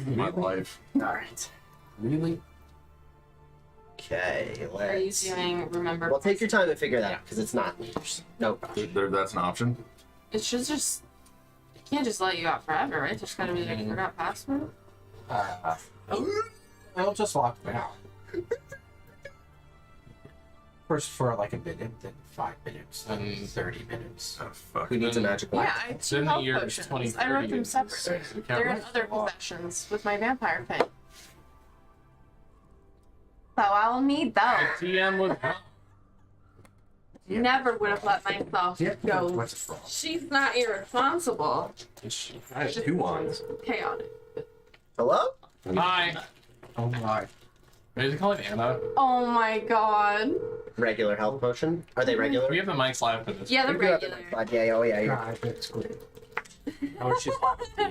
My life. Alright. Really? Okay, Are you let's... doing remember? Well, take your time and figure that out, because it's not... No rush. That's an option. It should just. It can't just let you out forever, right? There's gotta be like forgot password. I'll just lock me out. First for like a minute, then 5 minutes, then 30 minutes. Oh, fuck. Who needs a magic light? Yeah, I have 2 Then the health year is potions. 2030 I wrote them is- separately. you can't They're in write? other possessions with my vampire thing. So I'll need those. TM was Never would have let myself go. What's it from? She's not irresponsible. I have 2 wands. Chaotic. Hello? Hi. Oh my. Is it called Anna? Oh my god. Regular health potion? Are they regular? We have the mics live for this. Yeah, the We do have regular. the- Yeah, oh yeah, you're God, that's good. Oh, she's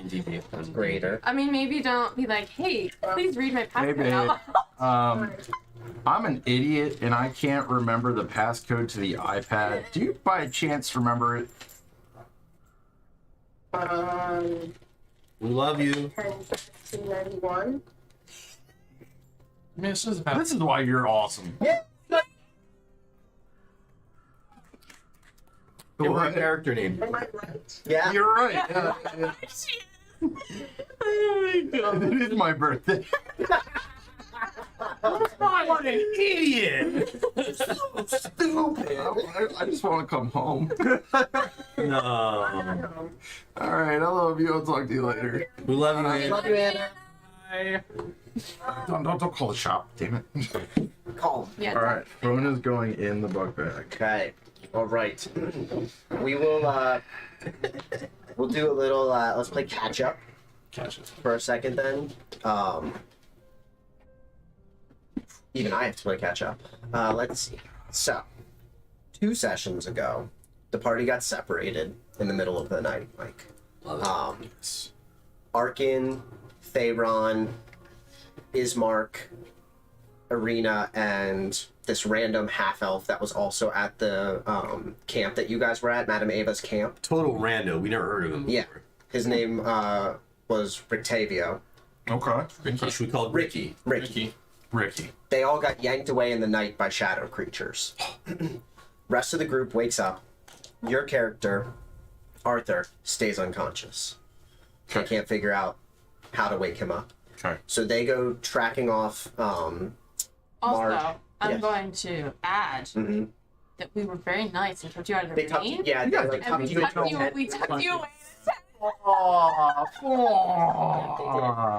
D&D. greater. I mean, maybe don't be like, hey, please read my password Maybe. out. I'm an idiot and I can't remember the passcode to the iPad. Do you by chance remember it? We love you. 1091. I mean, this is why you're awesome. Give her a character name. Yeah. You're right. Yeah, yeah. Oh my god. It is my birthday. What an idiot! So stupid. I just want to come home. No. Alright, I love you. I'll talk to you later. We love you, I man. love you, Anna. Bye. Don't call the shop, damn it. Calm. Yeah. Alright, phone is going in the book bag. Okay. All right. We will, we'll do a little, let's play catch up Catch it. for a second then. Even I have to play catch up. Let's see. So, 2 sessions ago, the party got separated in the middle of the night, Mike. Arkin, Theron, Ismark, Arena, and this random half-elf that was also at the camp that you guys were at, Madame Ava's camp. Total rando. We never heard of him before. Yeah. His name was Rictavio. Okay. Should we call it Ricky? Ricky. They all got yanked away in the night by shadow creatures. Rest of the group wakes up. Your character, Arthur, stays unconscious. They can't figure out how to wake him up. Okay. So they go tracking off Marge. Also, I'm Yes. going to add Mhm. that we were very nice and tucked you out of They the tucked rain. yeah, they like And tucked we you into tucked a you, tent. we tucked you away.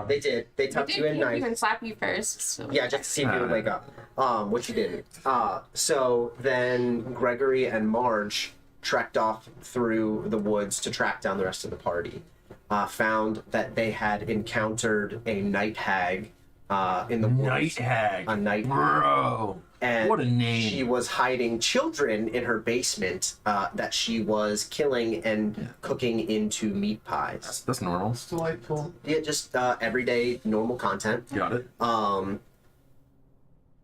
They They did. They did tucked you in kick nice. you and slap you first. So. Yeah, just to see if you would wake up. Which you didn't. So then Gregory and Marge trekked off through the woods to track down the rest of the party. Found that they had encountered a night hag in the woods. Night hag. A night hag. Bro. And What a name. she was hiding children in her basement that she was killing and cooking into meat pies. That's normal. Delightful. Yeah, just everyday normal content. Got it.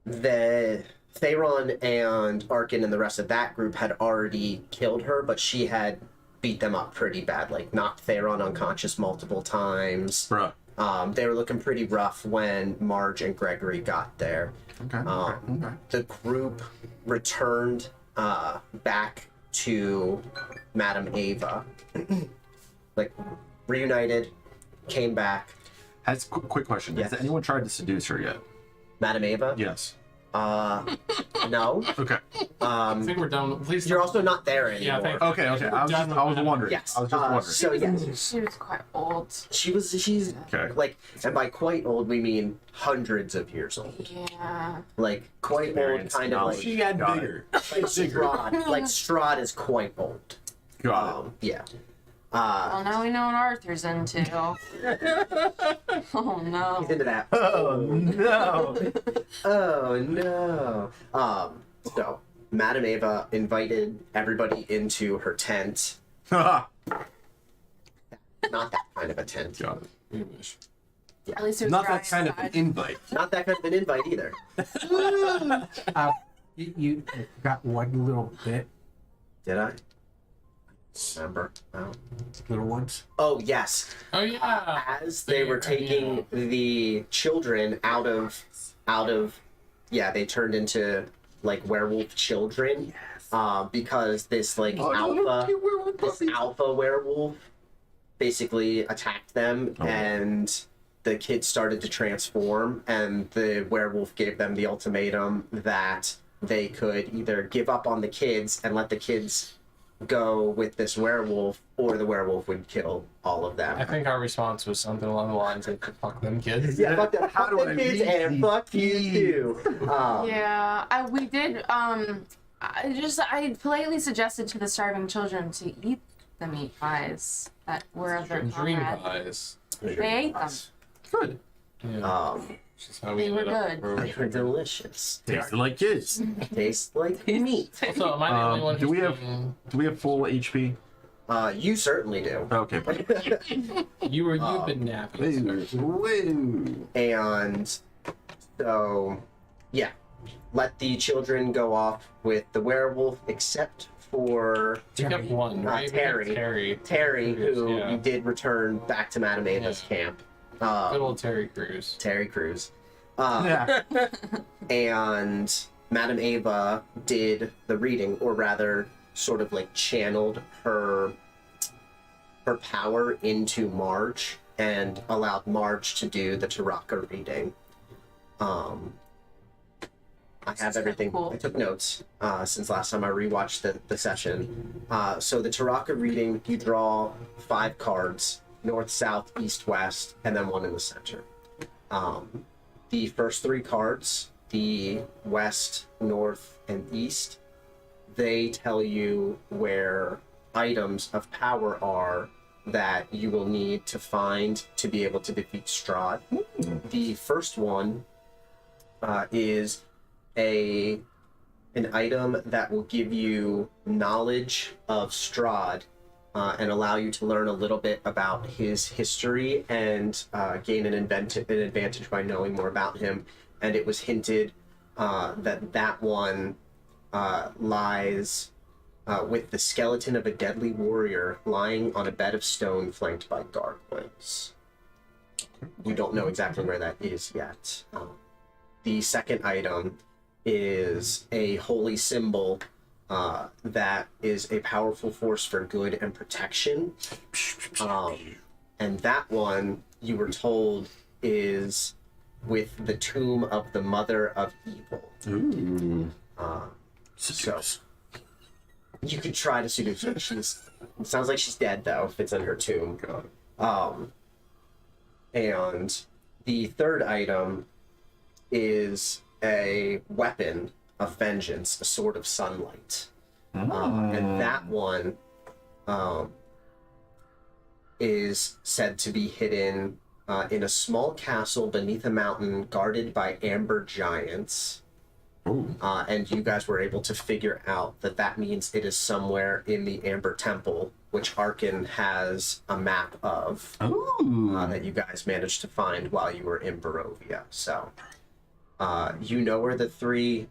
The Theron and Arkin and the rest of that group had already killed her, but she had beat them up pretty bad, like knocked Theron unconscious multiple times. Bruh. They were looking pretty rough when Marge and Gregory got there. Okay. Okay. The group returned back to Madame Ava, like reunited, came back. Quick question. Yes. Has anyone tried to seduce her yet? Madame Ava? Yes. No. Okay. I think we're done. Please. You're also not there anymore. Yeah, I think- Okay. I was wondering. Yes. I was just wondering. So yes, She was quite old. she's Okay. like, and by quite old we mean hundreds of years old. Yeah. Like quite old, Experience, kind of knowledge. like She got Got bigger. Strahd. Like Strahd is quite old. Got Yeah. Well, now we know what Arthur's into. Oh no. He's into that. it. Oh no. Oh no. So Madame Ava invited everybody into her tent. Got Not that kind of a tent. it. We wish. At least it was Not dry that kind of an inside. invite. Not that kind of an invite either. You got one little bit. Did I? remember. Oh. Little ones. Oh yes. Oh yeah. As they were taking the children out of they turned into like werewolf children. Because this like alpha werewolf basically attacked them, and the kids started to transform, and the werewolf gave them the ultimatum that they could either give up on the kids and let the kids go with this werewolf, or the werewolf would kill all of them. I think our response was something along the lines of "fuck them kids." Yeah, fuck them, How do I kids, read and these fuck you too. We did. I politely suggested to the starving children to eat the meat pies that were of their Dream comrade. pies. They ate them. Good. Yeah. Just how we They were ended up good. where we They were delicious. Tasted like kids. Taste like meat. Also, am I the only one Do we who's have do we have full HP? You certainly do. Okay. You've been napping, sir. Woo. And so, yeah, let the children go off with the werewolf, except for You kept one, right? Terry, who Yeah. you did return back to Madame Ava's camp. Good old Terry Crews. Terry Crews. Yeah. And Madame Ava did the reading, or rather, sort of like channeled her power into Marge and allowed Marge to do the Taraka reading. I have everything. Cool. I took notes since last time I rewatched the session. So the Taraka reading, you draw 5 cards: north, south, east, west, and then one in the center. The first 3 cards, the west, north, and east, they tell you where items of power are that you will need to find to be able to defeat Strahd. The first one is an item that will give you knowledge of Strahd and allow you to learn a little bit about his history and gain an advantage by knowing more about him. And it was hinted that one lies with the skeleton of a deadly warrior lying on a bed of stone flanked by gargoyles. You don't know exactly where that is yet. The second item is a holy symbol that is a powerful force for good and protection. And that one, you were told, is with the tomb of the Mother of Evil. Ooh. So you could try to seduce her. It sounds like she's dead, though, if it's in her tomb. And the third item is a weapon of vengeance, a sword of sunlight. And that one is said to be hidden in a small castle beneath a mountain guarded by amber giants. And you guys were able to figure out that means it is somewhere in the Amber Temple, which Arkin has a map of that you guys managed to find while you were in Barovia. So you know where the 3,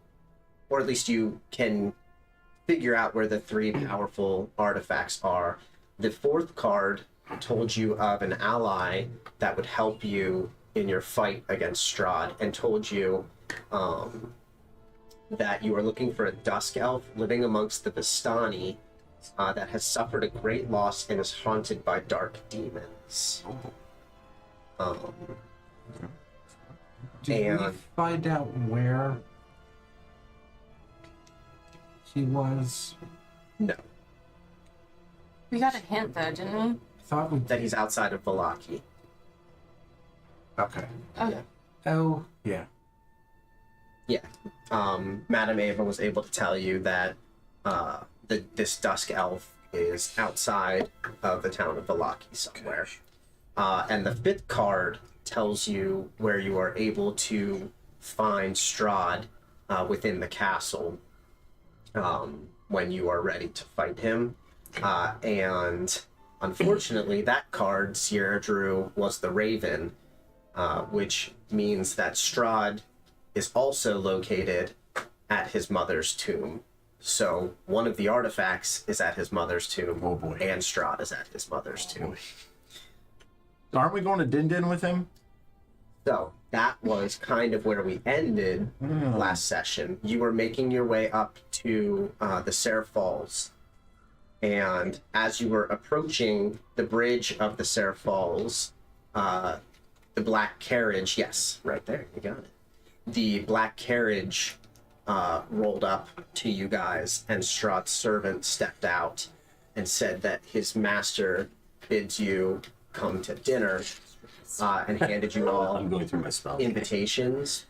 or at least you can figure out where the 3 powerful artifacts are. The 4th card told you of an ally that would help you in your fight against Strahd, and told you that you are looking for a dusk elf living amongst the Vistani that has suffered a great loss and is haunted by dark demons. Did we find out where he was? No, We got a hint though, didn't we? I thought we that he's outside of Valaki. Okay. Okay. Oh, yeah. Yeah. Madame Ava was able to tell you that this dusk elf is outside of the town of Valaki somewhere. And the 5th card tells you where you are able to find Strahd within the castle when you are ready to fight him. And unfortunately, that card Sierra drew was the Raven, which means that Strahd is also located at his mother's tomb. So one of the artifacts is at his mother's tomb. Oh, boy. And Strahd is at his mother's tomb. Aren't we going to Din Din with him? So that was kind of where we ended last session. You were making your way up to the Seraph Falls. And as you were approaching the bridge of the Seraph Falls, the black carriage, yes, right there, you got it. The black carriage rolled up to you guys, and Strahd's servant stepped out and said that his master bids you come to dinner, and handed you all I'm going through my spell. invitations.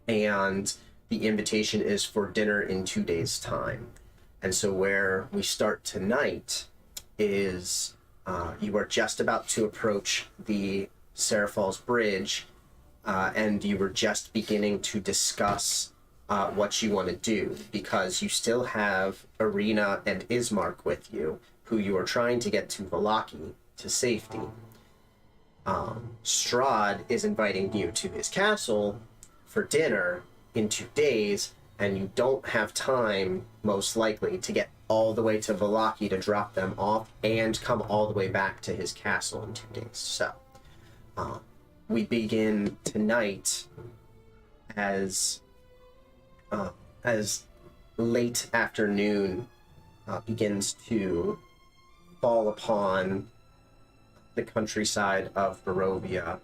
And the invitation is for dinner in 2 days' time. And so where we start tonight is you are just about to approach the Seraph Falls Bridge, and you were just beginning to discuss what you want to do, because you still have Arena and Ismark with you, who you are trying to get to Vallaki to safety. Strahd is inviting you to his castle for dinner in 2 days, and you don't have time, most likely, to get all the way to Vallaki to drop them off and come all the way back to his castle in 2 days. So, we begin tonight as late afternoon begins to fall upon the countryside of Barovia.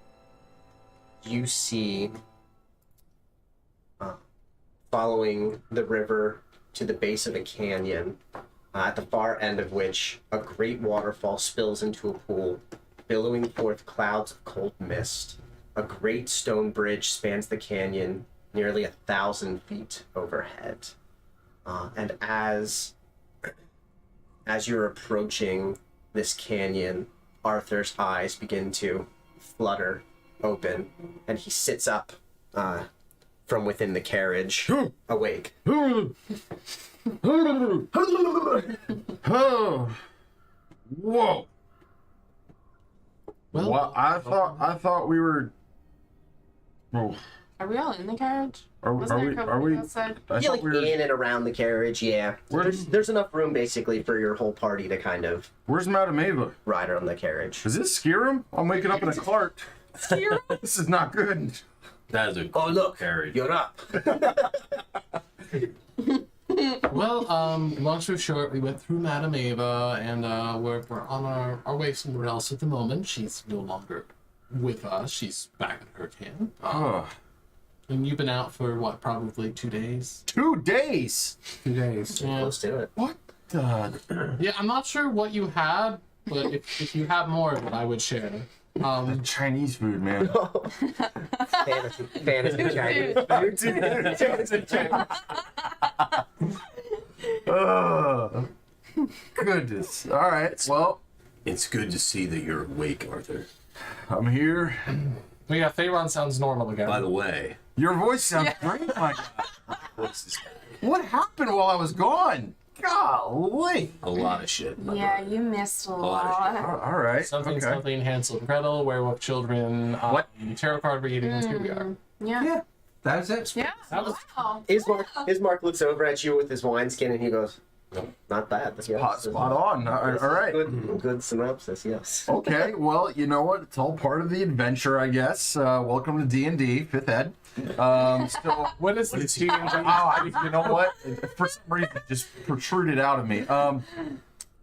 You see, following the river to the base of a canyon, at the far end of which a great waterfall spills into a pool, billowing forth clouds of cold mist. A great stone bridge spans the canyon, nearly 1,000 feet overhead. And as you're approaching this canyon, Arthur's eyes begin to flutter open, and he sits up from within the carriage, awake. Oh, whoa! Well, What? I thought we were. Oh, Are we all in the carriage? are Wasn't there a we? couple Are we? outside? I You're thought like we were. in and around the carriage, yeah. Where's- There's enough room basically for your whole party to kind of Where's Madame Ava? ride on the carriage. Is this Skyrim? I'm waking up in a cart. This is not good. That is a Oh look, carriage. you're up. well, long story short, we went through Madame Ava, and we're on our way somewhere else at the moment. She's no longer with us. She's back at her camp. Oh, And you've been out for, what, probably 2 days? 2 days. 2 days. Yeah. Close to it. What the? Yeah, I'm not sure what you had, but if you have more of it, I would share. Chinese food, man. Fantasy Chinese. Oh, goodness. All right. Well, It's good to see that you're awake, Arthur. I'm here. But yeah, Thayron sounds normal again. By the way, Your voice sounds great, my God. What happened while I was gone? Golly. a lot of shit. Yeah, you missed a lot of shit. lot. All right. Something, Okay. something, Hansel and Gretel, Werewolf Children, What? tarot card readings, here we are. Yeah. Yeah, that was it. Yeah. That was- Wow. Ismark looks over at you with his wineskin and he goes, not bad. Spot on. All right. Good synopsis, yes. Okay. Well, you know what? It's all part of the adventure, I guess. Welcome to D&D, 5th Ed. So, What is this? you know what? For some reason, it just protruded out of me. What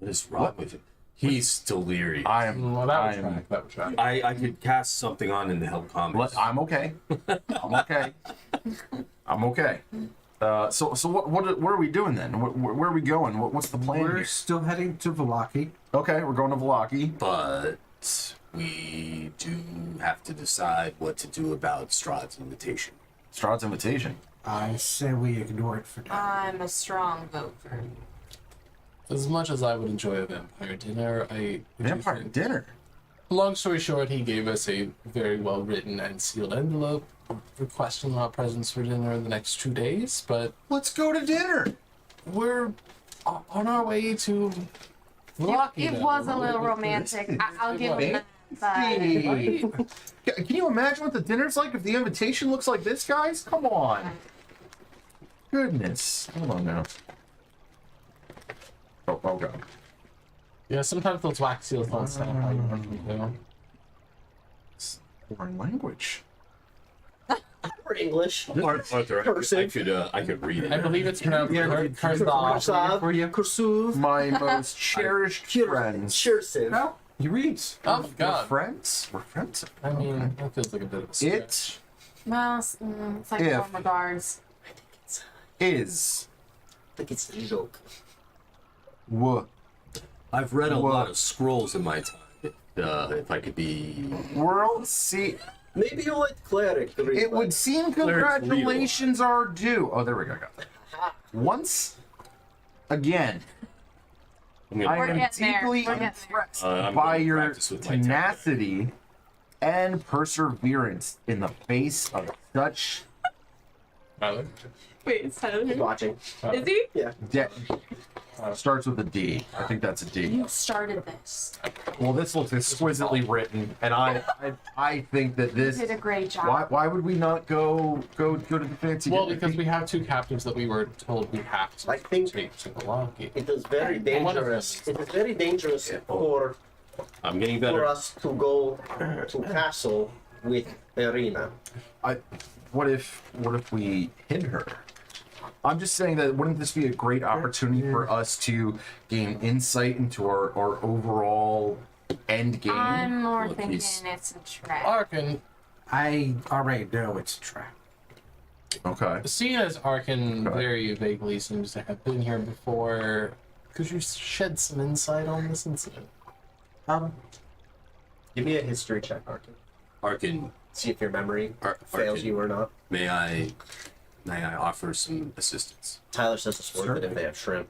is wrong with him? He's delirious. I am. Well, that I would am. track. That would track. I could cast something on him to help calm us. I'm okay. I'm okay. I'm okay. So what are we doing then? Where are we going? What's the plan We're here? still heading to Vallaki. Okay, we're going to Vallaki. But we do have to decide what to do about Strahd's invitation. Strahd's invitation. I say we ignore it for now. I'm a strong vote for it. As much as I would enjoy a vampire dinner, Vampire dinner. Long story short, he gave us a very well written and sealed envelope requesting our presence for dinner in the next 2 days, but Let's go to dinner. we're on our way to Vallaki. It now. was a little romantic. I'll give him that. But Can you imagine what the dinner's like if the invitation looks like this, guys? Come on. goodness. Hold on now. Oh, God. Yeah, sometimes those wax seals don't sound how you want them to. Foreign language. Or English. Arthur, Cursive. I could read it. I believe it's pronounced Cursive. Cursive. My most cherished friends. Cursive. No, he reads. Oh, We're God. friends? We're friends. I mean, that feels like a bit of a stretch. It Well, it's like If- warm regards. is I think it's a joke. I've read a Whoa. lot of scrolls in my time. If I could be... world see. Maybe you like cleric. To read It would that. seem congratulations are due. Oh, there we go. Got it. Once again, I'm gonna, I We're am getting there. deeply We're getting impressed I'm by gonna your practice with my tenacity and perseverance in the face of such Tyler? Wait, it's He's watching. Is he? Yeah. starts with a D. I think that's a D. You started this. Well, this looks exquisitely written, and I think that You this. did a great job. Why would we not go to the fancy? Well, dinner? because we have two captives that we were told we have to I think take to the Loki. it is very One of them. dangerous. It is very dangerous for I'm getting better. us to go to castle with Irina. What if we hid her? I'm just saying that wouldn't this be a great opportunity for us to gain insight into our overall end game? I'm more Look, thinking he's- it's a trap. Arkin, I already know it's a trap. Okay. seeing as Arkin Okay. very vaguely seems to have been here before, could you shed some insight on this incident? Give me a history check, Arkin. Arkin, See if your memory fails Arkin, you or not. may I offer some assistance? Tyler says it's worth it if they have shrimp.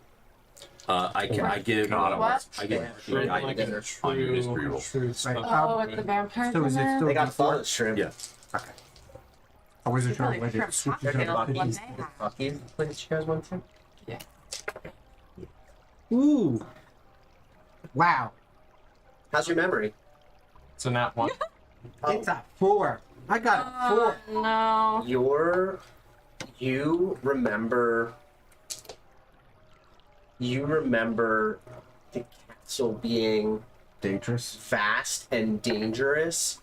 I give. God, What? I give. Shrimp I like give a on your history true, roll. true stuff. Oh, with the vampires So is in it there? still They got before? fun shrimp. Yeah. I wasn't sure Probably when shrimp it switched tacos. to What they cookies. have. Bucky, what did you guys want to? Ooh. Wow. How's your memory? It's a nat one. It's a 4. I got a 4. No. You remember the castle being Dangerous. vast and dangerous,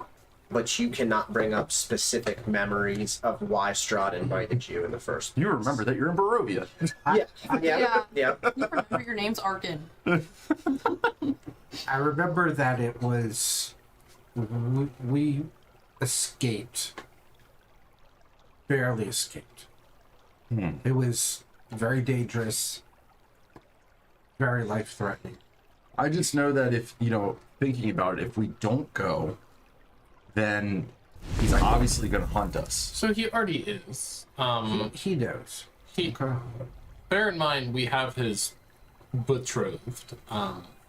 but you cannot bring up specific memories of why Strahd invited you in the first place. You remember that you're in Barovia. Yeah. You remember your name's Arkin. I remember that it was we escaped, barely escaped. It was very dangerous, very life-threatening. I just know that if, thinking about it, if we don't go, then he's obviously going to hunt us. So he already is. He knows. Bear in mind, we have his betrothed,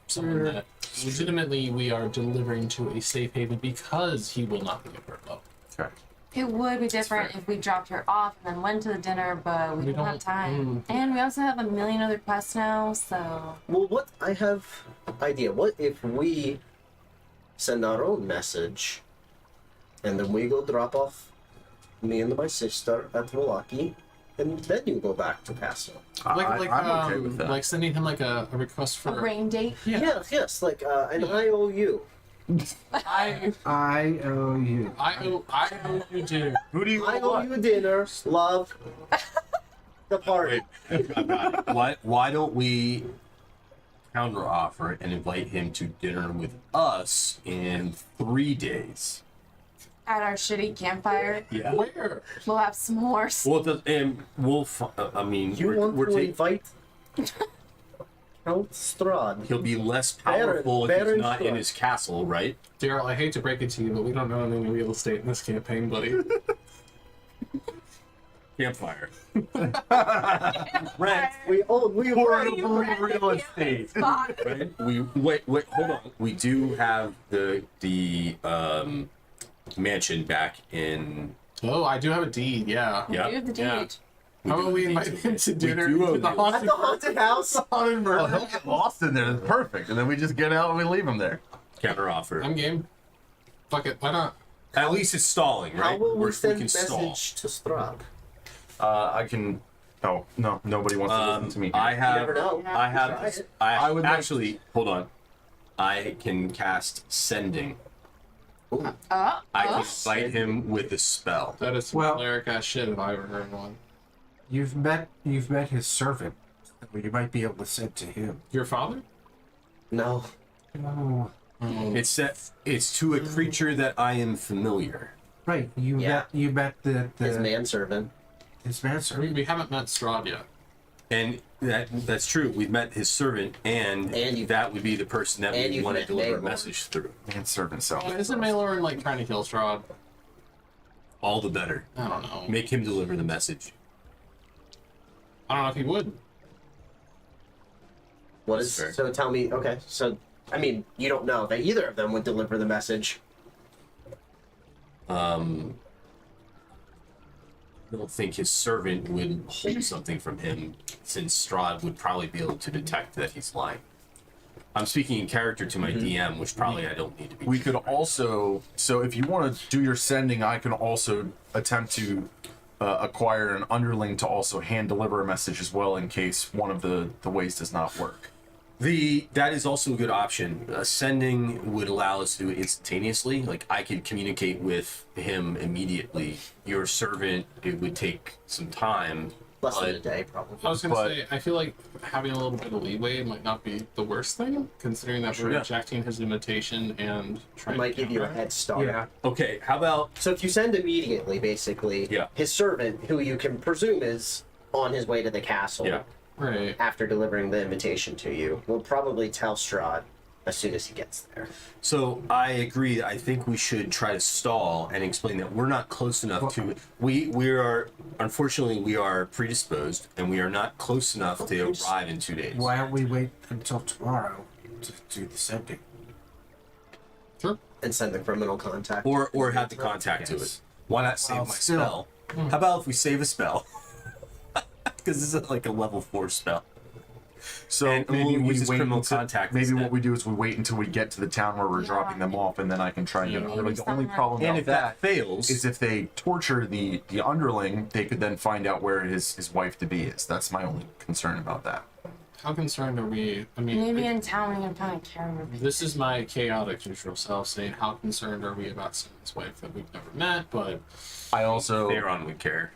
someone that legitimately we are delivering to a safe haven because he will not leave her alone. Okay. It would be different if we dropped her off and then went to the dinner, but we don't have time. And we also have a million other quests now, so. Well, what I have idea. What if we send our own message, and then we go drop off me and my sister at Volaki, and then you go back to castle. I'm okay with that. Like sending him like a request for A rain date? Yeah. Yes, like an IOU. I I owe you. owe you dinner. Who do you I owe you dinner, love, the party. Why don't we counter offer and invite him to dinner with us in 3 days? At our shitty campfire. Yeah. Where? We'll have s'mores. Well, and we'll. I mean, You want to invite Count Strahd? He'll be less powerful if Baron he's not in Strahd. his castle, right? Daryl, I hate to break it to you, but we don't know any real estate in this campaign, buddy. Campfire. Rent. We Portable real estate. Right? Wait, hold on. We do have the mansion back in. Oh, I do have a deed, yeah. Yeah. You have the Yeah. deed. How about we invite him to dinner do owe to the you. at the haunted house. haunted Oh, murder? he'll get lost in there. It's perfect. And then we just get out and we leave him there. Counter offer. I'm game. Fuck it, why not? At least it's stalling, How right? will we We send can stall. message to Strahd? I can Oh no, nobody wants to listen to me. I You have. never know. I Try have. it. I would like- actually. Hold on. I can cast sending. Ooh. I can fight him with a spell. That is some Well- cleric ass shit if I ever heard one. You've met his servant. You might be able to send to him. Your father? No. Oh, It's to a creature that I am familiar. right. Yeah. You met the His manservant. his manservant. We haven't met Strahd yet. And that's true. We've met his servant, and that would be the person that and we you've want to met deliver a Maelor. message through. Man, servant self. Isn't Maelor like trying to kill Strahd? All the better. I don't know. Make him deliver the message. I don't know if he would. What is That's fair. so? Tell me. Okay, so I mean, you don't know that either of them would deliver the message. I don't think his servant would hold something from him, since Strahd would probably be able to detect that he's lying. I'm speaking in character to my DM, which probably I don't need to be. We could also, so if you want to do your sending, I can also attempt to acquire an underling to also hand deliver a message as well, in case one of the ways does not work. That is also a good option. Sending would allow us to do it instantaneously. Like, I could communicate with him immediately. Your servant, it would take some time. Less than a but- day, probably. I was gonna But- say, I feel like having a little bit of leeway might not be the worst thing, considering that we're Yeah. rejecting his invitation and It trying might to give you a counter. head start. Yeah. Okay, how about So if you send immediately, basically, Yeah. his servant, who you can presume is on his way to the castle, Yeah. Right. after delivering the invitation to you, will probably tell Strahd as soon as he gets there. So I agree. I think we should try to stall and explain that we're not close enough to. We are, unfortunately, we are predisposed, and we are not close enough to arrive in 2 days. Why don't we wait until tomorrow to do the sending? Sure. And send the criminal contact. Or have the contact to it. Why not save Well, my still. spell? How about if we save a spell? Because this is like a level 4 spell. So And maybe we'll we use his wait criminal until, contact maybe instead. what we do is we wait until we get to the town where we're Yeah. dropping them off, and then I can try and get Yeah, an underling. maybe The only someone- problem And about if that fails, is if they torture the underling, they could then find out where his wife to be is. That's my only concern about that. How concerned are we? I mean, Maybe in town we can kind of care about people. this is my chaotic neutral self saying, how concerned are we about someone's wife that we've never met? But I also Theron would care.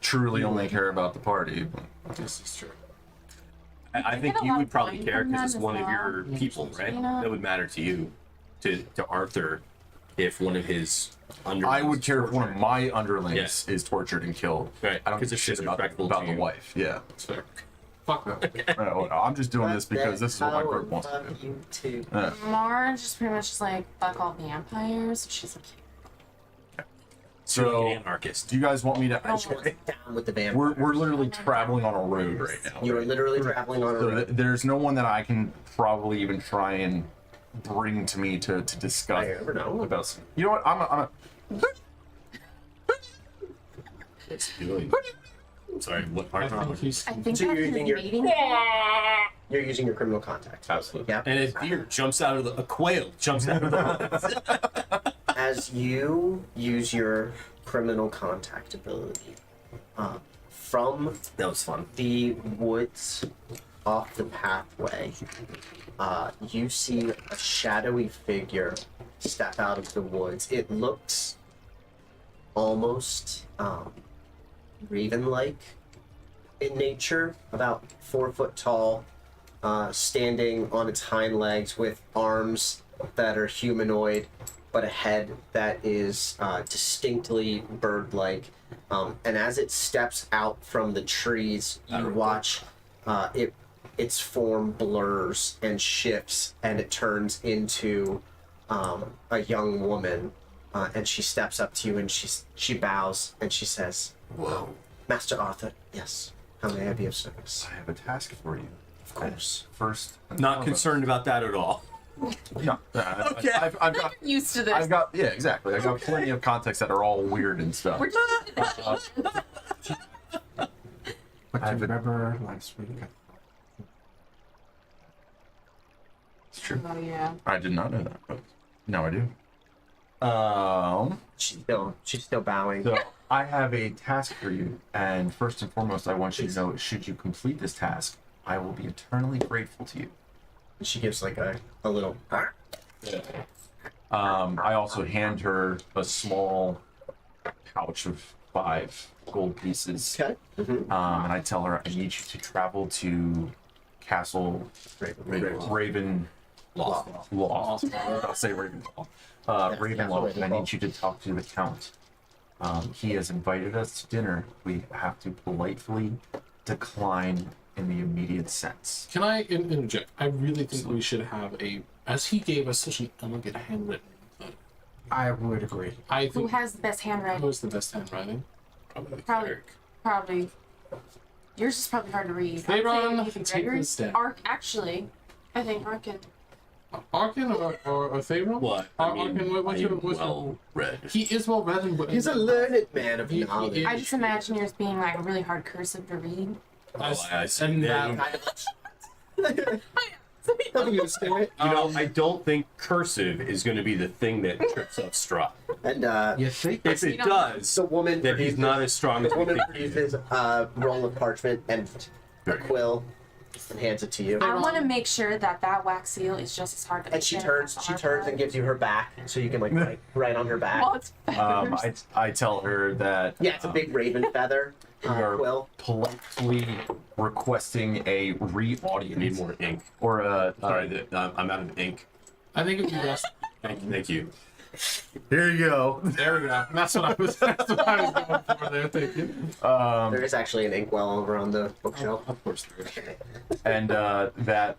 truly only care about the party. But this is true. I think get a you lot would of probably blame care from because it's them as one of well. your people, right? You know? That would matter to you, to Arthur, if one of his underlings. I would care if one of tortured. my underlings Yes. is tortured and killed. Right, I don't 'cause give a it's shit about disrespectful the to you. wife. Yeah. That's fair. Fuck that. No, I'm just doing this because this is what my group wants to Love do. you too. Marge is pretty much just like, fuck all vampires. She's like, So, like So, an anarchist. do you guys want me to? Down with the vampire. We're literally traveling on a road right now. You are literally traveling on a So road. there's no one that I can probably even try and bring to me to discuss I never know. about. Some, you know what? I'm a What's he doing? Sorry, what I part? think he's. I think So that's you're his using your- mating. You're using your criminal contact. Absolutely. Yeah. And a deer jumps out of a quail jumps out of the As you use your criminal contact ability, from That was fun. the woods off the pathway, you see a shadowy figure step out of the woods. It looks almost raven-like in nature, about 4 foot tall, standing on its hind legs with arms that are humanoid, but a head that is distinctly bird-like. And as it steps out from the trees, you watch its form blurs and shifts, and it turns into a young woman. And she steps up to you, and she bows, and she says, Whoa. "Master Arthur, yes. How may I be of service?" I have a task for you. Of course. First, and Not foremost- concerned about that at all. No. Okay. I've got. Used to this. I've got. Yeah, exactly. I've got plenty of contexts that are all weird and stuff. We're just But I remember last week. It's true. Oh yeah. I did not know that, but now I do. She's still bowing. So I have a task for you, and first and foremost, I want you to know, should you complete this task, I will be eternally grateful to you. She gives like a little. I also hand her a small pouch of 5 gold pieces. Okay. And I tell her, I need you to travel to Castle Raven Loft. Loft. I'll say Ravenloft. Ravenloft, and I need you to talk to the Count. He has invited us to dinner. We have to politely decline in the immediate sense. Can I interject? I really think we should have as he gave us such an elegant handwritten. I would agree. I Who think has the best handwriting? was the best handwriting. Probably the Probably. cleric. Probably. Yours is probably hard to read. They I'd say run maybe take Gregory. this down. Actually, I think Arkin. Arkin or Theron? What? Arkin, what's your well read. He is well read and He's a learned man of He- knowledge. he- I just imagine yours being like a really hard cursive to read. I see. and Then- that, Nothing used to it. You know, I don't think cursive is going to be the thing that trips up Strahd. And You think? If it don't- does, the woman then he's produces- not as strong as the we woman think he is. produces a roll of parchment and a Very good. quill and hands it to you. I want to make sure that wax seal is just as hard to And she turns and gives you her back so you can like write on her back. Well, it's feathers. I tell her that Yeah, it's a big raven feather we are quill. politely requesting a re-audience. Need more ink. Or a Sorry, I'm out of ink. I think it would be best. Thank you. Here you go. There we go. That's what I was going for there. Thank you. There is actually an inkwell over on the bookshelf. Of course there is. And that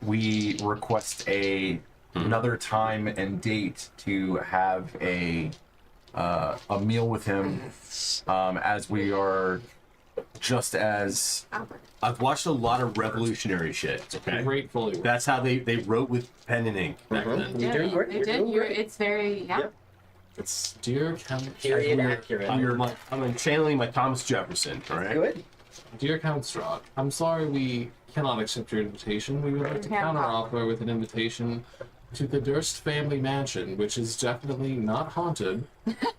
we request another time and date to have a meal with him, as we are just as I've watched a lot of revolutionary shit. Okay, Gratefully. that's how they wrote with pen and ink back then. You're doing great. They You're did. doing You're, great. it's very Yep. It's Dear Count, period accurate. I'm channeling my Thomas Jefferson. All right. Good. Dear Count Strahd, I'm sorry we cannot accept your invitation. We would like to counteroffer with an invitation to the Durst family mansion, which is definitely not haunted,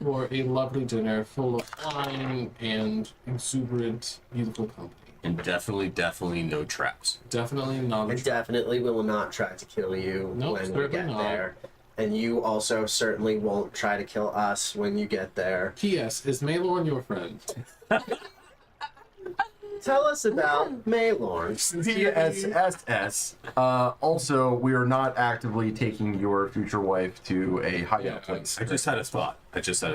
for a lovely dinner full of wine and exuberant, beautiful company. And definitely no traps. Definitely not. And definitely we will not try to kill you Nope, when we certainly get not. there. And you also certainly won't try to kill us when you get there. P.S. Is Maylorn your friend? Tell us about Maylorn. TSSS. Also, we are not actively taking your future wife to a hideout place. I just had a thought.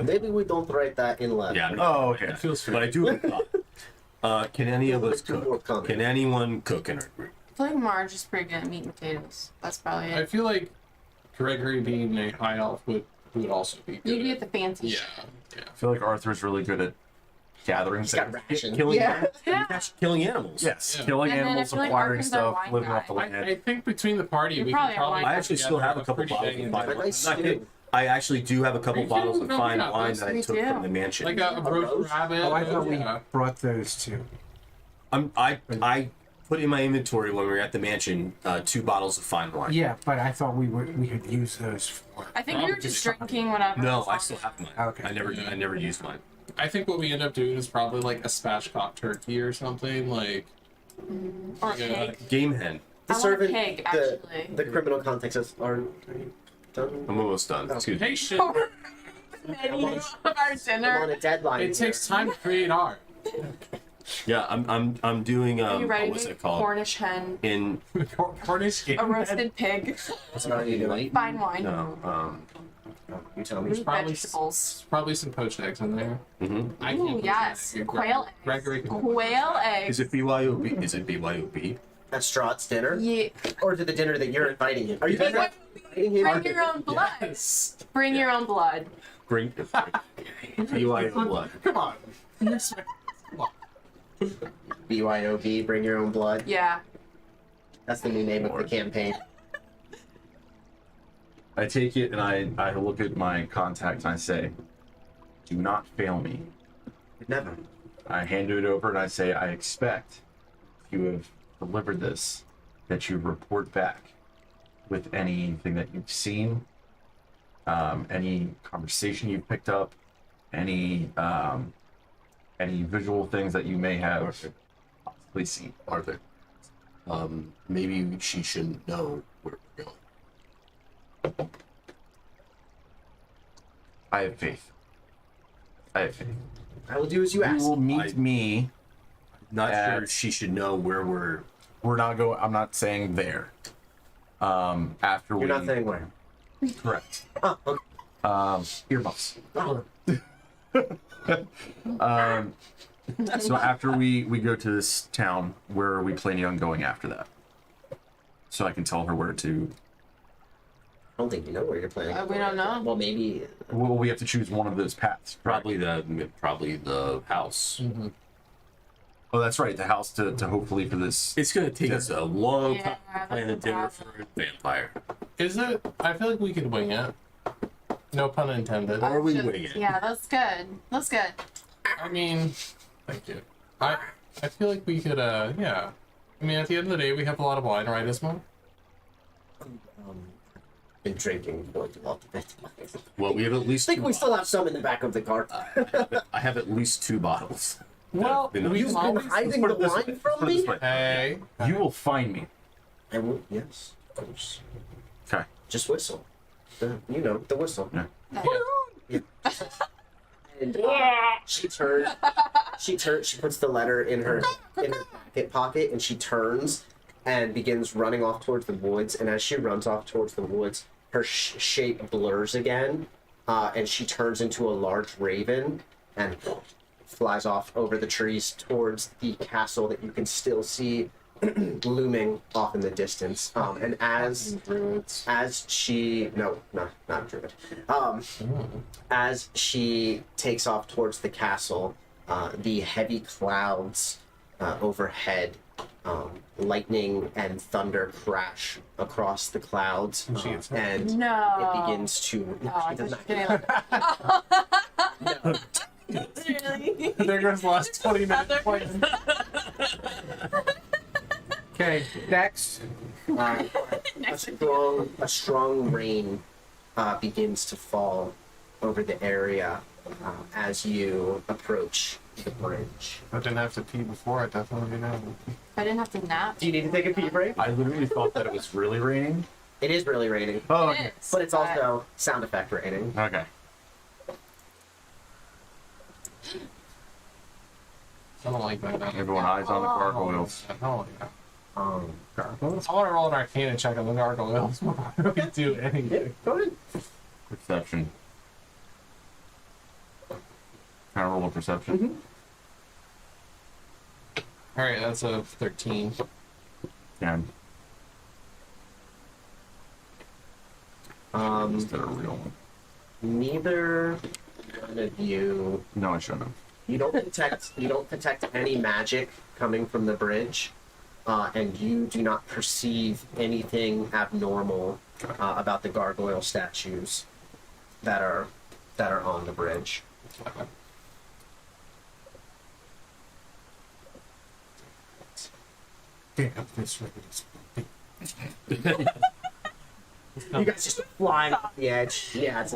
Maybe we don't write that in letter. Yeah. Oh, okay. It feels But I do have a thought. Can any of us Two more cook? comments. Can anyone cook in our group? I feel like Marge is pretty good at meat and potatoes. That's probably I it. feel like Gregory being a high elf would also be good. You get the fancy Yeah. shit. Yeah. I feel like Arthur's really good at gathering He's got things. ration. Killing Yeah. Yeah. killing animals. Yes, Yeah. killing And then I animals, feel like acquiring Arkin's our stuff, wine living off the guy. land. I think between the party You're we probably can a probably. wine I actually still have a couple pretty bottles dang of fine A wine. nice I'm not kidding. stew. I actually do have a couple You bottles can of fill fine me up, wine those that I me took too. from the mansion. Like a roast roast? rabbit. Oh, I thought we yeah. brought those too. I put in my inventory when we were at the mansion 2 bottles of fine wine. Yeah, but I thought we could use those for. I think we were just drinking whatever. No, was I on still it. have mine. Okay. I never used mine. I think what we end up doing is probably like a spatchcock turkey or something. Like Or a Yeah. pig. Game hen. The I want a servant, pig, the, actually. the criminal context is are done. I'm almost done. Excuse me. hey shit. Menu of our I'm on dinner. a deadline. It here. takes time to create art. Yeah, I'm doing Are you ready? what's it called? Cornish hen. In Cornish game. A roasted pig. What's not you doing? Fine wine. no You tell me. There's probably Vegetables. probably some poached eggs in there. mhm. I Ooh, can't yes. believe that. Quail eggs. Gregory. Quail eggs. Is it BYOB? Is it BYOB? At Strahd's dinner? Yeah. Or to the dinner that you're inviting him? Are you Bring inviting him? your own blood. Yes. Bring your own blood. Bring BYO blood. Come on. Come on. BYOB, bring your own blood. Yeah. That's the new name of the campaign. I take it and I look at my contact and I say, do not fail me. Never. I hand it over and I say, I expect if you have delivered this, that you report back with anything that you've seen, any conversation you've picked up, any any visual things that you may have possibly seen. Arthur, maybe she shouldn't know where we're going. I have faith. I have faith. I will do as you You ask. will meet me. Not sure At- she should know where we're. We're not going. I'm not saying there. After You're not saying where. correct. Oh, okay. Earmuffs. Oh, So after we go to this town, where are we planning on going after that? So I can tell her where to. I don't think you know where you're planning. We don't know. Well, maybe. Well, we have to choose one of those paths. correct? Probably the house. Oh, that's right. The house to hopefully for this. It's gonna take us a long time Yeah, to plan a that's the dinner for problem. a vampire. Is it? I feel like we could wing it. No pun intended. Or we wing it. Yeah, that's good. That's good. I mean, thank you. I feel like we could. Yeah. I mean, at the end of the day, we have a lot of wine, right, Ismo? Been drinking quite a lot of it. Well, we have at least. I think two we still have some in the back of the car. I have at least 2 bottles. Well, Been- we You've been always. hiding Put the it this wine way, from put it me? this way. Hey. You will find me. I will, yes, of course. Okay. Just whistle. The whistle. Yeah. And she puts the letter in her pocket pocket, and she turns and begins running off towards the woods. And as she runs off towards the woods, her shape blurs again, and she turns into a large raven and flies off over the trees towards the castle that you can still see looming off in the distance. And as she not druid. As she takes off towards the castle, the heavy clouds overhead, lightning and thunder crash across the clouds, She gets hurt. and No. it begins to. Oh, I She does thought not you were get- Really? There goes the last 20 minutes. Okay, next. A strong rain begins to fall over the area as you approach the bridge. I didn't have to pee before. I definitely know. I didn't have to nap. Do you need to take a pee break? I literally thought that it was really raining. It is really raining, Oh, It okay. is, but it's also sound effect raining. Okay. I don't like that. Everyone eyes on the gargoyles. I don't like that. Gargoyles? I want to roll an arcana check on the gargoyles before we do anything. Go ahead. Perception. Kind of roll a perception. Alright, that's a 13. 10. Instead of a real one. Neither one of you. No, I shouldn't have. You don't detect any magic coming from the bridge, and you do not perceive anything abnormal about the gargoyle statues that are on the bridge. Damn, this rain is. You guys just flying off the edge. Yeah, it's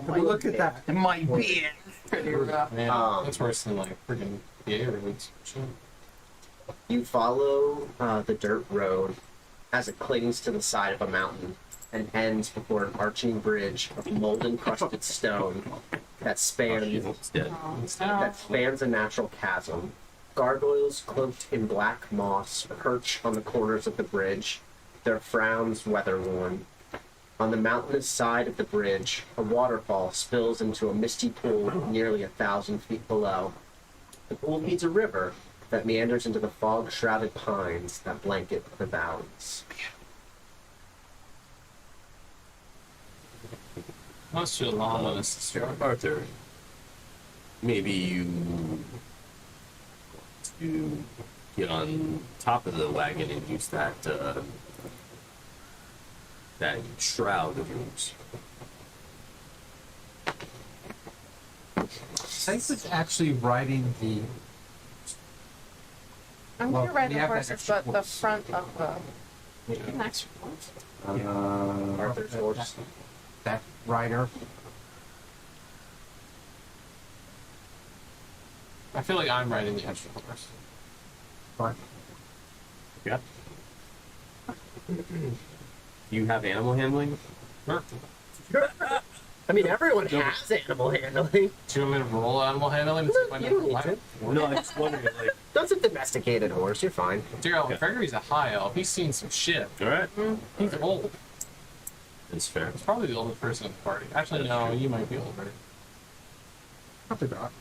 Look at that. It might be it. Pretty rough. Man, that's worse than like freaking PA roads. Shit. You follow the dirt road as it clings to the side of a mountain and ends before an arching bridge of molten crusted stone that spans It's dead. that spans a natural chasm. Gargoyles cloaked in black moss perch on the corners of the bridge, their frowns weather-worn. On the mountainous side of the bridge, a waterfall spills into a misty pool nearly 1,000 feet below. The pool feeds a river that meanders into the fog-shrouded pines that blanket the valleys. What's your long Arthur, maybe you to get on top of the wagon and use that that shroud of yours. Sykes was actually riding the. I'm Well, gonna ride we the have that horses, extra but the horse. front of the. An extra horse. Arthur's horse. That rider. I feel like I'm riding the extra horse. Fine. Yeah. You have animal handling? Sure. I mean, everyone has animal handling. Do you want me to roll animal handling? To see if I You know don't need why? to. No, I'm just wondering, like. That's a domesticated horse. You're fine. Dear Elf, Gregory's a high elf. He's seen some shit. All right. He's old. That's fair. He's probably the oldest person in the party. Actually, no, you might be older. Probably not.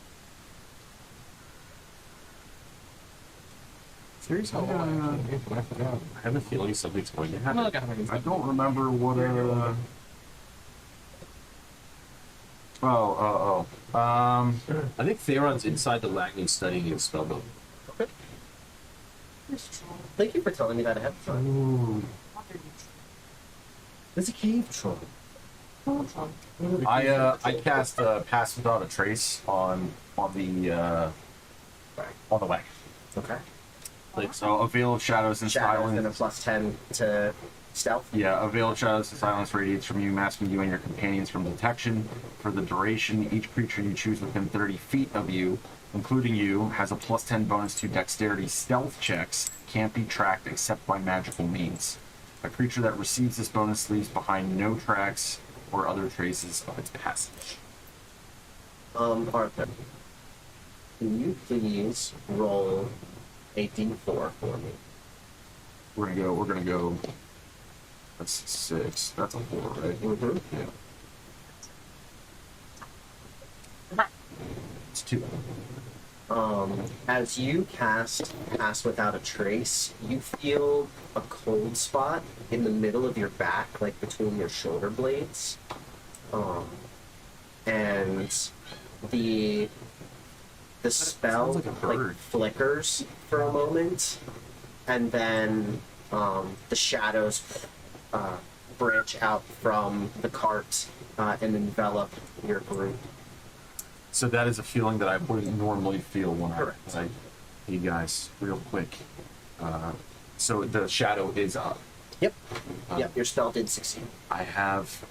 Seriously? I forgot. I have a feeling something's going to I'm happen. not gonna I don't remember what I think Theron's inside the Lagny studying his spellbook. Okay. Thank you for telling me that ahead of time. There's a cave troll. I cast Pass Without a Trace on the wagon. Okay. Like so, a veil of shadows and Shadows and a silence. plus 10 to stealth. Yeah, a veil of shadows and silence radiates from you, masking you and your companions from detection. For the duration, each creature you choose within 30 feet of you, including you, has a plus 10 bonus to dexterity stealth checks, can't be tracked except by magical means. A creature that receives this bonus leaves behind no tracks or other traces of its passage. Arthur, can you please roll a d4 for me? We're gonna go. That's 6. That's a 4, right? Mm-hmm. Yeah. It's 2. As you cast Pass Without a Trace, you feel a cold spot in the middle of your back, like between your shoulder blades. And the spell sounds like a bird. flickers for a moment, and then the shadows branch out from the cart and envelop your group. So that is a feeling that I wouldn't normally feel when Correct. hey guys, real quick. So the shadow is up. Yep. Yep, your spell did succeed. I have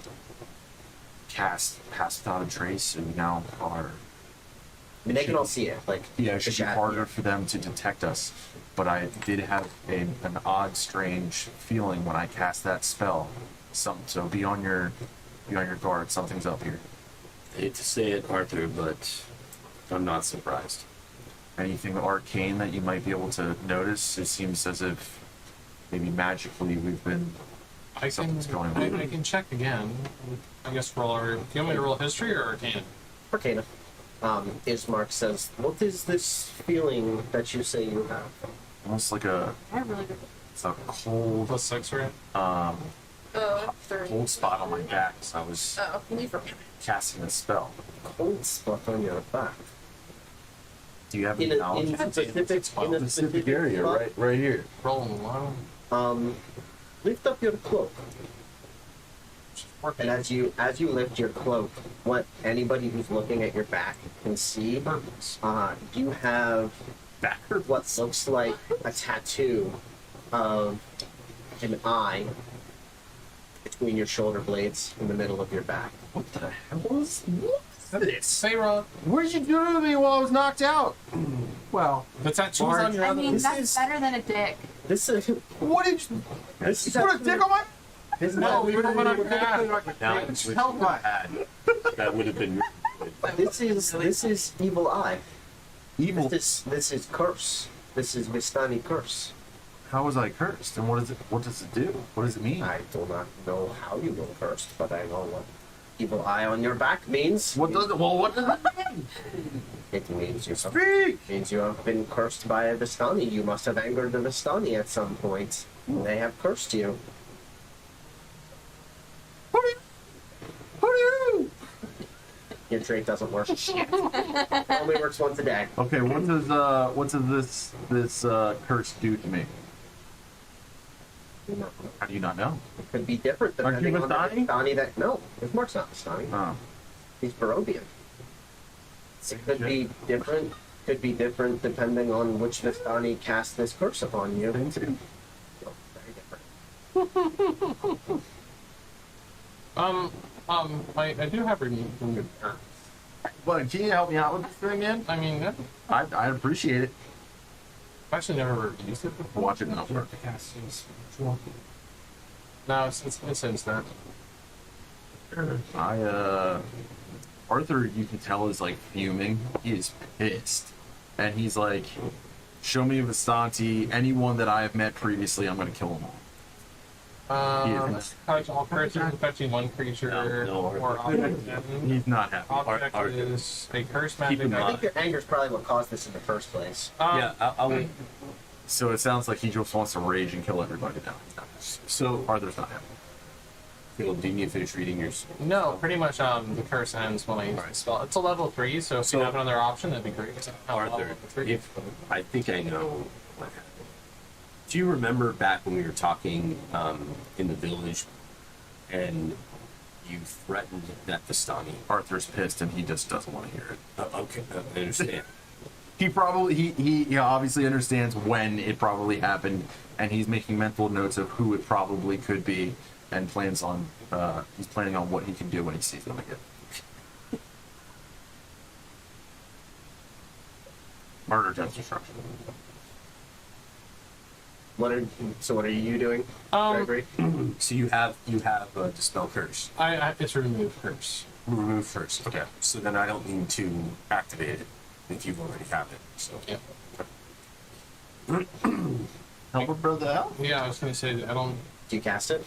cast Pass Without a Trace, and we now are. I mean, they can all see it. Like, Yeah, it the should be shadow. harder for them to detect us. But I did have an odd, strange feeling when I cast that spell. So be on your guard. Something's up here. I hate to say it, Arthur, but I'm not surprised. Anything arcane that you might be able to notice? It seems as if maybe magically we've been. Something's going on. I can check again. I guess roll. Do you want me to roll history or arcana? Arcana. Ismark says, "What is this feeling that you say you have?" Almost like a I have really good. it's a cold Plus 6, right? cold spot on my back. So I was Oh, you need for casting a spell. Cold spot on your back. Do you have In any a knowledge? specific area, spot? right here. Rolling low. Lift up your cloak, Working. and as you lift your cloak, what anybody who's looking at your back can see, you have Back. what looks like a tattoo of an eye between your shoulder blades in the middle of your back. What the hell was this? Say, Rod. What did you do to me while I was knocked out? Well, The tattoo's on your I other. mean, This that's is- better than a dick. This is What did you? this You put a dick on my? No, we were on your head. Now, it's with Help us. that would have been. this is evil eye. Evil. This is curse. This is Vistani curse. How was I cursed? And what is it? What does it do? What does it mean? I do not know how you were cursed, but I know what evil eye on your back means. What does it? Well, what does it mean? It means you Speak. means you have been cursed by a Vistani. You must have angered the Vistani at some point. They have cursed you. Who do you? Your trait doesn't work. Only works once a day. Okay, what does this curse do to me? How do you not know? It could be different Aren't you depending on the Vistani? Vistani that no, Ismark's not Vistani. Oh. He's Barovian. It could be different. Could be different depending on which Vistani cast this curse upon you. Too. Very different. I do have remove curse. But can you help me out with this thing, man? I mean, I appreciate it. I've actually never used it before. Watch it now. You have to cast some spiritual. No, it's instant. Arthur, you can tell, is like fuming. He is pissed. And he's like, show me Vastanti, anyone that I have met previously, I'm gonna kill them all. Touch all creatures affecting one creature No, or object. He's not happy. Object Arthur. is a curse Keep in magic. I think your anger is probably what caused this in the first place. Yeah, I'll So it sounds like he just wants to rage and kill everybody now. so Arthur's not happy. Phil, do you need to finish reading yours? No, pretty much the curse ends when I use the spell. It's a level 3, so if So- you have another option, that'd be great. Arthur, Level 3. if I think I know what happened. Do you remember back when we were talking in the village and you threatened that Vistani? Arthur's pissed and he just doesn't want to hear it. Okay, I understand. He probably he obviously understands when it probably happened, and he's making mental notes of who it probably could be, and plans on he's planning on what he can do when he sees them again. Murder, death, destruction. What are you doing, Gregory? So you have dispel curse. It's remove curse. Remove first. Okay. So then I don't need to activate it if you already have it. So Yeah. Help a brother out. Yeah, I was gonna say, I don't. Do you cast it?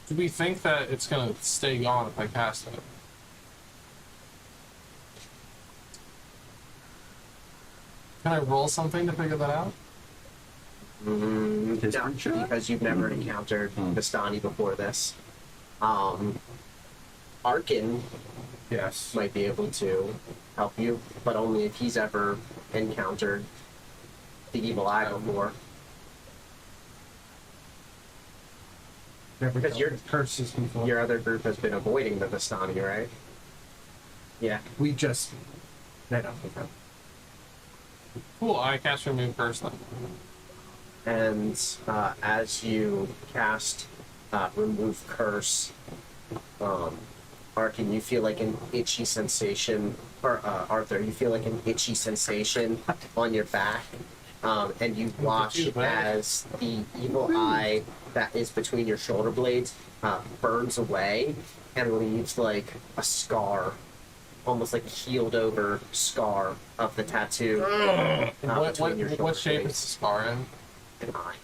Do we think that it's gonna stay gone if I cast it? Can I roll something to figure that out? No, History check? because you've never encountered Vistani before this. Arkin Yes. might be able to help you, but only if he's ever encountered the evil eye before. Never Because dealt you're- with curses before. Your other group has been avoiding the Vistani, right? Yeah. We just met up with them. Cool, I cast remove curse then. And as you cast remove curse, Arkin, you feel like an itchy sensation, or Arthur, you feel like an itchy sensation on your back, and you watch as the evil eye that is between your shoulder blades burns away and leaves like a scar, almost like a healed over scar of the tattoo. Between your shoulder What shape blades. is the scar in? An eye.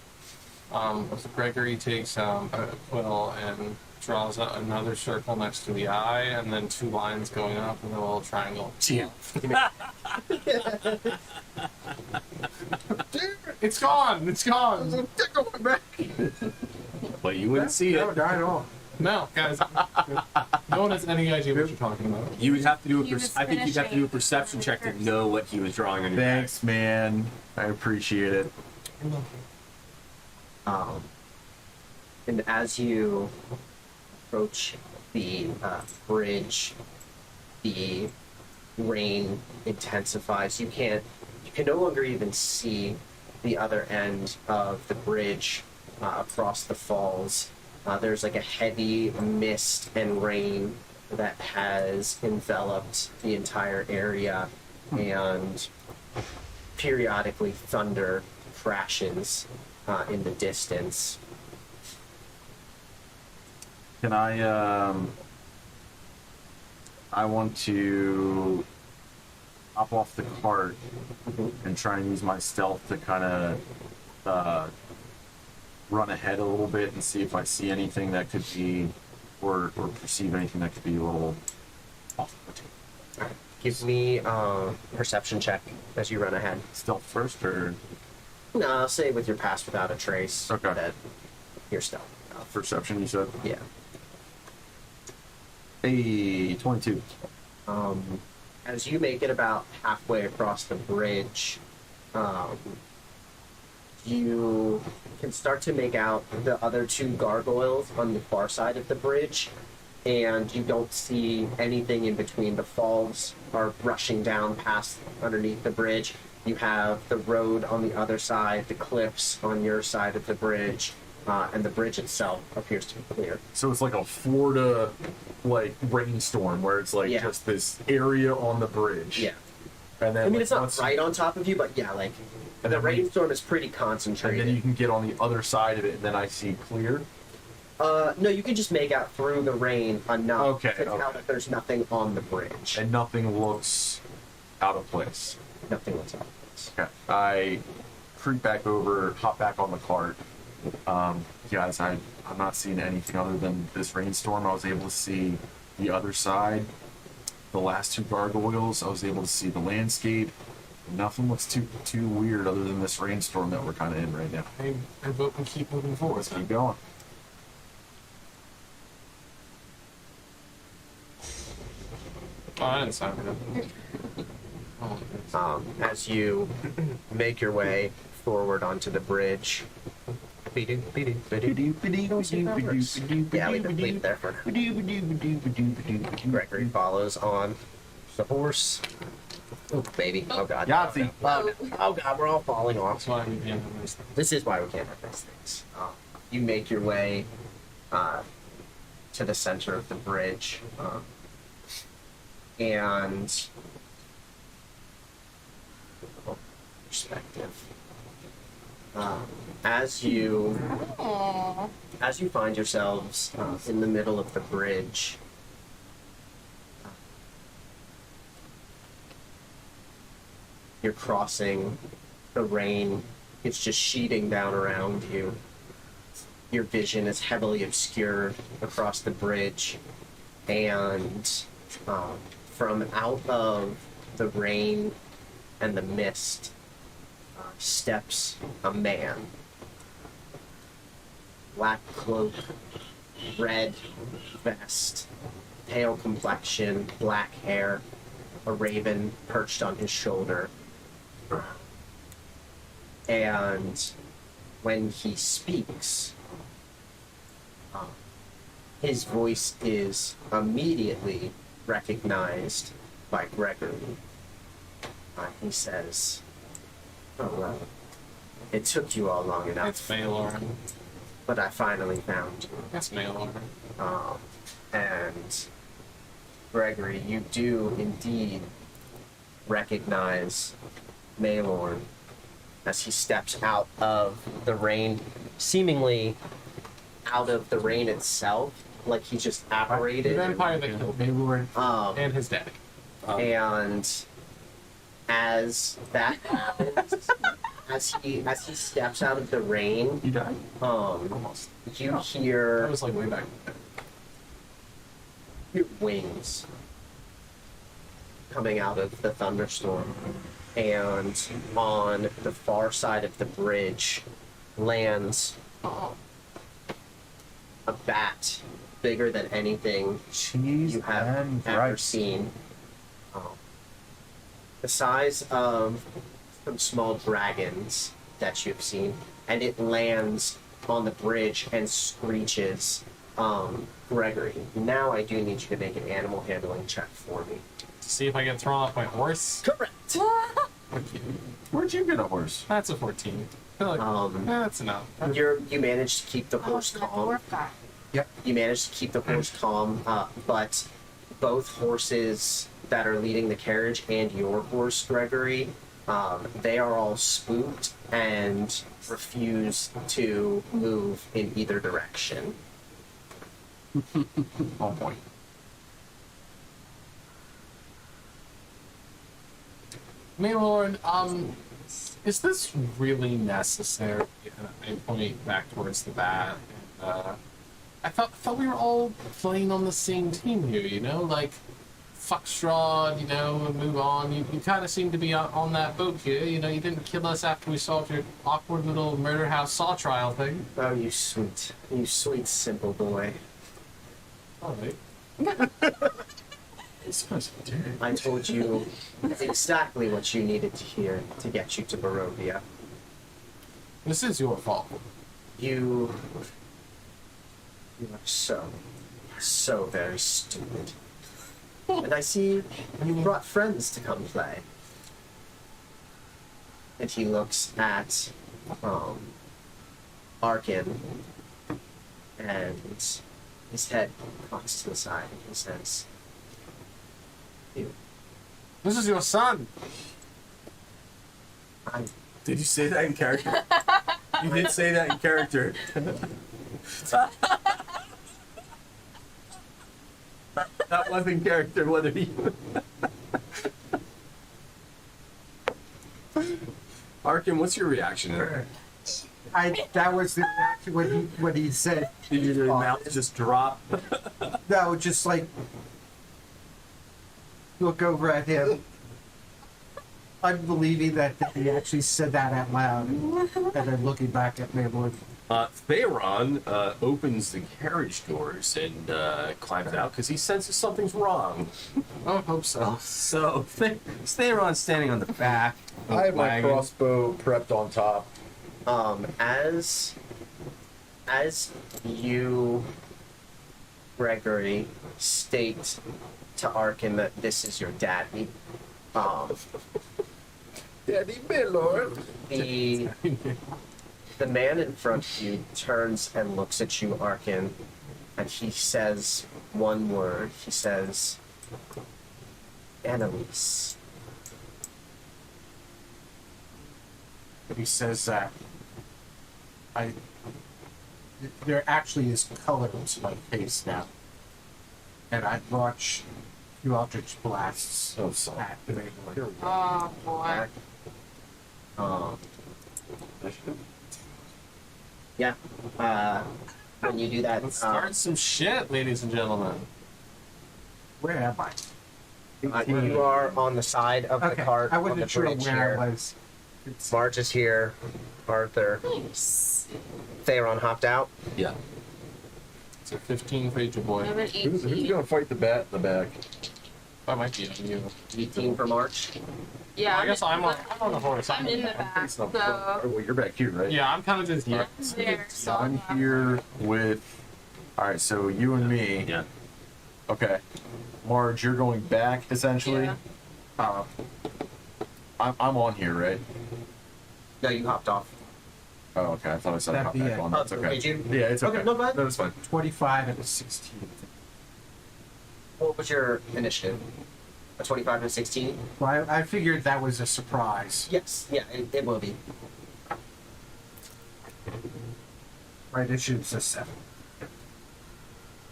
So Gregory takes a quill and draws another circle next to the eye, and then 2 lines going up, and a little triangle. yeah. It's gone! It's gone! But you wouldn't see No, it. not at all. No, guys. No one has any idea what you're talking about. You would have to do He was I think you'd have to do a finishing perception check to curse. know what he was drawing on your back. Thanks, man. I appreciate it. And as you approach the bridge, the rain intensifies. You can no longer even see the other end of the bridge across the falls. There's like a heavy mist and rain that has enveloped the entire area, and periodically thunder crashes in the distance. Can I want to hop off the cart and try and use my stealth to kind of run ahead a little bit and see if I see anything that could be, or perceive anything that could be a little off-putting. Give me a perception check as you run ahead. Stealth first, or No, I'll say with your pass without a trace Okay. that you're stealth. perception, you said? Yeah. Hey, 22. As you make it about halfway across the bridge, you can start to make out the other 2 gargoyles on the far side of the bridge, and you don't see anything in between. The falls are rushing down past underneath the bridge. You have the road on the other side, the cliffs on your side of the bridge, and the bridge itself appears to be clear. So it's like a Florida, like, rainstorm where it's like Yeah. just this area on the bridge. Yeah. And then I mean, like, it's not once- right on top of you, but yeah, like And the then when you- rainstorm is pretty And concentrated. then you can get on the other side of it, and then I see clear. No, you can just make out through the rain enough Okay, to tell okay. that there's nothing on the bridge. And nothing looks out of place. Nothing what's up. Okay. I creep back over, hop back on the cart. Guys, I'm not seeing anything other than this rainstorm. I was able to see the other side, the last two gargoyles. I was able to see the landscape. Nothing looks too weird other than this rainstorm that we're kind of in right now. I vote we keep moving forward. Let's keep going. Oh, I didn't sign it. Oh, As you make your way forward onto the bridge. Yeah, we can leave it there for now. Gregory follows on the horse. Oh, baby. Oh, God. Yahtzee. Oh, God. We're all falling off. that's why we can't have this. This is why we can't have these things. You make your way to the center of the bridge, and perspective. As you find yourselves in the middle of the bridge, you're crossing the rain. It's just sheeting down around you. Your vision is heavily obscured across the bridge, and from out of the rain and the mist steps a man. Black cloak, red vest, pale complexion, black hair, a raven perched on his shoulder. And when he speaks, his voice is immediately recognized by Gregory. He says, "Oh, well, it took you all long It's enough, Maylor. but I finally found you." It's Maylor. And Gregory, you do indeed recognize Maylorn as he steps out of the rain, seemingly out of the rain itself, like he just The apparated. vampire that killed Maylor and his daddy. And as that happens, as he steps out of the rain, You died. you That hear was like way back. wings coming out of the thunderstorm, and on the far side of the bridge lands a bat bigger than anything Cheese you have and ever rice. seen. The size of some small dragons that you've seen, and it lands on the bridge and screeches. Gregory, now I do need you to make an animal handling check for me. To see if I get thrown off my horse. Correct. Where'd you get a horse? That's a 14. I feel like that's enough. You managed to keep the Oh, horse so that calm. dwarf guy. You managed to keep the horse calm, but both horses that are leading the carriage and your horse, Gregory, they are all spooked and refuse to move in either direction. Oh boy. Maylor, is this really necessary? I point back towards the bat. And, I thought we were all playing on the same team here, you know? Like, fuck Strahd, you know, and move on. You kind of seem to be on that boat here. You know, you didn't kill us after we solved your awkward little murder house saw trial thing. Oh, you sweet, simple boy. All right. I told you exactly what you needed to hear to get you to Barovia. This is your fault. You are so very stupid. And I see you brought friends to come play. And he looks at Arkin and his head cocks to the side, and he says, This is your son. I'm Did you say that in character? You did say that in character. That was in character, whether you. Arkin, what's your reaction to that? That was the reaction when he said. Did your mouth just drop? No, just like look over at him, unbelieving that he actually said that out loud, and then looking back at me like, Theron opens the carriage doors and climbs out because he senses something's wrong. I hope so. So Theron's standing on the back. Of I have my wagon. crossbow prepped on top. as you, Gregory, state to Arkin that this is your daddy, Daddy, my lord. the man in front of you turns and looks at you, Arkin, and he says one word. He says, Annalise. he says there actually is color to my face now, and I launch few Eldritch blasts at the Maiden. Oh boy. Yeah. When you do that, Let's start some shit, ladies and gentlemen. Where am I? you are on the side of the Okay, cart. I on the wasn't sure bridge where here. I was. It's, Marge is here. Arthur. Nice. Theron hopped out. Yeah. It's a 15 for each boy. I have an Who's 18. gonna fight the bat in the back? That might be on you. 18 for March. Yeah, I guess I'm on the horse. I'm in the back, It's not- so oh, well, you're back here, right? Yeah, I'm kind of just here. I'm there. So I'm here with. All right, so you and me. Yeah. Okay, Marge, you're going back essentially. Yeah. I'm on here, right? No, you hopped off. Oh, okay. I thought I said That'd hop be back it. on. That's Oh, okay. did you? Yeah, it's okay. Okay, no, go ahead. No, it's fine. 25 and a 16. What was your initiative? A 25 and a 16? Well, I figured that was a surprise. Yes. Yeah, it will be. My initiative's a 7.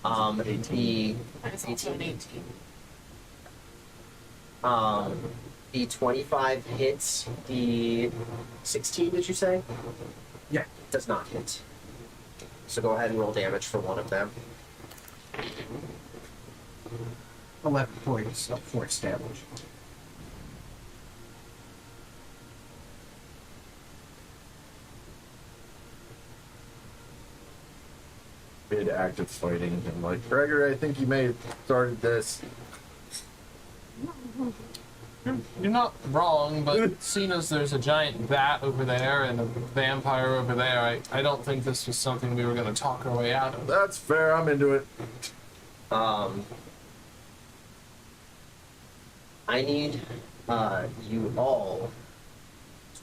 The I was also an 18. the 25 hits. The 16, did you say? Yeah. Does not hit. So go ahead and roll damage for one of them. 11 points of force damage. Mid active fighting. I'm like, Gregory, I think you may have started this. You're not wrong, but seeing as there's a giant bat over there and a vampire over there, I don't think this was something we were going to talk our way out of. That's fair. I'm into it. I need you all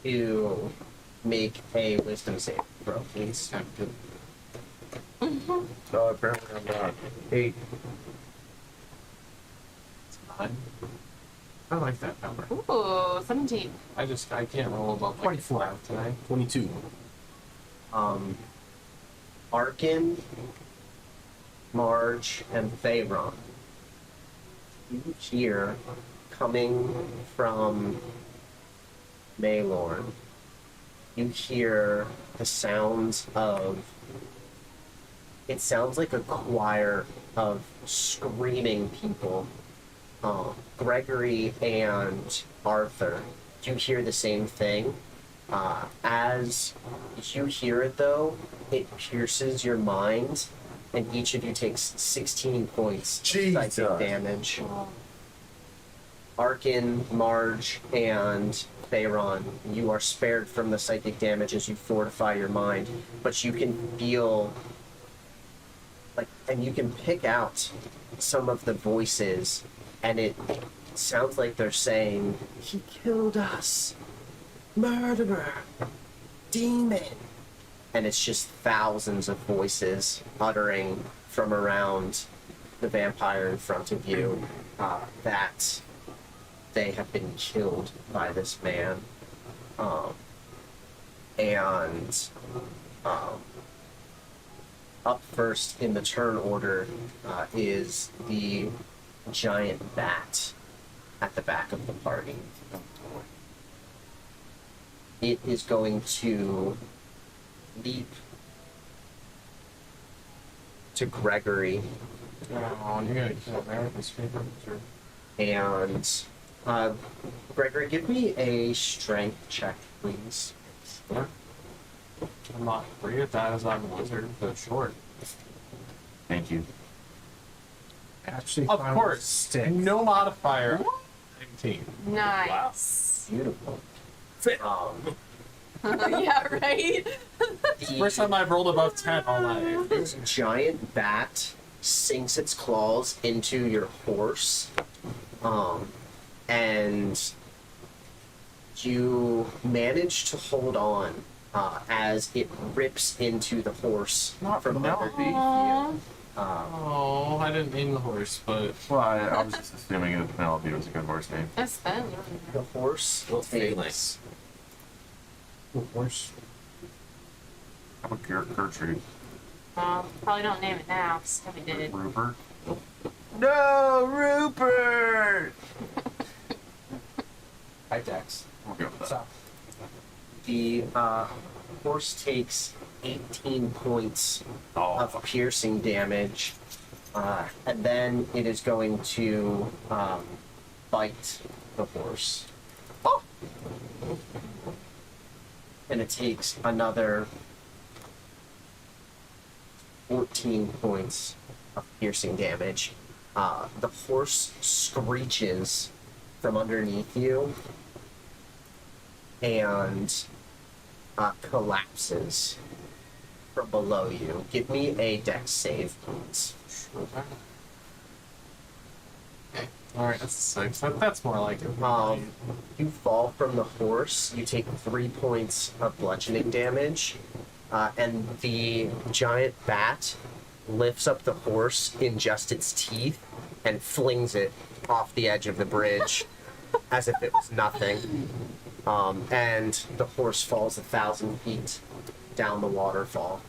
to make a wisdom save throw, please. No, apparently I'm not. 8. I like that number. Ooh, 17. I can't roll above like 24. 5 today. 22. Arkin, Marge, and Theron. You hear coming from Maylorn. You hear the sounds of. It sounds like a choir of screaming people. Gregory and Arthur, you hear the same thing. As you hear it, though, it pierces your mind, and each of you takes 16 points of Jesus. psychic damage. Arkin, Marge, and Theron, you are spared from the psychic damage as you fortify your mind, but you can feel and you can pick out some of the voices, and it sounds like they're saying, "He killed us, murderer, demon, and it's just thousands of voices uttering from around the vampire in front of you that they have been killed by this man. And up first in the turn order is the giant bat at the back of the party. It is going to leap to Gregory Oh, you're gonna kill America's favorite wizard. and Gregory, give me a strength check, please. Sure. I'm not great at that as I'm a wizard, but short. Thank you. Actually, Of found course. stick. No modifier. 19. Nice. Beautiful. Yeah, right? First time I've rolled above 10 all night. This giant bat sinks its claws into your horse, and you manage to hold on as it rips into the horse from underneath you. Oh, I didn't name the horse, but Well, I was just assuming that Penelope was a good horse name. That's fun. The horse Well, takes Horse. How about Gertrude? Probably don't name it now, because we did. Rupert? No, Rupert! Hi, Dex. We'll go with What's that. up? the horse takes 18 points of piercing damage, and then it is going to bite the horse. And it takes another 14 points of piercing damage. The horse screeches from underneath you and collapses from below you. Give me a dex save, please. alright, that's a 6. That's more like it. You fall from the horse. You take 3 points of bludgeoning damage, and the giant bat lifts up the horse in just its teeth and flings it off the edge of the bridge as if it was nothing. And the horse falls 1,000 feet down the waterfall.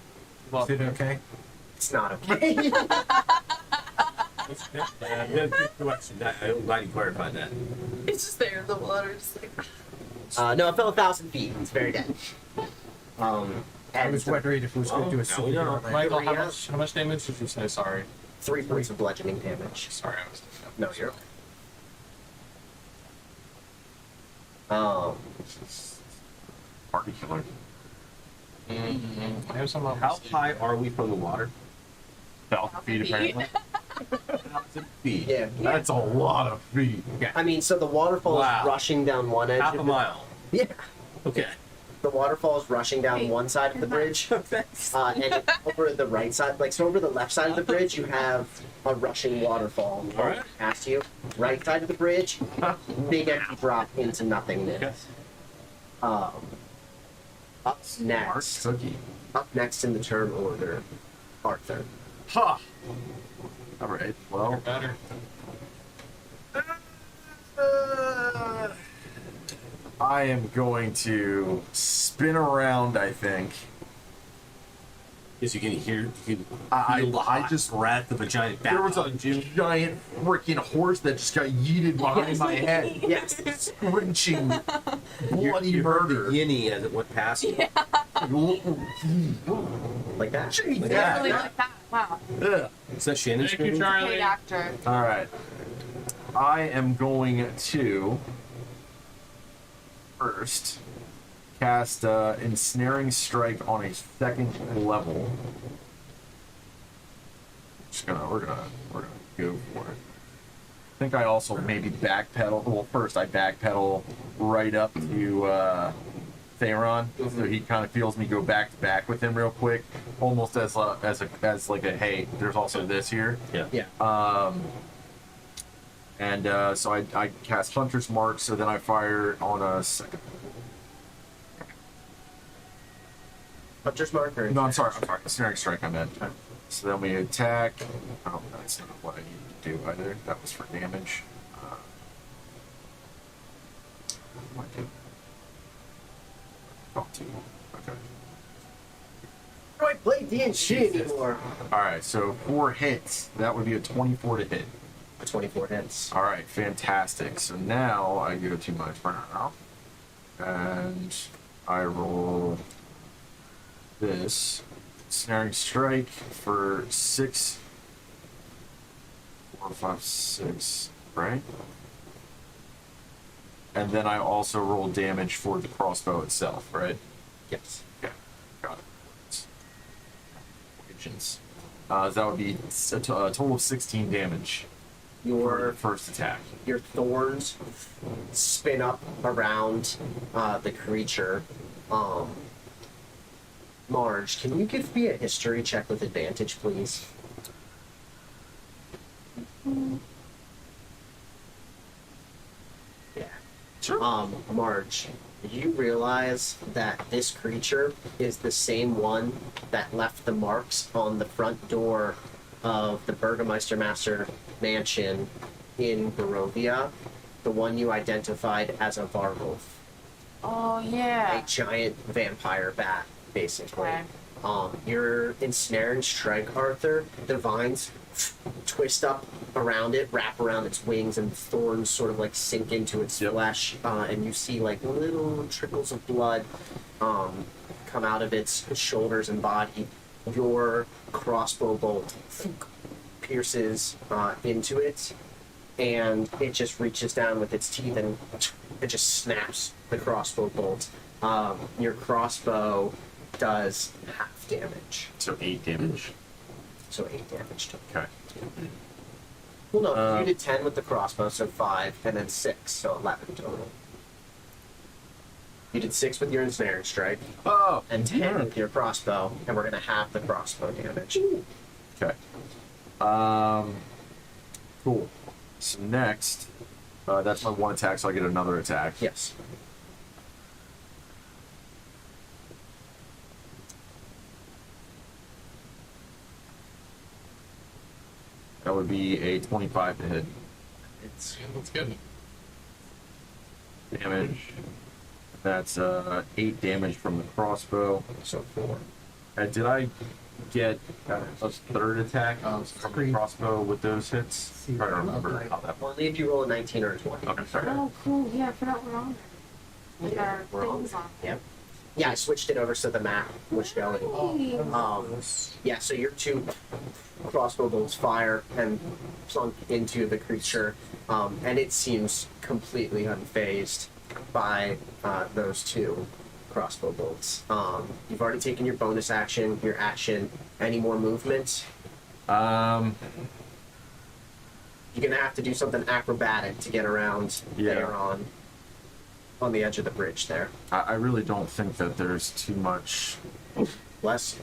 Well, Is it okay? It's not okay. I'm glad you clarified that. It's just there in the water, just like. No, it fell 1,000 feet. It's very dead. I And was wondering if it was going to do a now we know. superhero land. Michael, Maria? how much damage did you say? Sorry. 3 points of bludgeoning damage. Sorry, I was. No, you're. Party killer. I have some How high are we from the water? 1,000 feet, apparently. 1,000 feet. Yeah. That's a lot of feet. I mean, so the waterfall Wow. is rushing down one edge. Half of a the- mile. Yeah. Okay. The waterfall is rushing down one side of the bridge, and over the right side, like so over the left side of the bridge, you have a rushing waterfall All right. past you. Right side of the bridge, big empty drop into nothingness. Up Mark next, Cookie. up next in the turn order, Arthur. Ha! Alright, well. better. I am going to spin around, I think. Yes, you can hear. You can I- feel the I hot just- wrath of a giant bat. There was a on you. giant freaking horse that just got yeeted behind my head. Yes. Screeching bloody You heard the murder. yinny as it went past you. Like that. Jeez, Really yeah. like that. Wow. Ugh. Is that Shannon Thank you, screaming? Charlie. Great actor. All right. I am going to first cast ensnaring strike on a second level. We're gonna go for it. I think I also maybe backpedal. Well, first I backpedal right up to Theron, so he kind of feels me go back to back with him real quick, almost as like a hey, there's also this here. Yeah. Yeah. And so I cast Hunter's Mark, so then I fire on a second. Hunter's Mark or? No, I'm sorry. Snaring strike. I meant. So then we attack. Oh, that's not what I needed to do either. That was for damage. What do I do? Oh, 2. Okay. How do I play D&D anymore? All right. So 4 hits. That would be a 24 to hit. 24 hits. All right. Fantastic. So now I go to my turn now, and I roll this snaring strike for 6, 4, 5, 6, right? And then I also roll damage for the crossbow itself, right? Yes. Okay, got it. Agents. That would be a total of 16 damage for the Your first attack. your thorns spin up around the creature. Marge, can you give me a history check with advantage, please? Yeah. Sure. Marge, you realize that this creature is the same one that left the marks on the front door of the Burgermeister Master mansion in Barovia, the one you identified as a Vargolf, Oh a yeah. giant vampire bat, basically. Okay. You're ensnaring strike, Arthur. The vines twist up around it, wrap around its wings, and thorns sort of like sink into its flesh, and you see like little trickles of blood come out of its shoulders and body. Your crossbow bolt pierces into it, and it just reaches down with its teeth and it just snaps the crossbow bolt. Your crossbow does half damage, So 8 damage. so 8 damage total. Okay. Well, no, you did 10 with the crossbow, so 5, and then 6, so 11 total. You did 6 with your ensnaring strike, Oh. and 10 with your crossbow, and we're gonna halve the crossbow damage. Okay. Cool. So next, that's my 1 attack, so I get another attack. Yes. That would be a 25 to hit. It's Yeah, that's good. Damage. That's 8 damage from the crossbow. so 4. Did I get a third attack from the crossbow with those hits? I'm trying to remember how that Well, if you roll a 19 or a 20. Okay, sorry. Oh cool. Yeah, I forgot we're on there. With our we're on. things on. Yep. Yeah, I switched it over so the map was showing. Oh. Yeah, so your 2 crossbow bolts fire and plunk into the creature, and it seems completely unfazed by those 2 crossbow bolts. You've already taken your bonus action, your action. Any more movement? You're gonna have to do something acrobatic to get around Yeah. there on the edge of the bridge there. I really don't think that there's too much Less.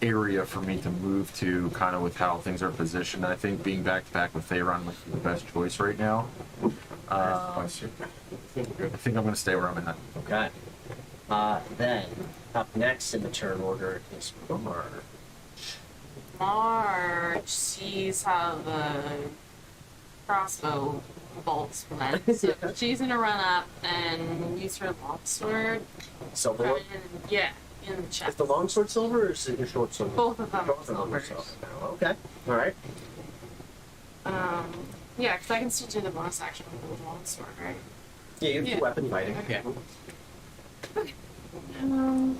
area for me to move to, kind of with how things are positioned. I think being back to back with Theron might be the best choice right now. I think I'm going to stay where I'm at. Okay. Then, up next in the turn order is Marge. Marge sees how the crossbow bolts went, so she's gonna run up and use her longsword. Silver And, one? yeah, in the Is chest. the longsword silver or is it your short sword? Both of them Both are of them are silvers. silver. Okay. Alright. Yeah, because I can still do the bonus action with the longsword, right? Yeah, you have Yeah. weapon fighting. Okay. Um,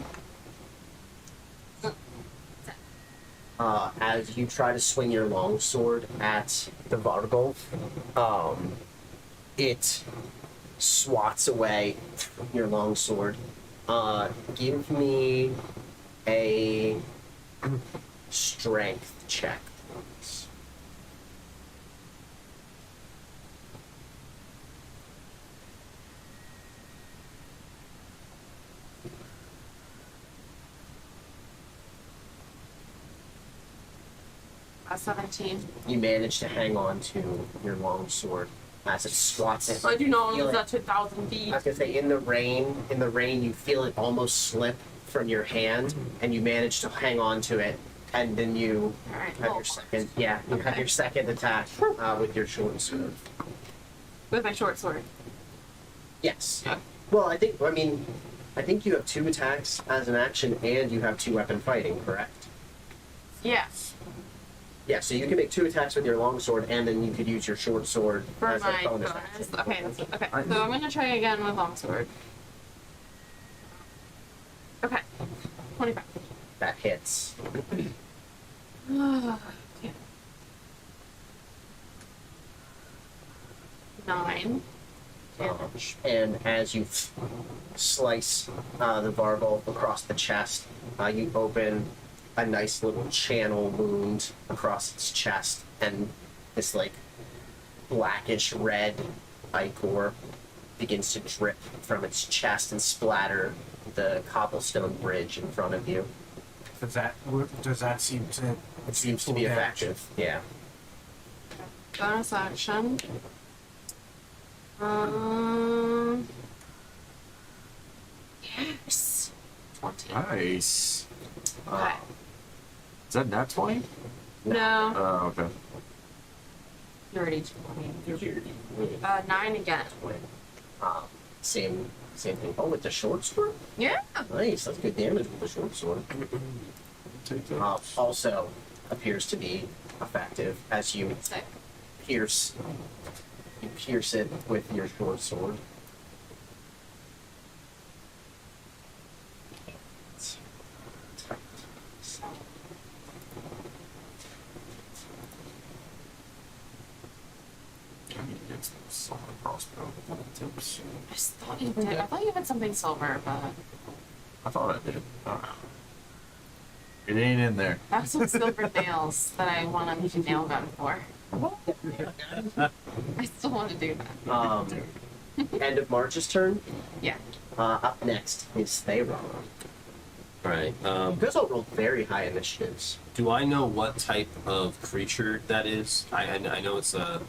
As you try to swing your longsword at the Vargolf, it swats away your longsword. Give me a strength check, please. a 17. You manage to hang on to your longsword as it swats it. I do not Feel lose it. that to 1,000 feet. I was gonna say in the rain, you feel it almost slip from your hand, and you manage to hang on to it, and then you Alright, have well, your second. Yeah, you have your second attack with your short sword. with my short sword. Yes. Yeah. Well, I think you have 2 attacks as an action, and you have 2 weapon fighting, correct? Yeah. Yeah, so you can make 2 attacks with your long sword, and then you could use your short sword For as my a bonus bonus. action. Okay, okay. So I'm gonna try again with longsword. Okay. 25. That hits. Yeah. 9 damage. And as you slice the barbel across the chest, you open a nice little channel wound across its chest, and this like blackish red ichor begins to drip from its chest and splatter the cobblestone bridge in front of you. Does that seem to? It seems to be effective. Yeah. Bonus action. Yes. 20. Nice. Okay. Is that nat 20? No. Oh, okay. 30, 20. 9 again. Same thing. Oh, with the short sword? Yeah. Nice. That's good damage with the short sword. Take that. Also appears to be effective as you Sick. pierce it with your short sword. I need to get some silver crossbow tips. I just thought you did. I thought you had something silver, but I thought I did. I don't know. It ain't in there. I have some silver nails that I want to make a nail gun for. I still want to do that. End of March's turn. Yeah. Up next is Thayron. Right. You guys all rolled very high initiatives. Do I know what type of creature that is? I know it's a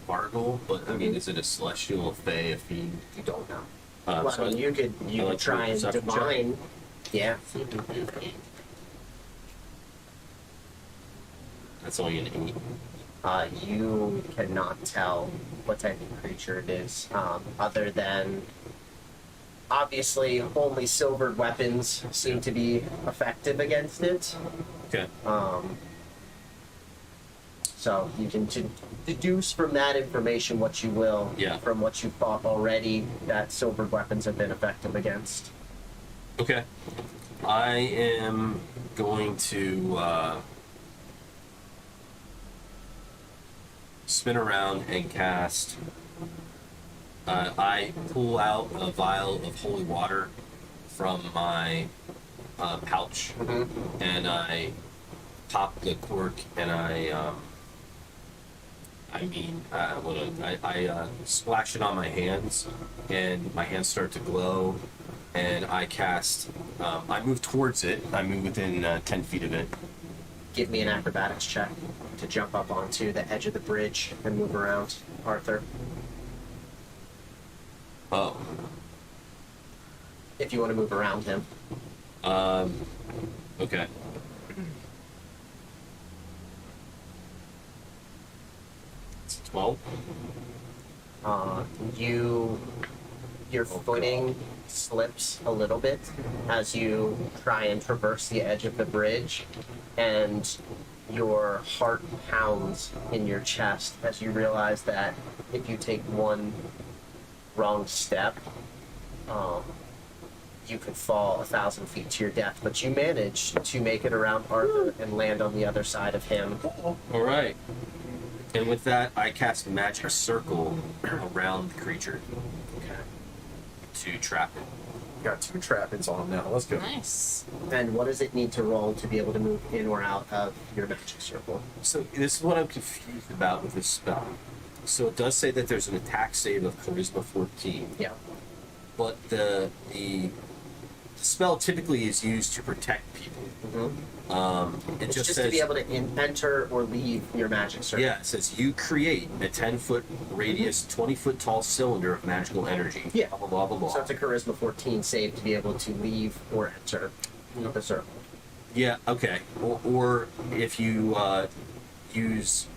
Margle, but I mean, is it a celestial, a fae, a fiend? You don't know. So Well, you could I like could try and perception check. divine. Yeah. That's only an 8. You cannot tell what type of creature it is, other than obviously only silvered weapons seem to be effective against it. Okay. So you can deduce from that information what you will. Yeah. From what you thought already that silvered weapons have been effective against. Okay. I am going to spin around and cast. I pull out a vial of holy water from my pouch, and I pop the cork, and I splash it on my hands, and my hands start to glow, and I cast. I move towards it. I move within 10 feet of it. Give me an acrobatics check to jump up onto the edge of the bridge and move around, Arthur. Oh. If you want to move around him. Okay. It's 12. Your footing slips a little bit as you try and traverse the edge of the bridge, and your heart pounds in your chest as you realize that if you take one wrong step, you could fall 1,000 feet to your death. But you manage to make it around Arthur and land on the other side of him. All right. And with that, I cast magic circle around the creature to trap it. Got 2 trappings on him now. Let's go. Nice. And what does it need to roll to be able to move in or out of your magic circle? So this is what I'm confused about with this spell. So it does say that there's an attack save of charisma 14, Yeah. but the spell typically is used to protect people. It It's just just says to be able to enter or leave your magic circle. yeah. It says you create a 10-foot radius, 20-foot tall cylinder of magical energy. Yeah. Blah blah blah blah blah. So it's a charisma 14 save to be able to leave or enter the circle. Yeah, okay. Or if you use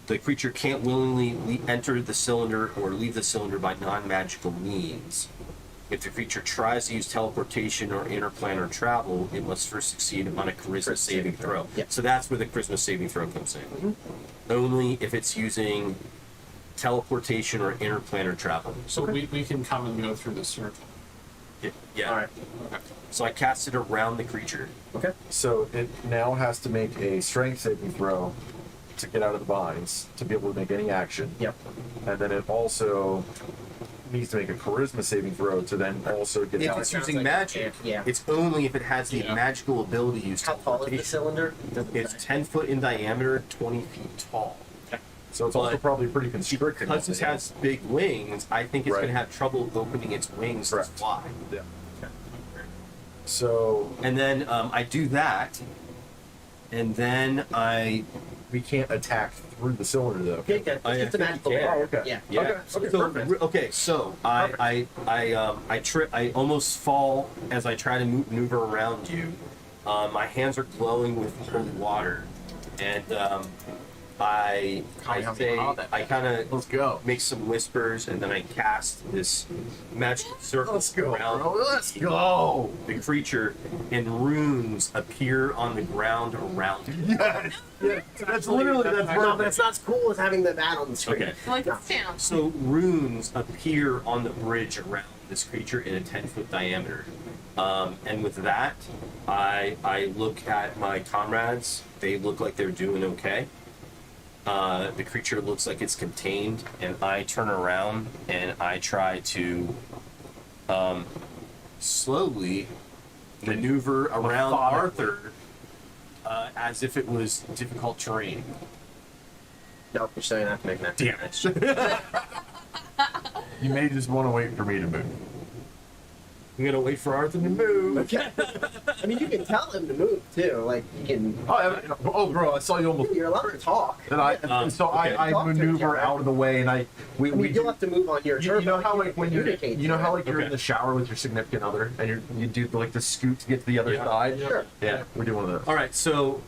the creature can't willingly enter the cylinder or leave the cylinder by non-magical means. If the creature tries to use teleportation or interplanar travel, it must first succeed on a charisma saving throw. Yep. So that's where the charisma saving throw comes in. Only if it's using teleportation or interplanar travel. So we can come and go through the circle. Yeah. All right. Okay. So I cast it around the creature. Okay. So it now has to make a strength saving throw to get out of the binds to be able to make any action. Yep. And then it also needs to make a charisma saving throw to then also get If out. it's sounds using like magic, yeah. it's only if it has the Yeah. magical ability to use How tall is the teleportation. cylinder? It's 10 foot in diameter, 20 feet tall. So it's also but probably pretty constricted. Because it has big wings, I think it's Right. going to have trouble opening its wings to Correct. fly. Yeah. So And then I do that, and then we can't attack through the cylinder though. Yeah, yeah. Oh, yeah, It's a I think magical you can. barrier. Oh, okay. Yeah. yeah. Okay, So, perfect. okay, so I trip. I almost fall as I try to maneuver around you. My hands are glowing with holy water, and I say I kind of Let's go. make some whispers, and then I cast this magic circle Let's go, around bro. Let's go. the creature, and runes appear on the ground around it. Yes. Yeah. That's literally that's No, but perfect. it's not as cool as having the bat on the screen. Okay. Like No. it's down. So runes appear on the bridge around this creature in a 10-foot diameter. And with that, I look at my comrades. They look like they're doing okay. The creature looks like it's contained, and I turn around and I try to slowly maneuver around Methodical. Arthur as if it was difficult terrain. No, you're still gonna have to make that. Damn it. You may just want to wait for me to move. I'm gonna wait for Arthur to move. Okay. I mean, you can tell him to move too. Like you can. Oh, bro, I saw you almost. You're allowed to talk. And I, so okay. I Talk to maneuver each other. out of the way, and I mean, you'll have to move on your turn. you know but how you like can when you're communicate you know to how him. like you're Okay. in the shower with your significant other and you do like the scoot to get to the other Yeah. side. Sure. Yeah, we do one of those. All right, so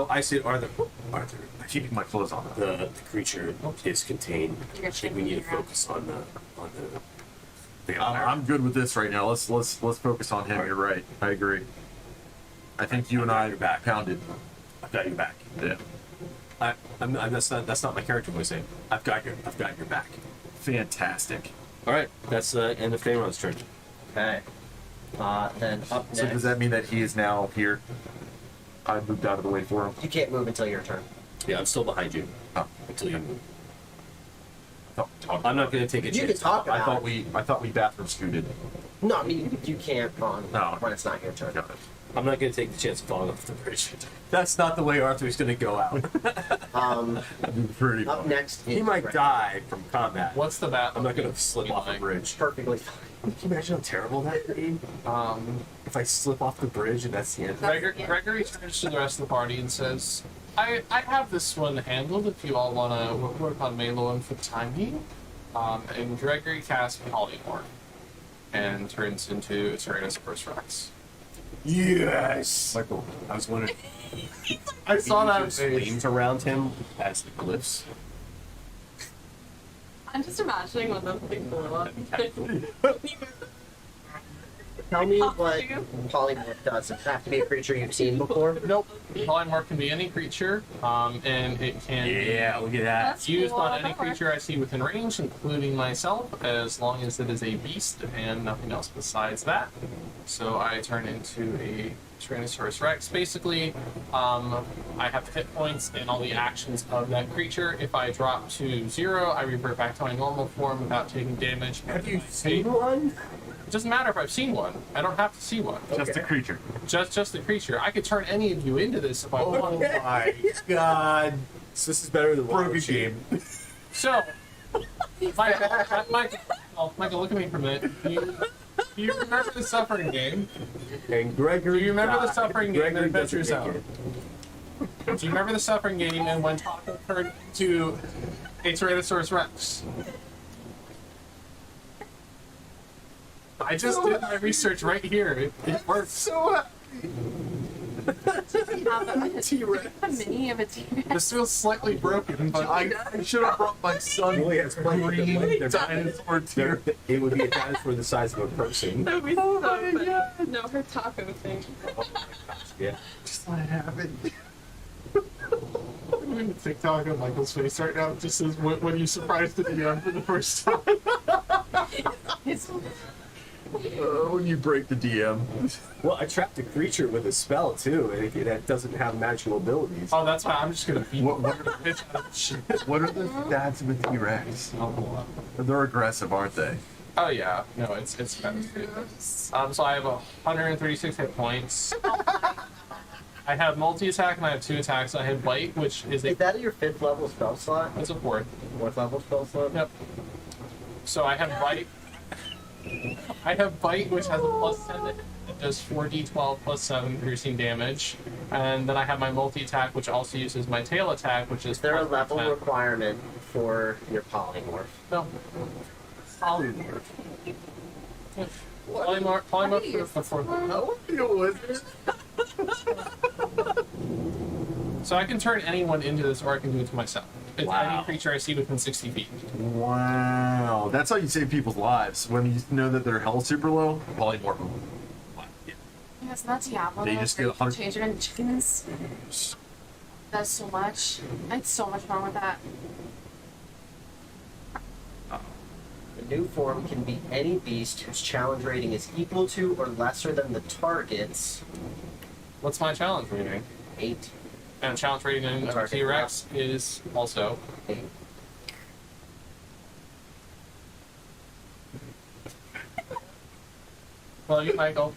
I say, Arthur, I'm keeping my clothes on. the creature is contained. You're I think we need to shaking focus on the I'm good with this right now. Let's focus on him. Alright. You're right. I agree. I think you and I pounded. I've got your back. Yeah. That's not my character voice saying. I've got your back. Fantastic. All right, that's the end of Faron's turn. Okay. Then up next. So does that mean that he is now here? I moved out of the way for him. You can't move until your turn. Yeah, I'm still behind you Oh, until you move. I thought- I'm not going to take a You can chance. talk I about thought it. we bathroom scooted. No, I mean you can't on No. when it's not your turn. Got it. I'm not going to take the chance of falling off the bridge. That's not the way Arthur's going to go out. Pretty Up funny. next, He is might Greg. die from combat. What's the bat? I'm not going to slip be off a like? bridge. Perfectly fine. Can you imagine how terrible that would be? If I slip off the bridge and that's the end. Gregory turns to the rest of the party and says, I have this one handled if you all want to work on Malone for the time being. And Gregory casts Polymorph and turns into a Tyrannosaurus Rex. Yes! Michael. I was wondering. I saw that Those face. flames around him as the glyphs. I'm just imagining what those things look like. Tell me Oh, what you? polymorph does. Does it have to be a creature you've seen before? Nope. Polymorph can be any creature, and it can Yeah, look at that. That's be used cool. on any That works. creature I see within range, including myself, as long as it is a beast and nothing else besides that. So I turn into a Tyrannosaurus Rex. Basically, I have the hit points and all the actions of that creature. If I drop to 0, I revert back to my normal form without taking damage. Have you seen one? It doesn't matter if I've seen one. I don't have to see one. Just a creature. Just the creature. I could turn any of you into this if I want. my god. So this is better than Broken Wild Shape. game. So, Michael, look at me for a minute. Do Do you remember the Suffering game? And Gregory. Do you remember the died. Suffering game in Gregory Adventure doesn't make Zone? it. Do you remember the Suffering game and when Taco turned into a Tyrannosaurus Rex? I just did my research right here. It works. So happy. T-Rex. A mini of a T-Rex. This feels slightly broken, but I should have brought my son. Well, yeah, it's plenty of Green money. They're dinosaur They're- tier. It would be a dinosaur the size of a person. That would be so funny. No, her taco thing. Yeah. Just let it happen. I'm going to TikTok on Michael's face right now. It just says, when you surprised the DM for the first time. When you break the DM. Well, I trapped a creature with a spell too, and that doesn't have magical abilities. Oh, that's fine. I'm just going to beat What the bitch out of the shit. What are the stats of a T-Rex? Oh, hold on. They're aggressive, aren't they? Oh yeah, no, it's better. So I have 136 hit points. I have multi-attack and I have 2 attacks. I have bite, which is Is that your 5th level spell slot? it's a 4th. 4th level spell slot? Yep. So I have bite. I have bite, which has a +10 that does 4d12 +7 piercing damage, and then I have my multi-attack, which also uses my tail attack, which is. Is there a +10. level requirement for your polymorph? No. Polymorph. Polymorph before. How are you with it? So I can turn anyone into this, or I can do it to myself. It's Wow. any creature I see within 60 feet. Wow. That's how you save people's lives. When you know that their health super low, polymorph them. Yeah, it's not Diablo. They though, just where get you can 100 change it into chickens. That's so much. I had so much fun with that. The new form can be any beast whose challenge rating is equal to or lesser than the target's What's my challenge rating? 8. And challenge rating in Target T-Rex is also 8. well, you Michael.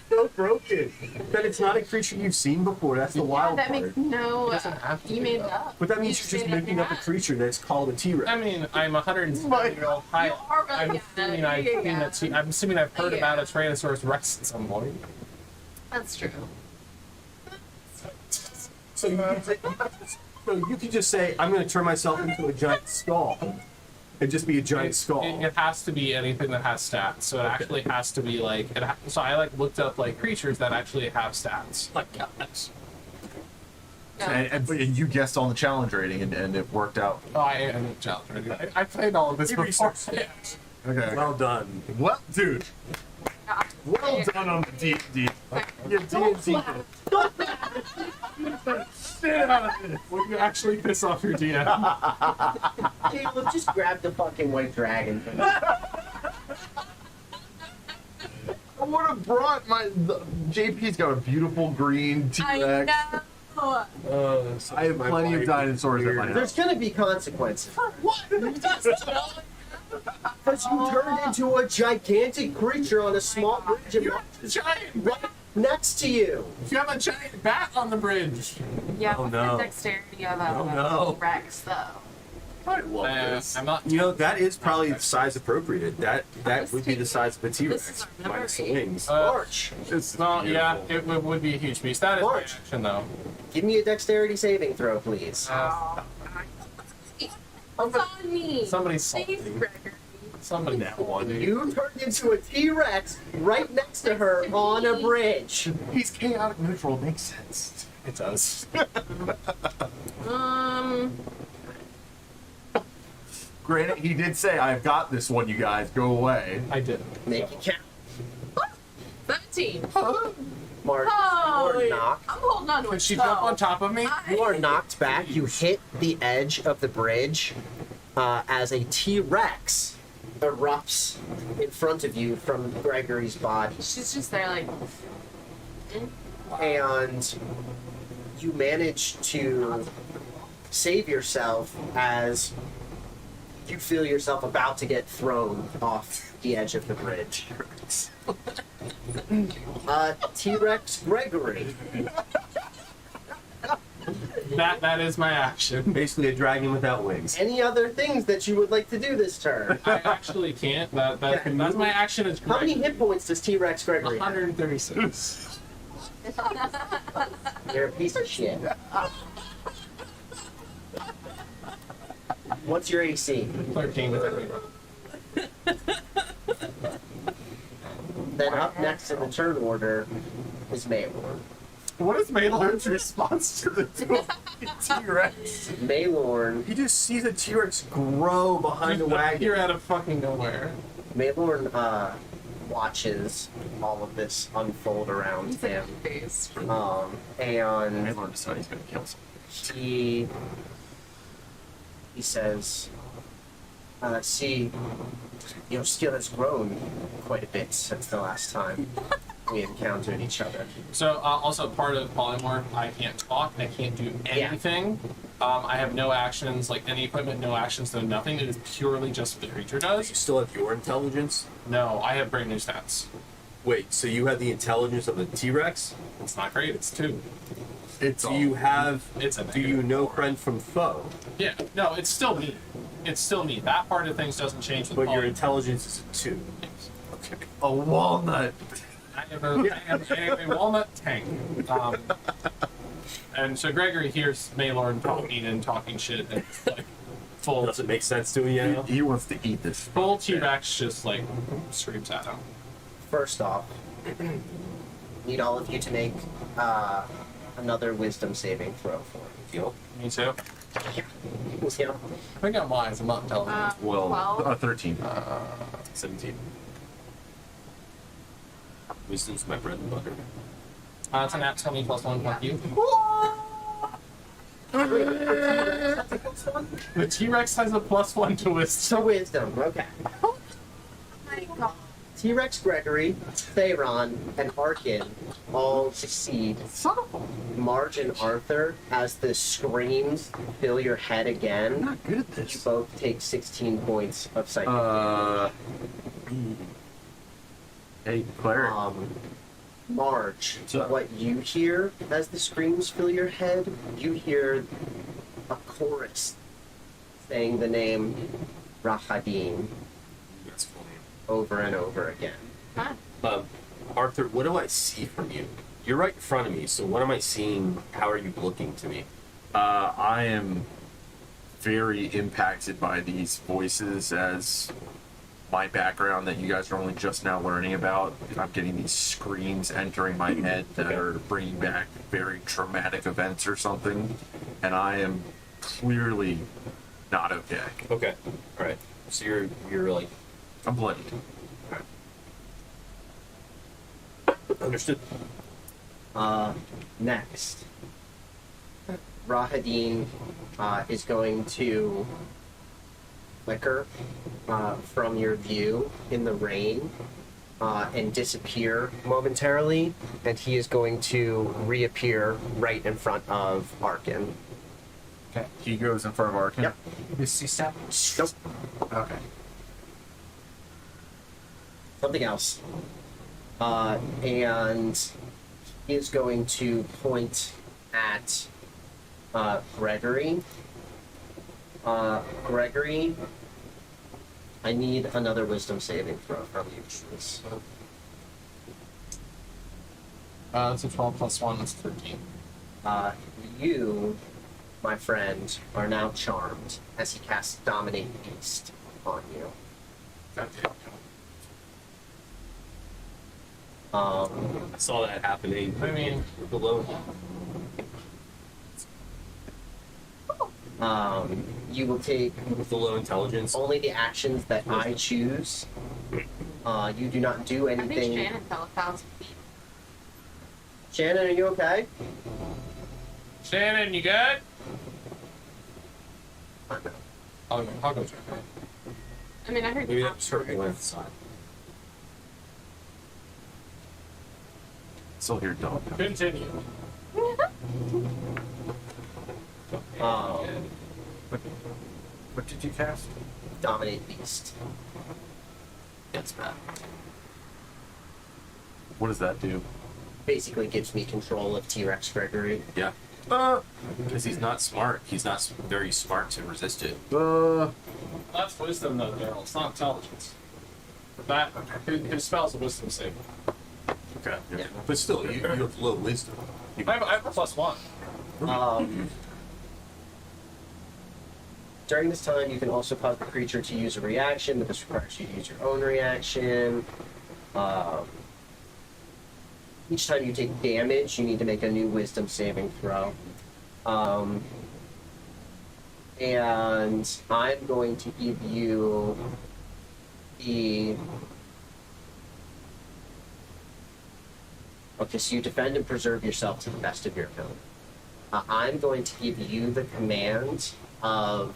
So broken. That it's not a creature you've seen before. That's the wild that part. makes no. doesn't have to You be, made it though. up. But that means You you're just made it making up a up. creature that's called a T-Rex. I mean, I'm 170-year-old height. You are really I'm good. assuming Yeah. I'm assuming I've heard Yeah. about a Tyrannosaurus Rex at some point. That's true. So you could just say, I'm going to turn myself into a giant skull. And just be a giant skull. It has to be anything that has stats. So it actually has to be like. So I looked up like creatures that actually have stats. Like cats. No. But you guessed on the challenge rating, and it worked out. Oh, I am challenge ready. I played all of this You before. researched it. Okay. Well done. Well, dude. Well done on the D&D. You D&D. Shit out of this. When you actually piss off your DM. Caleb, just grab the fucking white dragon. I would have brought JP's got a beautiful green T-Rex. I know. I have plenty of dinosaurs at my house. There's gonna be consequences. Because you turned into a gigantic creature on a small bridge and Giant right next to you. You have a giant bat on the bridge. Yeah, Oh, with no. the dexterity of a Oh, no. Rex, though. I love this. I'm not. You know, that is probably size appropriate. That would be the size of a This T-Rex. is our Minus the memory. wings. March. It's not. Yeah, Beautiful. it would be a huge beast. That is my March. action, though. Give me a dexterity saving throw, please. It's on me. Somebody's Thanks, salty. Gregory. Somebody That one. You turned into a T-Rex right next to her on a bridge. He's chaotic neutral. Makes sense. It does. Granted, he did say, "I've got this one, you guys. Go away." I did. Make it count. 17. March, Oh, you are knocked. I'm holding on to Could it. she jump on top of me? You are knocked back. You hit the edge of the bridge as a T-Rex erupts in front of you from Gregory's body. She's just there, like. And you manage to save yourself as you feel yourself about to get thrown off the edge of the bridge. T-Rex Gregory, That is my action. Basically, a dragon without wings. Any other things that you would like to do this turn? I actually can't. That's my action. Is How many hit points does T-Rex Gregory have? 136. You're a piece of shit. What's your AC? 13 with every roll. Then up next in the turn order is Maylor. What is Maylorn's response to the T-Rex? Maylorn, He just sees a T-Rex grow behind the wagon. You're out of fucking nowhere. Maylorn watches all of this unfold around him. Face. And Maylorn decides he's gonna kill someone. he says, see, your skill has grown quite a bit since the last time we encountered each other. So also part of polymorph, I can't talk. I can't do anything. I have no actions, like any equipment, no actions, no nothing. It is purely just what the creature You does. still have your intelligence? No, I have brand new stats. Wait, so you have the intelligence of a T-Rex? It's not great. It's 2. Do you have... It's a Do you negative know 4. friend from foe? Yeah. No, it's still me. It's still me. That part of things doesn't change with But your polymorph. intelligence is a 2. Okay. A walnut. I am a walnut tank. And so Gregory hears Maylorn talking shit, and it's like full Does it make sense to you now? He wants to eat this. full T-Rex just like screams at him. First off, need all of you to make another wisdom saving throw for me. Deal. Me too. Yeah. I think I'm wise. I'm not intelligent. Well, 12. 13. 17. Wisdom's my bread and butter. It's a nat 20 plus 1. Fuck you. The T-Rex has a plus 1 to wisdom. So wisdom, okay. Oh my god. T-Rex Gregory, Theron, and Arkin all succeed. Marge and Arthur, as the screams fill your head I'm again, not good at you this. both take 16 points of psychic damage. Hey, Claire. Marge, So- what you hear as the screams fill your head, you hear a chorus saying the name Rahadin That's funny. over and over again. Huh. Arthur, what do I see from you? You're right in front of me, so what am I seeing? How are you looking to me? I am very impacted by these voices as my background that you guys are only just now learning about. I'm getting these screams entering my head that are bringing back very traumatic events or something, and I am clearly not okay. Okay. All right. So you're like I'm bloodied. understood. Next, Rahadin is going to flicker from your view in the rain and disappear momentarily, and he is going to reappear right in front of Arkin. Okay. He goes in front of Arkin. Yep. Misty step. Nope. Okay. Something else. And he is going to point at Gregory. Gregory, I need another wisdom saving throw from you, please. It's a 12 plus 1. It's 13. You, my friend, are now charmed as he casts Dominate Beast on you. Goddamn. I saw that happening. I mean, Below. You will take With the low intelligence. only the actions that I choose. You do not do I think anything. Shannon fell 1,000 feet. Shannon, are you okay? Shannon, you good? I'll go check. I mean, I heard Maybe you that was her glance. Still hear dog. Continue. What did you cast? Dominate Beast. That's bad. What does that do? Basically gives me control of T-Rex Gregory. Yeah. Because he's not smart. He's not very smart to resist it. That's wisdom, though, Daryl. It's not intelligence. That his spell's a wisdom save. Okay. Yeah. But still, you have low wisdom. I have a +1. During this time, you can also cause the creature to use a reaction, but this requires you to use your own reaction. Each time you take damage, you need to make a new wisdom saving throw. And I'm going to give you the... Okay, so you defend and preserve yourself to the best of your ability. I'm going to give you the command of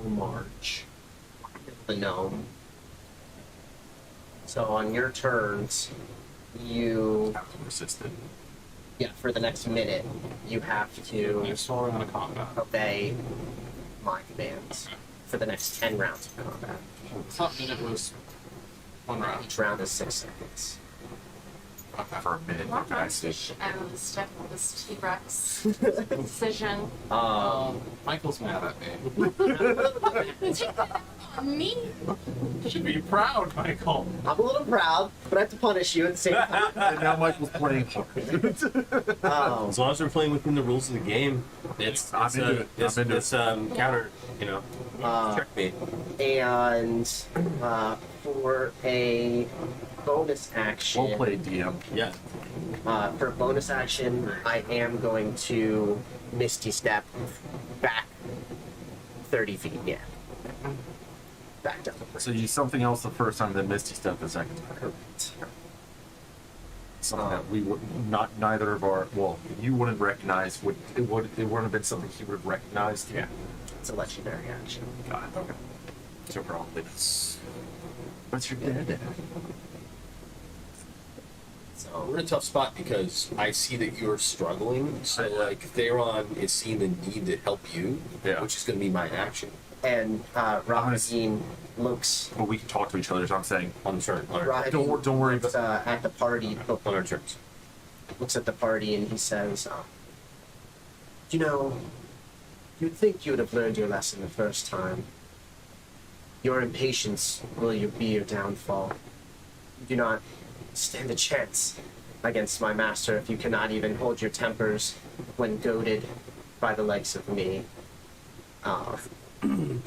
March, the gnome. So on your turns, you... Have to resist it. Yeah, for the next minute, you have You're to still out of combat. obey my commands for the next 10 rounds of combat. I thought minute was 1 round. Each round is 6 seconds. For a minute. What I see. I was stuck with this T-Rex decision. Michael's mad at me. Take that out on me. You should be proud, Michael. I'm a little proud, but I have to punish you at the same time. And now Michael's playing hard. As long as we're playing within the rules of the game, it's I'm into it. I'm into it. counter, checkmate. And for a bonus action, Well played, DM. Yeah. for a bonus action, I am going to Misty Step back 30 feet. Yeah, back down. So you something else the first time, then Misty Step the second time. Correct. Something that we would not, neither of our, well, you wouldn't recognize. It wouldn't have been something he would have recognized. Yeah. It's a legendary action. Got it. Okay. So probably that's. What's your dead? So We're in a tough spot because I see that you're struggling. So, like, Theron is seeing the need to help you, Yeah. which is going to be my action and Rahazine looks Well, we can talk to each other. So I'm saying, on the turn. On our, Rahazine don't worry looks, at the party. on our turns. Looks at the party and he says, "You know, you'd think you would have learned your lesson the first time. Your impatience will be your downfall. You do not stand a chance against my master if you cannot even hold your tempers when goaded by the likes of me."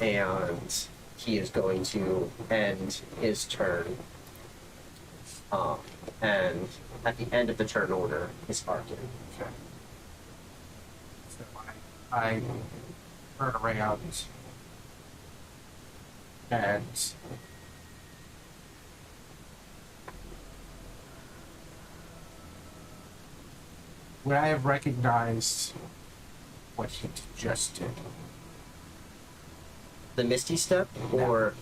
And he is going to end his turn. And at the end of the turn order is Arkin. Okay. So I turn around and would I have recognized what he just did? The Misty Step, or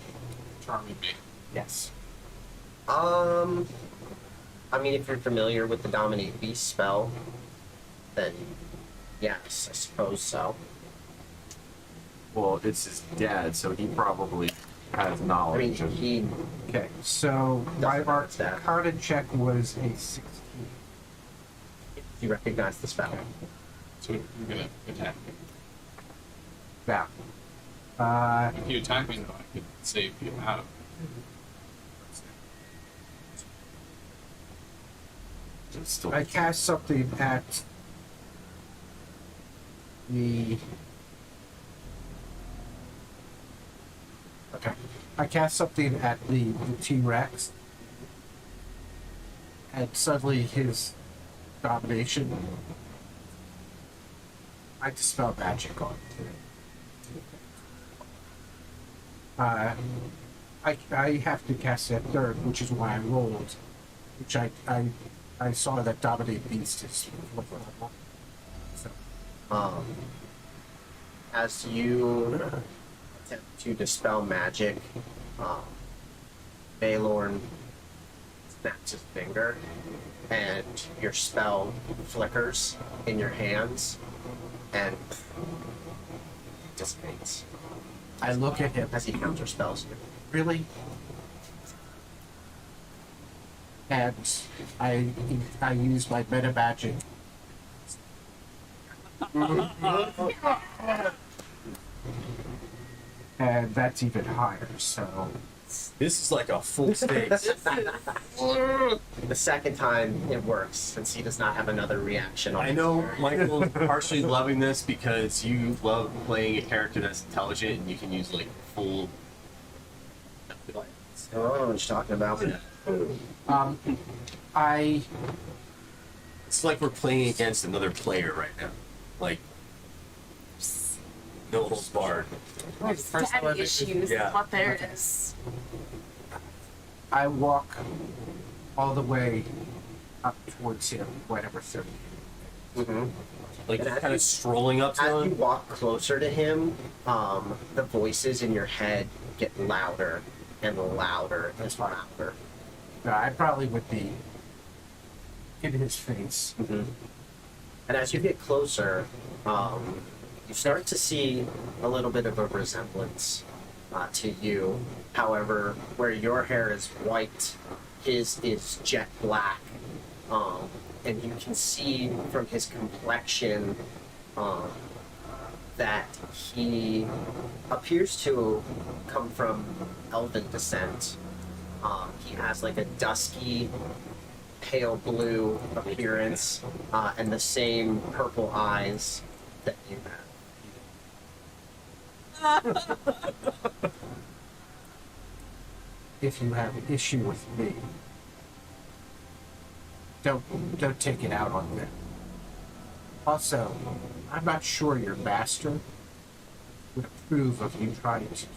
Charming me. Yes. I mean, if you're familiar with the Dominate Beast spell, then yes, I suppose so. well, it's his dad, so he probably has I mean, knowledge. of he Okay, so my Doesn't hurt that. Arcana check was a 16. you recognize the spell. So you're gonna attack me. Now, If you attack me, though, I could save you out of it. it's still. I cast something at the. Okay. I cast something at the T-Rex, and suddenly his domination. I dispel magic on it. I have to cast that third, which is why I rolled, which I saw that Dominate Beast is fourth level. So, As you attempt to dispel magic, Baelorn snaps his finger, and your spell flickers in your hands and dissipates I look at him. as he counterspells you. Really? And I use my meta magic And that's even higher, so This is like a full stakes. The second time it works, since he does not have another reaction. On I his know turn. Michael's partially loving this because you love playing a character that's intelligent and you can use like full. Oh, I don't know what you're talking about. I It's like we're playing against another player right now. Like, no holds barred. First time I Daddy think- issues. Yeah. What there it is. I walk all the way up towards him, whatever 30. Mhm. Like, And you're as kind you- of strolling up to As you him. walk closer to him, the voices in your head get louder and louder and louder. I probably would be in his face. And as you get closer, you start to see a little bit of a resemblance to you. However, where your hair is white, his is jet black. And you can see from his complexion that he appears to come from elven descent. He has like a dusky, pale blue appearance and the same purple eyes that you have. If you have an issue with me, don't take it out on them. Also, I'm not sure your master would approve of you trying to.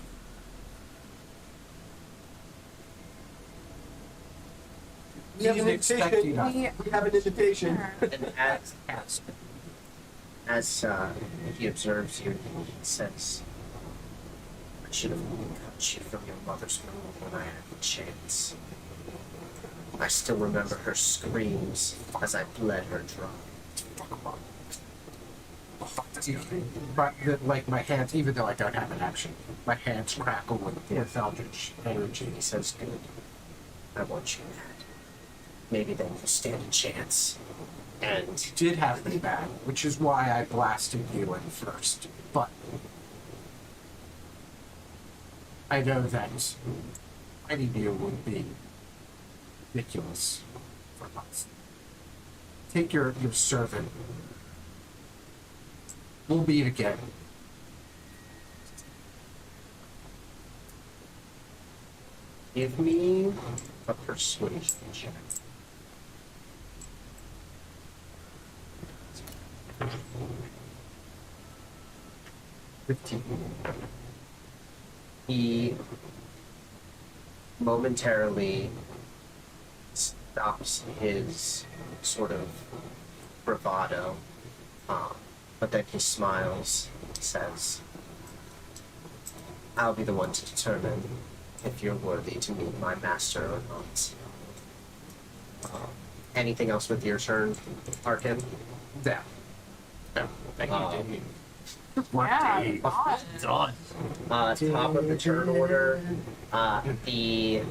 We have an He's invitation. expecting us. We have an invitation. And Yes. as he observes you, he says, I should have cut you from your mother's womb when I had the chance. I still remember her screams as I bled her dry. But like my hands, even though I don't have an action, my hands crackle with eldritch energy. He says, good. I want you mad. Maybe then you stand a chance. And Did have me bad, which is why I blasted you in first. But I know that fighting you would be ridiculous for us. Take your servant. We'll meet again. give me a persuasion check. He momentarily stops his sort of bravado, but then he smiles and says, I'll be the one to determine if you're worthy to meet my master or not. Anything else with your turn, Arkin? Yeah. No, thank you, Davey. Yeah, God. Done. Top of the turn order, the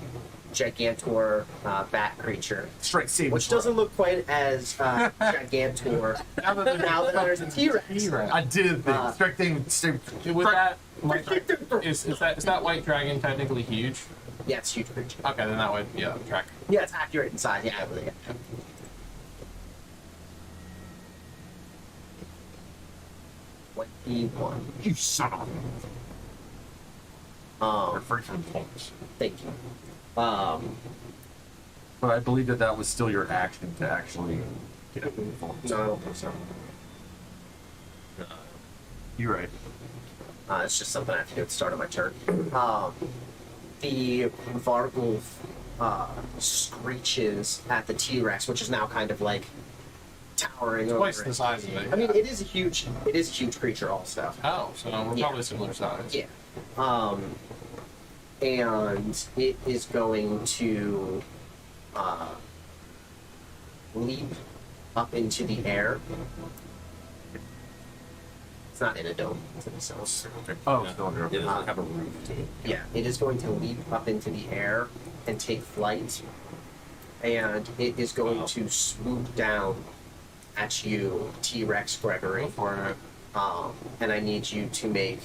Gigantor bat creature, Strike save. which doesn't look quite as Gigantor now that there's a T-Rex. I did think. Uh, Strike thing. With that, is that white dragon technically huge? Yeah, it's a huge creature. Okay, then that would track. Yeah, it's accurate in size. Yeah, I believe it. 21. You son of a. Or freaking points. Thank you. But I believe that was still your action to actually get it involved. No, I don't think so. You're right. It's just something I have to do at the start of my turn. The Vargulf screeches at the T-Rex, which is now kind of like towering over Twice it. the size of it. I mean, it is a huge creature also. Oh, so we're Yeah. probably similar size. Yeah. And it is going to leap up into the air. It's not in a dome. It's in a cell. Oh, Yeah. still under. It doesn't have a roof. Yeah, it is going to leap up into the air and take flight. And it is going Wow. to swoop down at you, T-Rex Gregory. Go for it. And I need you to make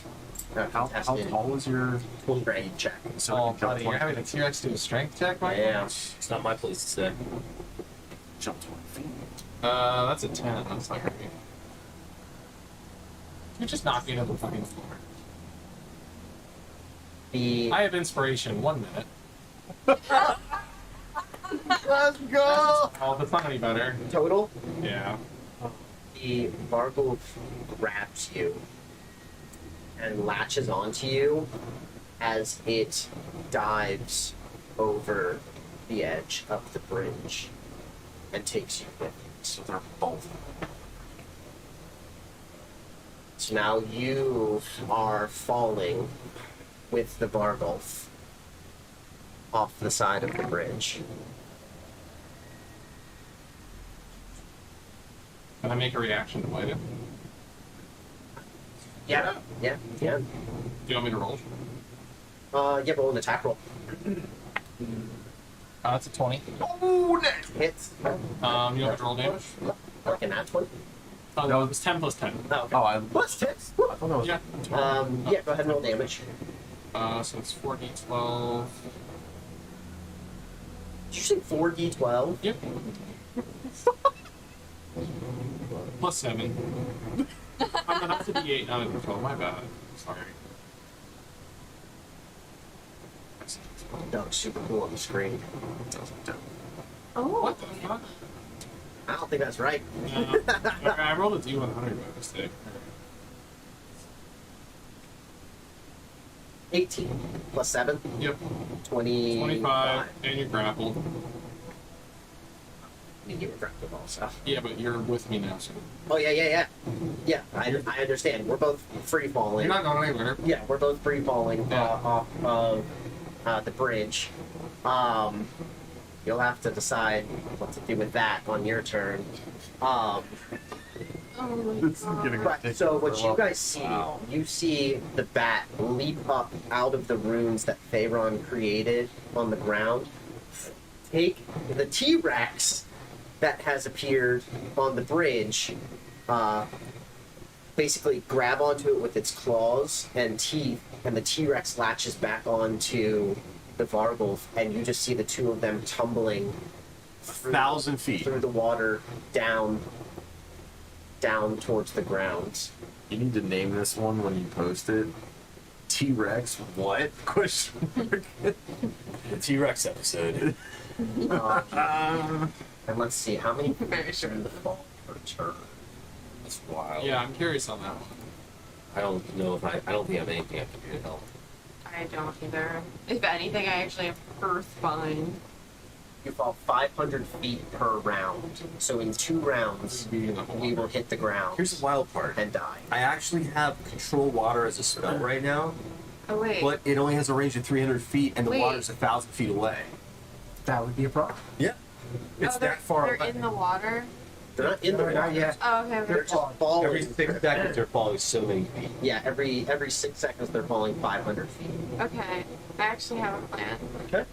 a How contested tall is your strength check. so Oh, we can jump buddy, you're 20 having a T-Rex do a strength check, right? Yeah. It's not my place to say. jump 20 feet? That's a 10. That's not great. You just knocked me to the fucking floor. The I have inspiration. 1 minute. Let's go! Oh, that's not any better. total, Yeah. the Vargulf grabs you and latches onto you as it dives over the edge of the bridge and takes you with it. So they're both. So now you are falling with the Vargulf off the side of the bridge. Can I make a reaction to bite it? Yeah, yeah, yeah. Do you want me to roll? Yeah, roll an attack roll. That's a 20. Oh, next! Hits. You want me to roll damage? Like an at 20. Oh, no, it was 10 plus 10. Oh, okay. Oh, I Plus hits. thought that was Yeah. Yeah, go ahead and roll damage. So it's 4d12. Did you say 4d12? Yep. Plus 7. I'm not to d8, not a d12. My bad. Sorry. That looks super cool on the screen. Oh. What the fuck? I don't think that's right. I rolled a d100 by mistake. 18 plus 7, Yep. 25. 25, and you're grappled. I mean, you were grappled also. Yeah, but you're with me now, so. Oh, yeah, yeah, yeah. Yeah, I understand. We're both free falling. You're not going anywhere. Yeah, we're both free falling Yeah. off of the bridge. You'll have to decide what to do with that on your turn. Oh my This is getting god. Right, so what ridiculous. you guys see, you see the bat leap up out of the runes that Pharaon created on the ground, take the T-Rex that has appeared on the bridge, basically grab onto it with its claws and teeth, and the T-Rex latches back onto the Vargulf, and you just see the two of them tumbling 1,000 feet. through the water down towards the ground. You need to name this one when you post it. T-Rex, what? Question mark. The T-Rex episode. And let's see, how many Very sure. in the fall per turn? That's wild. Yeah, I'm curious on that one. I don't know if I don't think I have anything I can do to help. I don't either. If anything, I actually have Earthbind. You fall 500 feet per round. So in 2 rounds, Be in the hole. we will hit the ground Here's the wild part. and die. I actually have control water as a spell right now, Oh wait. but it only has a range of 300 feet, and the Wait. water's 1,000 feet away. That would be a problem. Yeah. It's Oh, they're, that far they're away. in the water. They're not in the No, water. not yet. Oh, okay. They're just falling. Every 6 seconds, they're falling so many feet. Yeah, every 6 seconds they're falling 500 feet. Okay. I actually have a plan. Okay.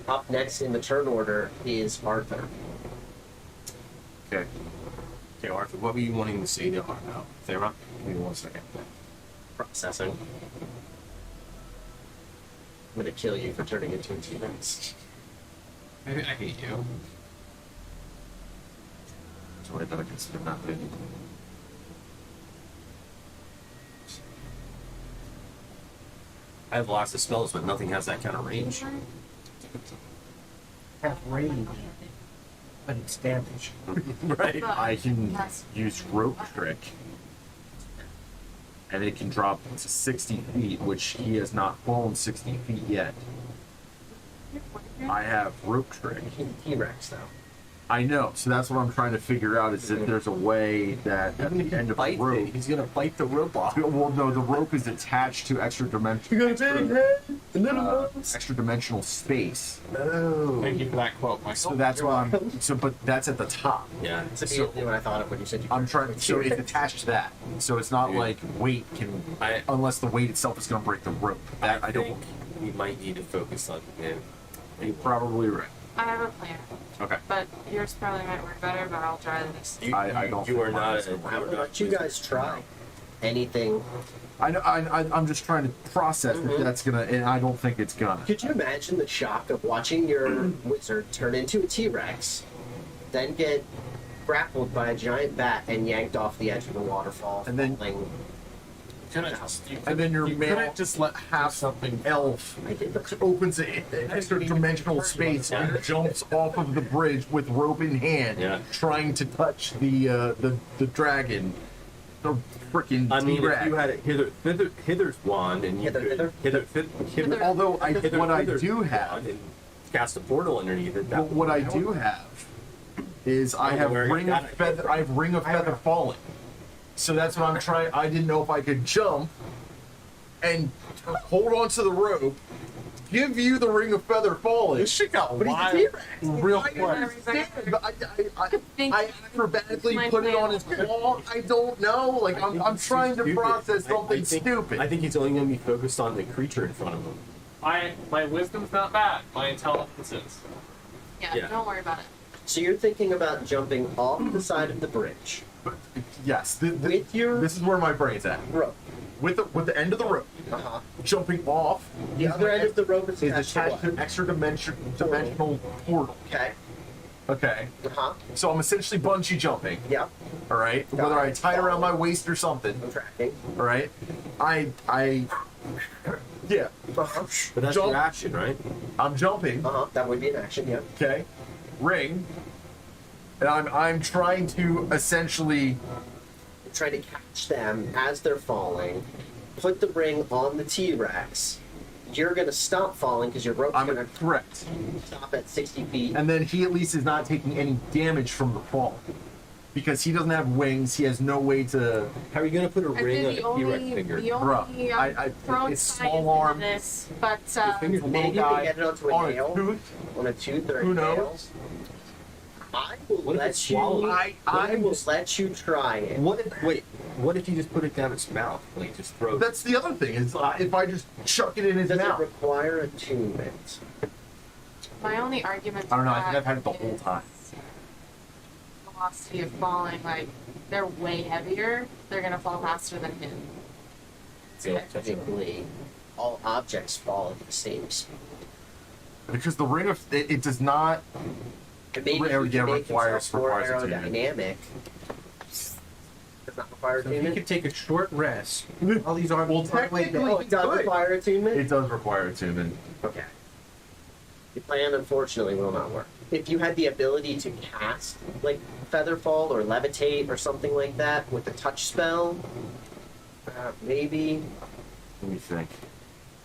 Up next in the turn order is Arthur. Okay. Okay, Arthur, what were you wanting to say to Thera? Give me 1 second. Processing. I'm gonna kill you for turning into a T-Rex. Maybe I hate you. So I better consider not doing. I have lots of spells, but nothing has that kind of range. Have range, but it's damage. Right. I can Yes. use rope trick, and it can drop to 60 feet, which he has not fallen 60 feet yet. I have rope trick. He's a T-Rex though. I know, so that's what I'm trying to figure out. Is if there's a way that at the end of the Bite rope, it. He's gonna bite the rope off. well, no, the rope is attached to extra dimensional, extra dimensional space. No. Thank you for that quote, Michael. So that's what I'm. So, but that's at the top. Yeah. It's immediately what I thought of when you said you I'm trying. So it's attached to that. So it's not Dude. like weight can, unless the weight itself is going to break the rope. That I don't. think we might need to focus on him. You're probably right. I have a plan, Okay. but yours probably might work better. But I'll try this. I don't You think are mine not. is gonna work. I will let you guys try anything. I'm just trying to process if that's gonna, and I don't think it's gonna. Could you imagine the shock of watching your wizard turn into a T-Rex, then get grappled by a giant bat and yanked off the edge of the waterfall, And then- falling? And then your you male couldn't just let half something elf opens an extra dimensional space and jumps off of the bridge with rope in hand, Yeah. trying to touch the dragon, the freaking I mean, T-Rex. if you had a hither's wand and you Hither? Although what I hither's do wand have, and cast a portal underneath it. but what I do have is I have where you ring got of it. feather. I have ring of feather falling. So that's what I'm trying. I didn't know if I could jump and hold on to the rope, give you the ring of feather falling. This shit got But he's a wild T-Rex. real I quick. understand, but think I acrobatically my put it plan on his will work. claw. I don't know. Like I think I'm he's trying too to stupid. process something stupid. I think he's only going to be focused on the creature in front of him. My wisdom's not bad. My intelligence is. Yeah, Yeah. don't worry about it. So you're thinking about jumping off the side of the bridge Yes, with your this is where my brain's at. rope. With the end of the rope, Uh-huh. jumping off. The other end of the rope is is attached to attached what? to an extra dimensional portal. Okay. Okay, Uh-huh. so I'm essentially bungee jumping. Yep. All right, Got whether it. I tie it around my waist or something. I'm tracking. All right, yeah, Uh-huh. But that's Jump. your action, right? I'm jumping. Uh-huh. That would be an action, yeah. Okay, ring, and I'm trying to essentially. Try to catch them as they're falling. Put the ring on the T-Rex. You're gonna stop falling because your rope's I'm gonna correct, stop at 60 feet. and then he at least is not taking any damage from the fall, because he doesn't have wings. He has no way to. How are you going to put a I ring did on the a T-Rex only, finger? the Bruh, only I- thrown it's science small into arm. this, but Maybe Maybe you can get it onto a on nail, a tooth. on a tooth or a Who nail. knows? I will What if let it's swallowed? you. I will just- let you try it. What if you just put it down its mouth? Like, just throw it? That's the other thing is if I just chuck it in his Does it mouth. require attunement? my only argument. I don't know. to I think that I've had it the whole is time. Velocity of falling, like they're way heavier. They're gonna fall faster than him. Technically, all objects fall at the same speed. Because the ring of it does not. And maybe Yeah, you can make requires himself more attunement. aerodynamic. Does not require So if you attunement? could take a short rest, all these arms Well, are way technically- Oh, it does Good. require attunement? It does require attunement. Okay. Your plan, unfortunately, will not work. If you had the ability to cast, like, Featherfall or Levitate or something like that with a touch spell, maybe. Let me think.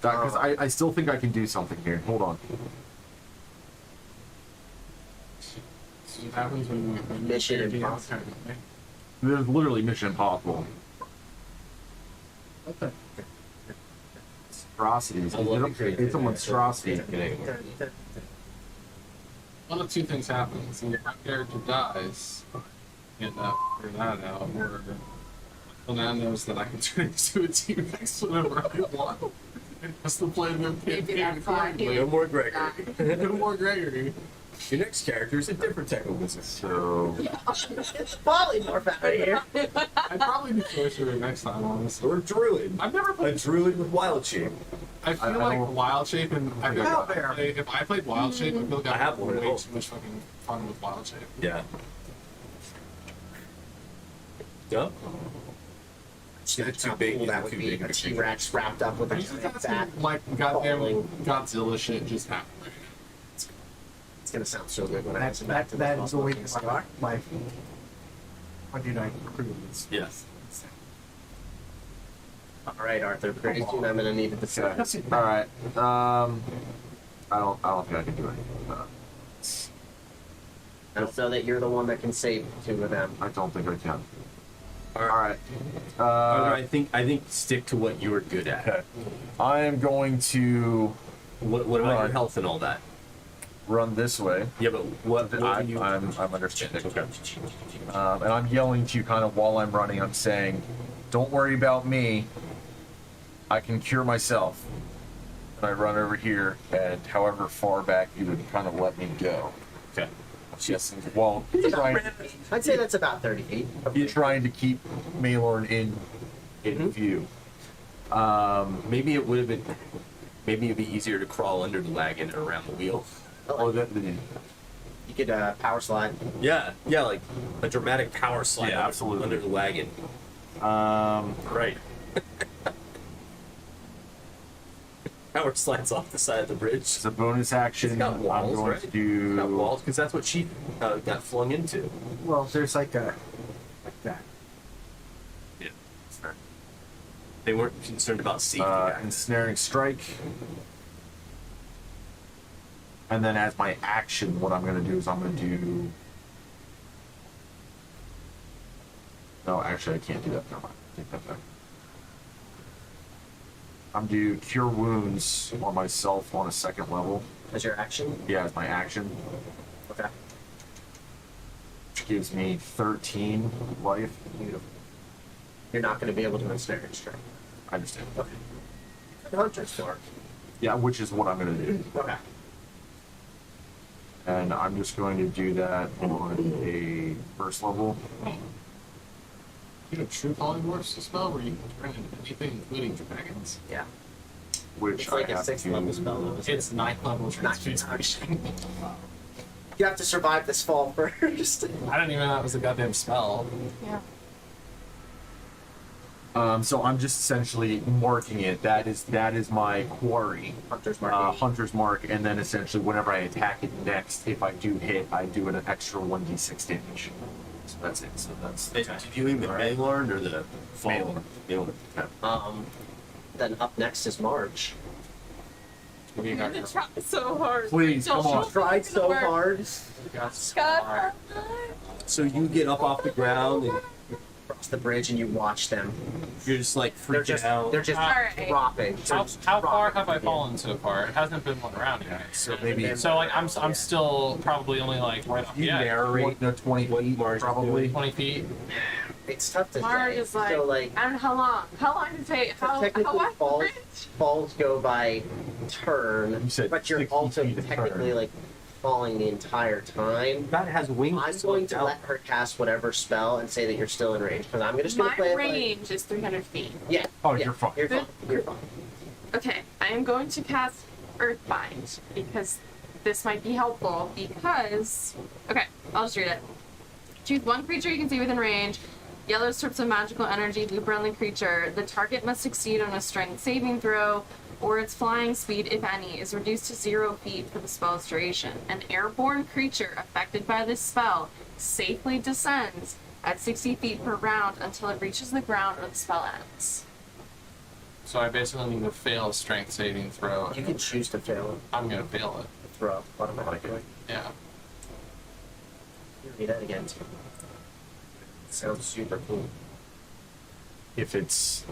Because I still think I can do something here. Hold on. So what happens when you Mission you're impossible. outside, There's literally Mission Impossible. Okay. Monstrosities. It's a monstrosity. One of two things happens. Either my character dies, and figure that out, or now knows that I can turn into a T-Rex whenever I want. And that's the plan of the Maybe campaign that's fine. accordingly. No more Gregory. No more Gregory. Your next character is a different type of wizard. So It's polymorph out of here. I'd probably be sorcerer next time, honestly. Or a druid. I've never A played. druid with wild shape. I feel I like don't- Wild Shape, and I feel Out like there. if I played Wild Shape, I feel like I have have one at way home. too much fucking fun with Wild Shape. Yeah. Yep. That's it too how big? cool Is that it would too be. big A of a creature? T-Rex wrapped up with a I just giant think bat. that's like goddamn falling. Godzilla shit just happened. It's gonna sound so good when I That's listen back to this. that is the way my Monday night cruise. Yes. All right, Arthur. Pretty soon I'm gonna need to decide. all right. I don't think I can do anything. I don't know that you're the one that can save the two of them. I don't think I can. All All right. right. I think stick to what you were good at. Okay. I am going to What about your Right. health and all that? run this way. Yeah, but what I'm are you? understanding. Okay. And I'm yelling to you kind of while I'm running. I'm saying, "Don't worry about me. I can cure myself." And I run over here, and however far back you would kind of let me go. Okay. Yes, well, I'd say that's about 30 feet. he's trying to keep Maelorn in view. Maybe it would have been. Maybe it'd be easier to crawl under the wagon or around the wheel. Oh, You could power slide. Yeah, like a dramatic power slide. Yeah, absolutely. Under the wagon. Right. Power slides off the side of the bridge. it's a bonus action. It's got walls, I'm going right? to It's do. got walls because that's what she got flung into. Well, there's like that. Yeah. They weren't concerned about safety. back Ensnaring strike. And then as my action, what I'm going to do is I'm going to do. No, actually, I can't do that. Never mind. Take that back. I'm do cure wounds on myself on a second level. As your action. Yeah, as my action, Okay. which gives me 13 life. Beautiful. You're not going to be able to ensnare and strike. I understand. Okay. Hunter's Mark. Yeah, which is what I'm going to do. Okay. And I'm just going to do that on a first level. You know, true polymorphs spell where you can turn into anything, including dragons. Yeah. Which It's like I a have 6th to. level spell. Though, isn't It's it? 9th level transmutation. You have to survive this fall first. I didn't even know that was a goddamn spell. Yeah. So I'm just essentially marking it. That is my quarry, Hunter's Mark. hunter's mark, and then essentially whenever I attack it next, if I do hit, I do an extra 1d6 damage. So that's it. So that's. Did you aim at Maelorn or the fall? Maelorn. Then up next is Marge. We I'm got gonna try so hard. Please, come on. Tried so hard. God. So you get up off the ground and Across the bridge, and you watch them. you're just like They're freaking just out. they're just Alright. dropping. How, They're how far dropping. have I fallen so far? It hasn't been one round yet. So maybe So like I'm still probably only like right off you the edge. narrate the 20 what feet Marge is probably. 20 feet. It's tough to Marge say. is like, So like I don't know how long. How long did it take? How technically wide falls bridge? falls go by turn, You said but you're 60 also feet a technically turn. like falling the entire time. God has wings. I'm going to let her cast whatever spell and say that you're still in range because I'm just going My to play it range is 300 feet. like yeah. Oh, yeah, you're fine. You're fine. You're fine. Okay, I am going to cast Earthbind because this might be helpful because... Okay, I'll just read it. Choose one creature you can see within range. Yellow strips of magical energy loop around the creature. The target must succeed on a strength saving throw, or its flying speed, if any, is reduced to 0 feet for the spell's duration. An airborne creature affected by this spell safely descends at 60 feet per round until it reaches the ground or the spell ends. So I basically need to fail a strength saving throw. You can choose to fail I'm gonna fail it. a throw automatically. Yeah. Read that again too. Sounds super cool. If it's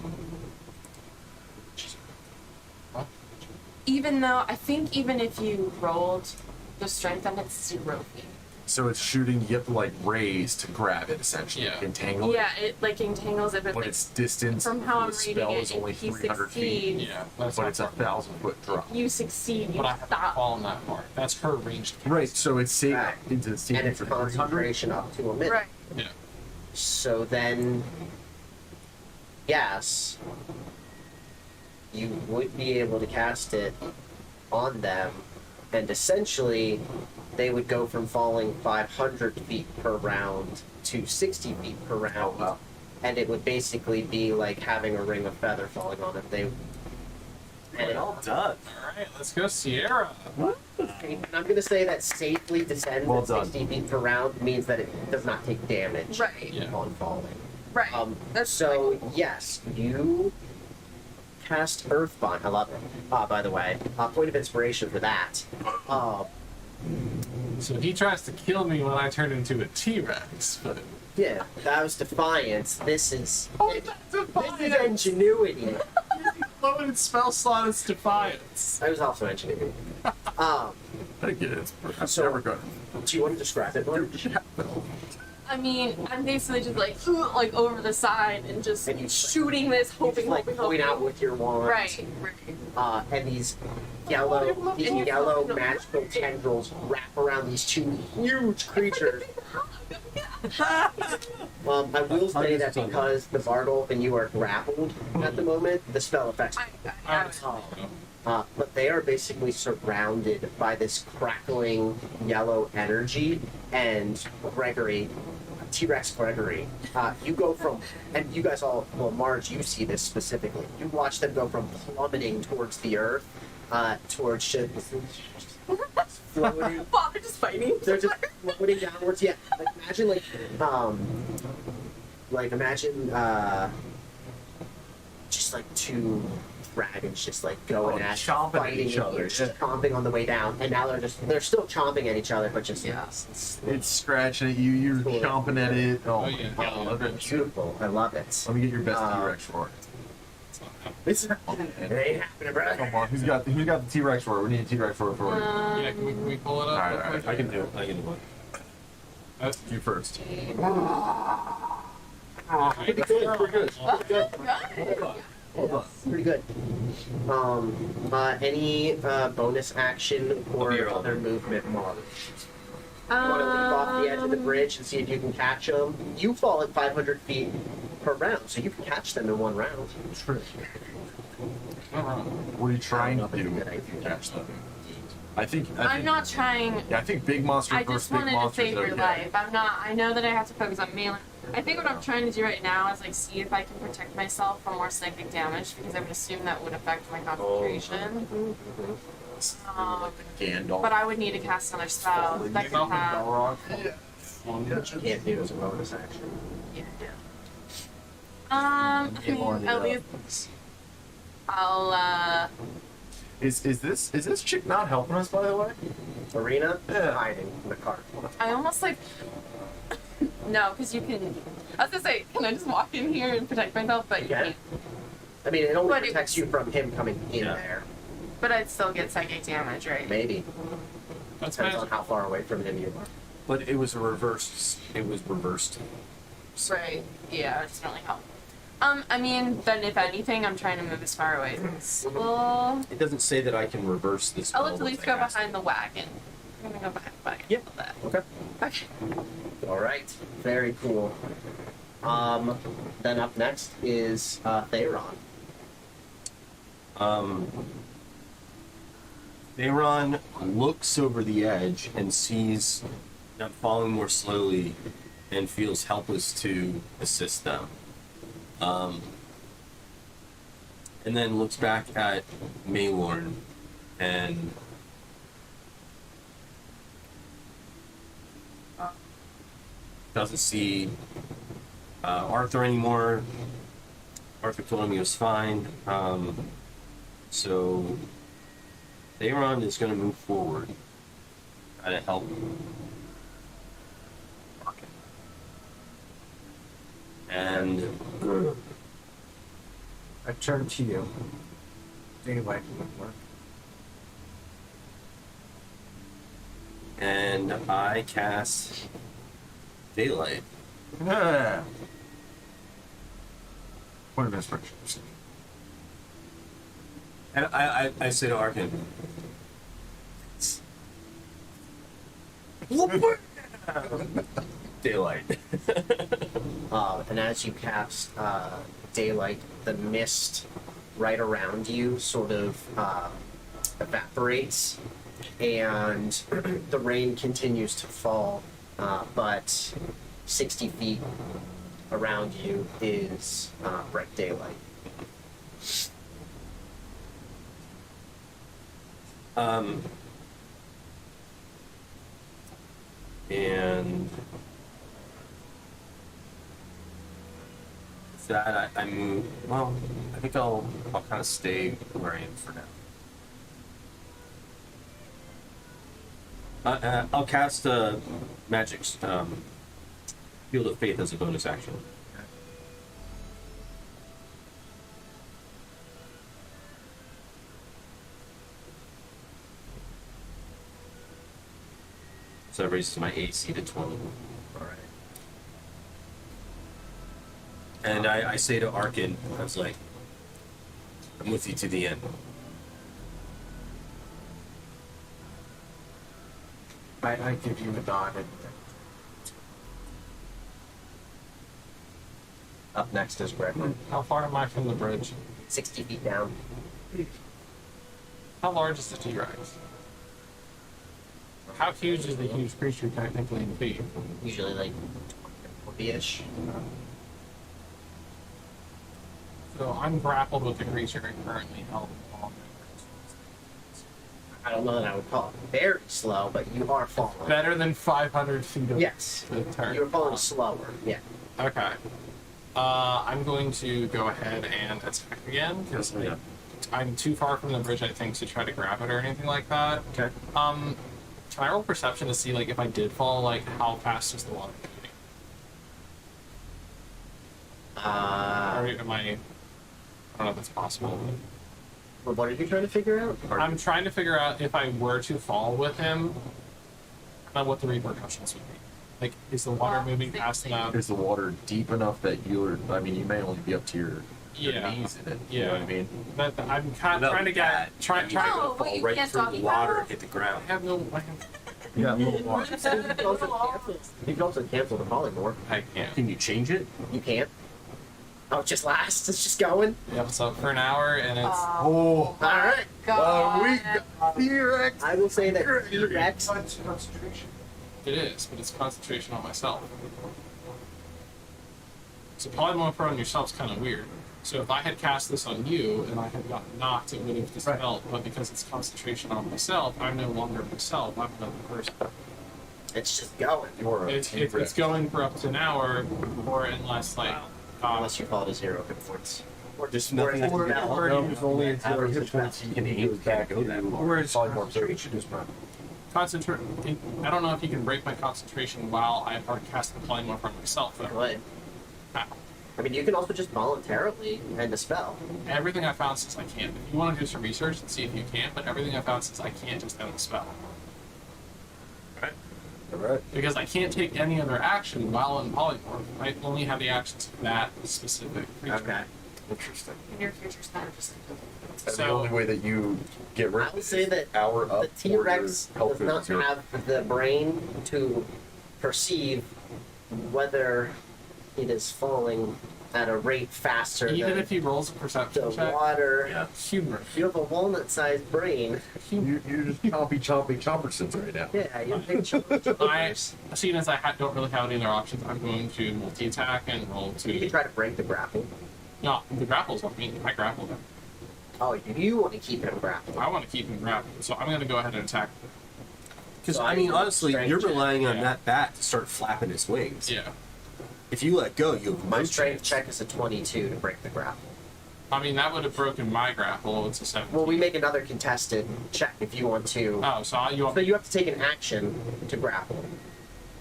Even though, I think even if you rolled the strength, then it's 0 feet. so it's shooting, you have to like raise to grab it essentially. Yeah. Entangle Yeah, it. it like entangles it, but But like, its distance from how I'm the reading spell it, is only if you 300 feet. succeed, Yeah. That's But not it's a far. 1,000-foot drop. you succeed, you But I haven't stop. fallen that far. That's her ranged. Right, so it's safe Right. into the And saving it's for 300. concentration up to a minute. Right. Yeah. So then, yes, you would be able to cast it on them, and essentially, they would go from falling 500 feet per round to 60 feet per round, wow. and it would basically be like having a ring of feather falling on it. They and it, Well done. Alright, let's go Sierra. and I'm gonna say that safely descends Well at done. 60 feet per round means that it does not take damage Right. Yeah. on falling. Right. That's So yes, you cast Earthbind. I love it. By the way, point of inspiration for that. So he tries to kill me when I turn into a T-Rex, but Yeah, that was Defiance. This is Defiance. this is Ingenuity. Limited spell slot is Defiance. I was also Ingenuity. I get it. It's So- never good. Do you want to describe it? Mark? I mean, I'm basically just like over the side and just And you- shooting this, You hoping, just like hoping, point hoping. out with your wand. Right. And these yellow magical tendrils wrap around these two huge creatures. I will say that because the Bartle and you are grappled at the moment, the spell affects. But they are basically surrounded by this crackling yellow energy, and Gregory, T-Rex Gregory, you go from, and you guys all, well, Marge, you see this specifically. You watch them go from plummeting towards the earth, towards just floating. Well, they're just fighting. They're just floating downwards. Yeah, imagine, just like two dragons just like going at chomping at fighting each other, just yeah. chomping on the way down, and now they're still chomping at each other, but just It's scratching at you. You're Cool. chomping at it. Oh, Oh, yeah. my God. beautiful. I love it. Let me get your best T-Rex roar. It ain't happening, bro. Come on, who's got the T-Rex roar? We need a T-Rex roar for you. Yeah, can we pull it up? All right, I can do it. I can do it. You first. Pretty good. Pretty good. Hold on. Pretty good. Any bonus action or I'll be other around. movement, Mark? You want to leap off the edge of the bridge and see if you can catch them? You fall at 500 feet per round, so you can catch them in one round. True. What are you trying to I don't know do if it's a good if you idea. catch them? I think. I'm not trying. Yeah, I think big monsters I versus just big wanted to monsters. save your okay. life. I'm not. I know that I have to focus on melee. I think what I'm trying to do right now is like see if I can protect myself from more psychic damage because I would assume that would affect my concentration. Gandalf. But I would need to cast another spell that could have. You can't do as a bonus action. Yeah. I mean, at least I'll. Is this chick not helping us, by the way? Arena, Yeah. hiding in the cart. I almost like. No, because you can. I was gonna say, can I just walk in here and protect myself? But you Yeah. can't. I mean, it only But it protects was- you from him coming in Yeah. there. But I'd still get psychic damage, right? Maybe. That's Depends on magic. how far away from him you are. But it was a reversed. It was reversed. Right. Yeah, it doesn't really help. I mean, then if anything, I'm trying to move as far away as possible. It doesn't say that I can reverse this. I'll spell at once least I go cast it. behind the wagon. I'm gonna go behind the wagon. Yeah. That. Okay. Okay. All right. Very cool. Then up next is Theron. Theron looks over the edge and sees them falling more slowly and feels helpless to assist them. And then looks back at Maylorn and doesn't see Arthur anymore. Arthur told him he was fine. So Theron is going to move forward, try to help. And I turn to you. Daylight would work. and I cast Daylight. Yeah. Point of inspiration. And I say to Arkin, Daylight. And as you cast Daylight, the mist right around you sort of evaporates, and the rain continues to fall, but 60 feet around you is bright daylight. And with that, I move. Well, I think I'll kind of stay where I am for now. I'll cast magic Field of Faith as a bonus action. So that raises my AC to 20. All right. And I say to Arkin, I was like, I'm with you to the end. I give you a nod and Up next is Gregory. How far am I from the bridge? 60 feet down. How large is the T-Rex? How huge is the huge creature technically in feet? Usually like 40-ish. So I'm grappled with the creature and currently held in ball. I don't know that I would call it very slow, but you are falling. Better than 500 feet of Yes. the turn. You're falling slower. Yeah. Okay. I'm going to go ahead and attack again because I'm too far from the bridge, I think, to try to grab it or anything like that. Okay. Can I roll perception to see, like, if I did fall, like, how fast is the water moving? Or am I don't know if that's possible. What are you trying to figure out? I'm trying to figure out if I were to fall with him, what the repercussions would be. Like, is the water moving fast enough? Is the water deep enough that you're? I mean, you may only be up to your knees in it. You know what I mean? That I'm kind No, of trying to get trying. No, Fall wait, right can't through talk the about water, it. hit the ground. I have no. You got a little water. You can also cancel the polymorph. I can't. Can you change it? You can't. Oh, it just lasts. It's just going. Yep. So for an hour, and it's Oh, All right. God. T-Rex. I will say that T-Rex. concentration. it is, but it's concentration on myself. So polymorph on yourself is kind of weird. So if I had cast this on you and I had gotten knocked, it would have dispelled. But because it's concentration on myself, I'm no longer myself. I'm another person. It's just going. You're a It's T-Rex. going for up to an hour, or unless like. Unless you fall to 0 hit points. Or There's or nothing it's to do. now. No, it's only until Average hit is bad. points you can aim back go that far. Whereas polymorph concentration is not. Concentrate. I don't know if you can break my concentration while I are casting polymorph on myself. Though. Good. I mean, you can also just voluntarily end a spell. Everything I found says I can't. If you want to do some research and see if you can, but everything I found says I can't just end the spell. Right? All right. Because I can't take any other action while in polymorph. I only have the actions of that specific creature. Okay. Interesting. And your future's not just And So- the only way that you get rid I of would it say is that power up the T-Rex or your does not health is zero. have the brain to perceive whether it is falling at a rate faster Even than if he rolls a the perception check, water. Yeah. humor. You have a walnut-sized brain. You're just chompy chompersons right now. Yeah, you're big I, seeing as I don't really have any other options, I'm going to multi-attack and roll You can to. try to break the grapple. No, the grapple's on me. I grappled him. Oh, you want to keep him grappled. I want to keep him grappled, so I'm going to go ahead and attack. Because So I I mean, need honestly, strength you're check. relying on Yeah. that bat to start flapping his wings. Yeah. If you let go, you have My no strength chance. check is a 22 to break the grapple. I mean, that would have broken my grapple. It's a 7. Well, we make another contested check if you want to. Oh, so you want So you have to take an action to grapple.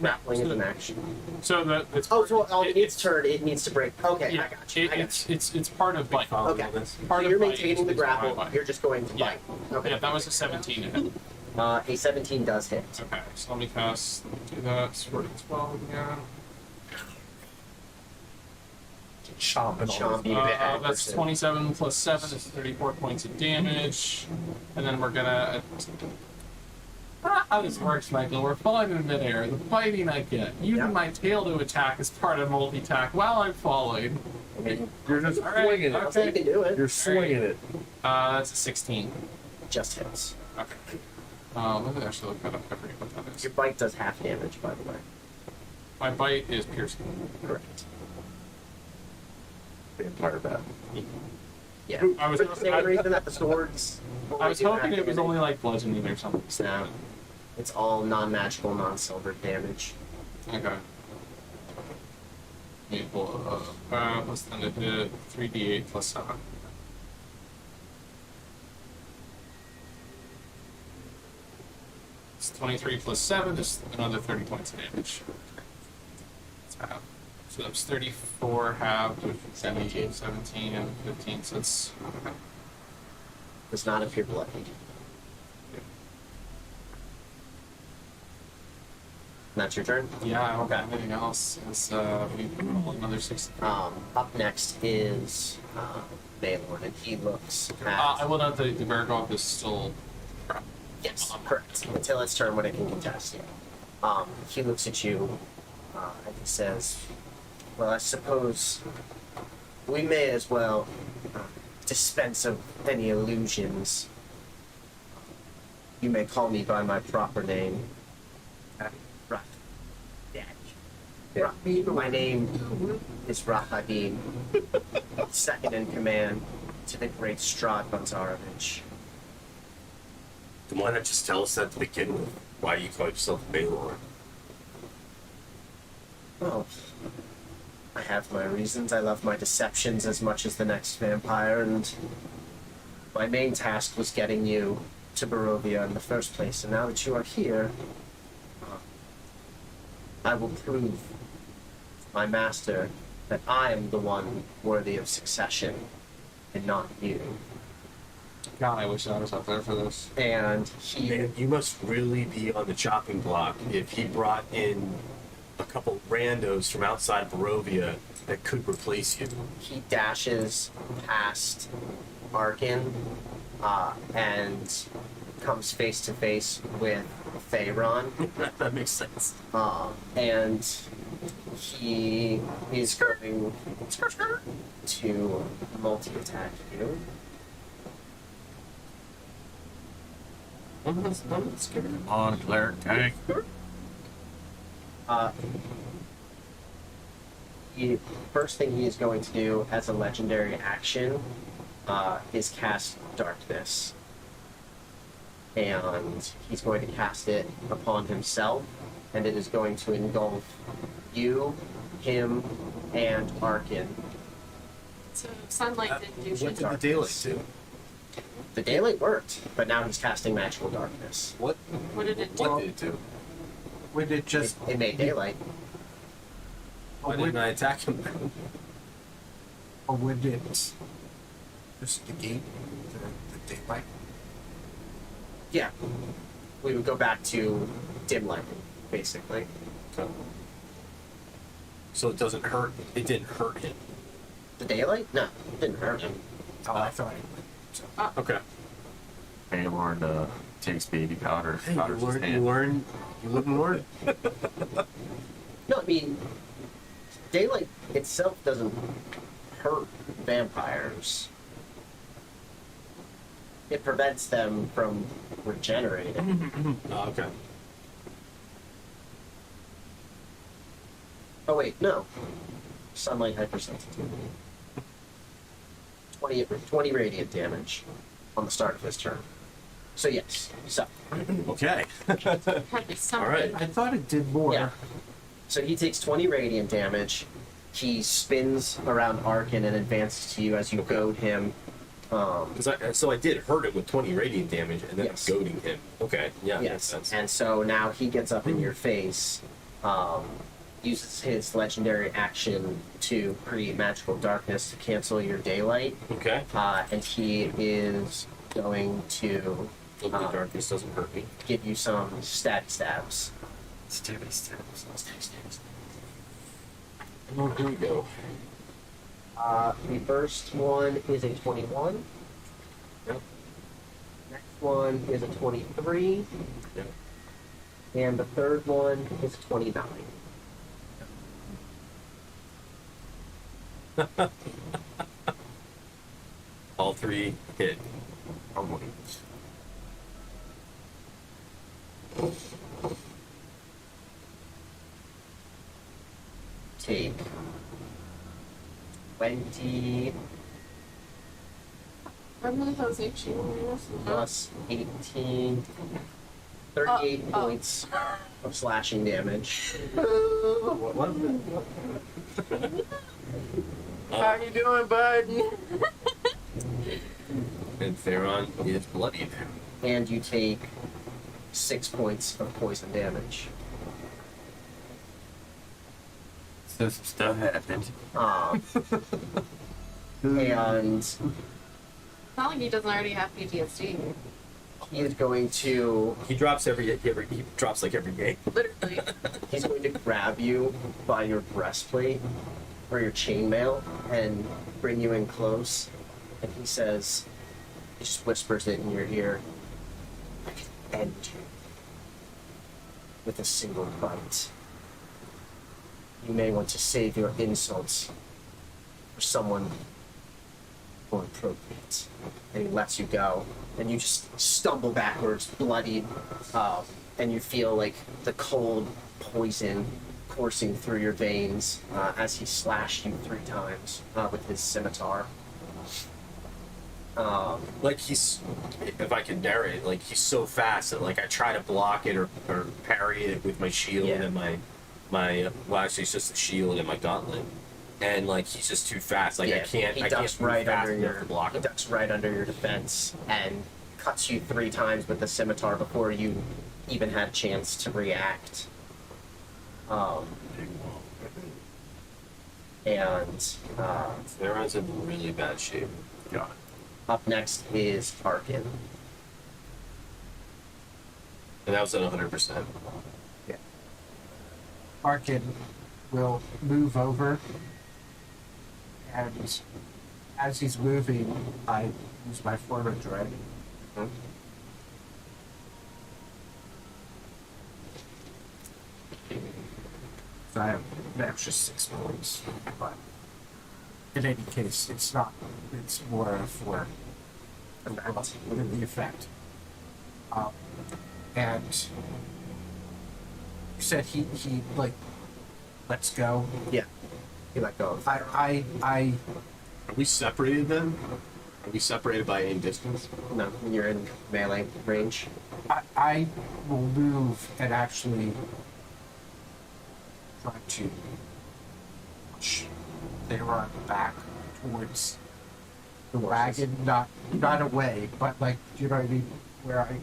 Grappling is an action. So it's Oh, so on it- its turn, it needs to break. Okay, yeah, I got you. I got it's part of bite. Follow Okay. this. Part So of you're bite maintaining is the my grapple. bite. You're just going to Yeah. bite. Okay. Yeah, that was a 17 to hit. A 17 does hit. Okay, so let me cast. Do that. Squirt 12 again. Chomping Chomp. on You bad That's person. 27 plus 7 is 34 points of damage. And then we're gonna. How this works, Michael. We're falling in midair. The fighting I get. Using Yeah. my tail to attack is part of multi-attack while I'm falling. You're just All right, swinging So okay. you can do it. You're swinging it. That's a 16. Just hits. Okay. Let me actually look that up. I forget what that is. Your bite does half damage, by the way. My bite is piercing. Correct. Vampire bat. Yeah. I was- For the same reason that the swords. I was only do hoping half it was damage. only like bludgeoning or something. No. It's all non-magical, non-silver damage. Okay. Equal, plus 10 to hit, 3d8 plus 7. It's 23 plus 7 is another 30 points of damage. It's half. So that's 34 halved, which is 17 and 15, so it's. Okay. Does not appear bloody. That's your turn. Yeah, I don't Okay. have anything else. It's, we roll another 6. Up next is Baylorn, and he looks at. I will note that the Berghoff is still. Yes, correct. Until its turn when it can contest you. He looks at you and he says, "Well, I suppose we may as well dispense of any illusions. You may call me by my proper name. My name is Rahadin, second in command to the great Strahd Banzarovich." Then why not just tell us that to begin with? Why do you call yourself Baylor? Oh, I have my reasons. I love my deceptions as much as the next vampire, and my main task was getting you to Barovia in the first place. And now that you are here, I will prove to my master that I am the one worthy of succession, and not you. God, I wish I was up there for this. And he Man, you must really be on the chopping block if he brought in a couple randos from outside Barovia that could replace you. he dashes past Arkin and comes face to face with Thayron. That makes sense. And he is going to multi-attack you. On cleric tank. The first thing he is going to do as a legendary action is cast Darkness. And he's going to cast it upon himself, and it is going to engulf you, him, and Arkin. So sunlight didn't do What shit. did the daylight do? The daylight worked, but now he's casting magical darkness. What? What did it do? What did it do? Would it just? It made daylight. Why didn't I attack him? Or would it just negate the daylight? Yeah. We would go back to dim lighting, basically. So it doesn't hurt. It didn't hurt him. The daylight? No, it didn't hurt him. Oh, I thought it would. So. Okay. Baylor takes baby powder. Hey, you powders his learn. You hand. learn. You live and learn. No, I mean, daylight itself doesn't hurt vampires. It prevents them from regenerating. Oh, okay. Oh wait, no. Sunlight hypersensitivity. 20 radiant damage on the start of his turn. So yes, so Okay. Had to be something. All right. I thought it did more. yeah. So he takes 20 radiant damage. He spins around Arkin and advances to you as you goad him. So I did hurt him with 20 radiant damage, and then Yes. I'm goading him. Okay. Yeah. Makes Yes, sense. and so now he gets up in your face, uses his legendary action to create magical darkness to cancel your daylight, Okay. and he is going to Hopefully darkness doesn't hurt me. give you some stab stabs. Stabby stabs. Oh, here we go. The first one is a 21. Yep. Next one is a 23. Yep. And the third one is a 29. All three hit. Probably. Take 20 Remember those HE warriors? plus 18, 38 Oh. points of slashing damage. How you doing, bud? And Theron is bloodied. And you take 6 points of poison damage. So some stuff happened. And Not like he doesn't already have PTSD. he is going to He drops he drops like every game. Literally. he's going to grab you by your breastplate or your chainmail and bring you in close. And he says, he just whispers it in your ear. I can end you with a single bite. You may want to save your insults for someone more appropriate. And he lets you go, and you just stumble backwards, bloodied, and you feel like the cold poison coursing through your veins as he slashed you 3 times with his scimitar. Like he's, if I could narrate, like he's so fast that like I try to block it or parry it with my shield Yeah. and my well actually it's just the shield and my gauntlet, and like he's just too fast. Like I can't He I ducks can't move right fast under enough your. to block He him. ducks right under your defense and cuts you 3 times with the scimitar before you even had a chance to react. And Theron's in really bad shape. God. up next is Arkin. And that was at 100%. Arkin will move over, and as he's moving, I use my form of dread. So I have an extra 6 points, but in any case, it's not. It's more for the effect. And you said he like lets go. Yeah. He let go of I Are we separated then? Are we separated by any distance? No, you're in melee range. I will move and actually try to push Theron back towards the wagon, not away, but like, you know what I mean, where I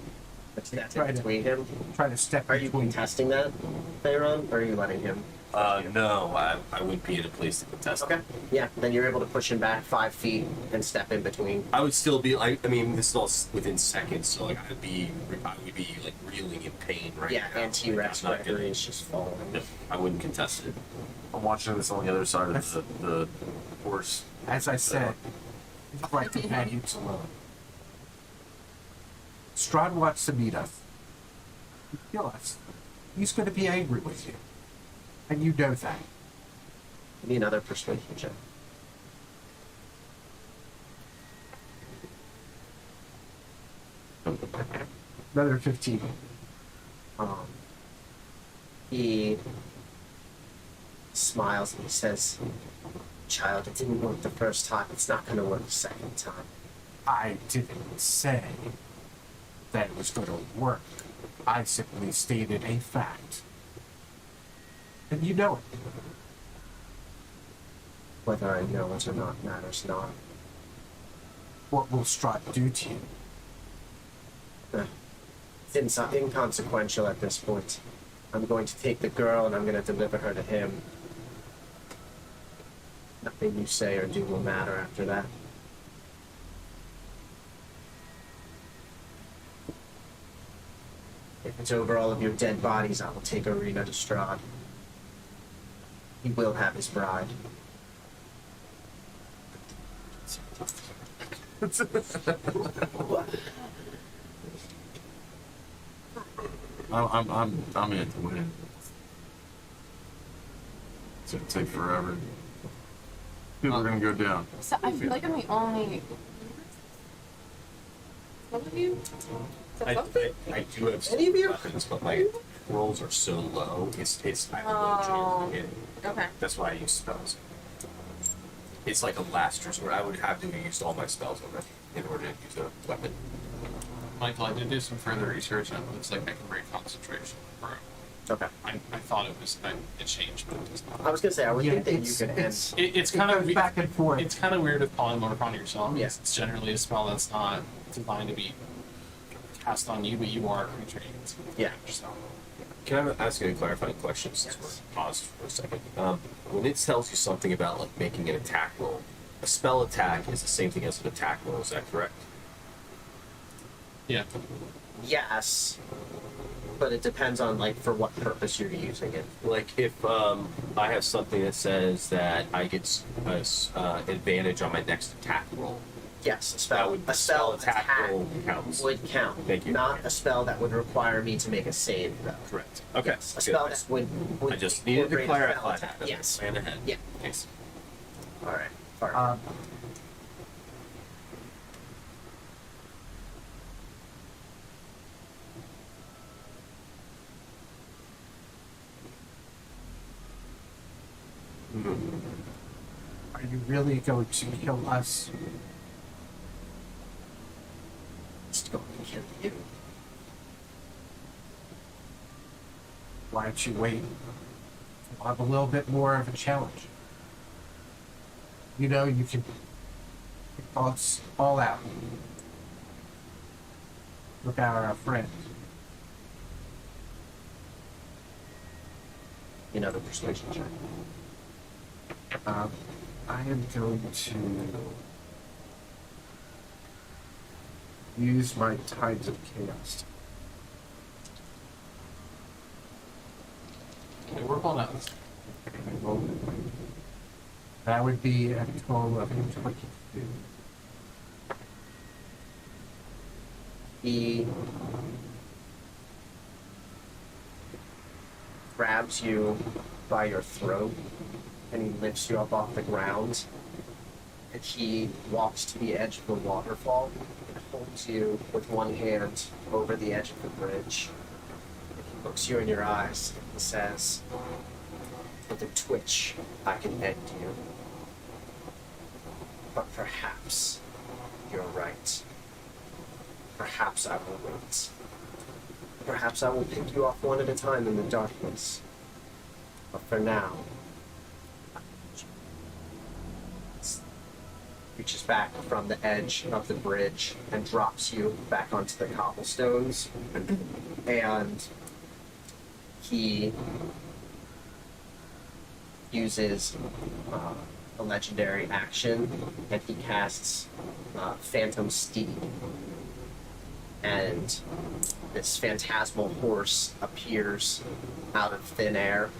That's Right. in between him. try to step Are you between. contesting that, Theron, or are you letting him? No, I wouldn't be in a place to contest. Okay. Yeah, then you're able to push him back 5 feet and step in between. I would still be like, I mean, this is all within seconds, so like I would be like reeling in pain right Yeah, now. and T-Rex Like, I'm not Gregory gonna- is just falling. no, I wouldn't contest it. I'm watching this on the other side of the horse. As I said, his right companions alone. Strahd wants to meet us. Kill us. He's going to be angry with you. And you know that. Give me another persuasion check. Another 15. Um, he smiles and he says, "Child, it didn't work the first time. It's not going to work the second time." I didn't say that it was going to work. I simply stated a fact. And you know it. Whether I know it or not matters not. What will Strahd do to you? It's inconsequential at this point. I'm going to take the girl and I'm going to deliver her to him. Nothing you say or do will matter after that. If it's over all of your dead bodies, I will take Arena to Strahd. He will have his bride. I'm in it to win. It's gonna take forever. People are gonna go down. So I feel like I'm the only. What of you? Is that something? I do have some Any of you? weapons, but my rolls are so low. I have Oh. no chance of hitting. Okay. That's why I use spells. It's like a last resort. I would have to have used all my spells already in order to use a weapon. Michael, I did do some further research and it looks like I can break concentration. Bro. Okay. I thought it was it changed, but it does not. I was gonna say, I would Yeah, think that you it's- could end. It's It kind of goes back and forth. It's kind of weird with polymorph on yourself. Yeah. It's generally a spell that's not designed to be cast on you, but you are a creature. It's Yeah. yourself. Can I ask you a clarifying question since we're paused for a second? When it tells you something about like making an attack roll, a spell attack is the same thing as an attack roll. Is that correct? Yeah. Yes, but it depends on like for what purpose you're using it. Like if I have something that says that I get advantage on my next attack roll. Yes, a That spell. would A spell attack attack roll counts. would count. Thank you. Not a spell that would require me to make a save, though. Correct. Okay. Yes, a Good. spell that would I just needed to incorporate a spell clarify attack. that. Yes. Plan ahead. Yeah. Thanks. All right. All right. Are you really going to kill us? Just going to kill you. Why don't you wait? We'll have a little bit more of a challenge. You know, you can call us all out. Look out our friends. Another persuasion check. I am going to use my Tides of Chaos. Okay, we're pulling out. That would be a total of 22. He grabs you by your throat and he lifts you up off the ground. And he walks to the edge of the waterfall and holds you with one hand over the edge of the bridge. And he looks you in your eyes and says, "With a twitch, I can end you. But perhaps you're right. Perhaps I will wait. Perhaps I will pick you off one at a time in the darkness. But for now," reaches back from the edge of the bridge and drops you back onto the cobblestones. And he uses a legendary action, and he casts Phantom Steed. And this phantasmal horse appears out of thin air,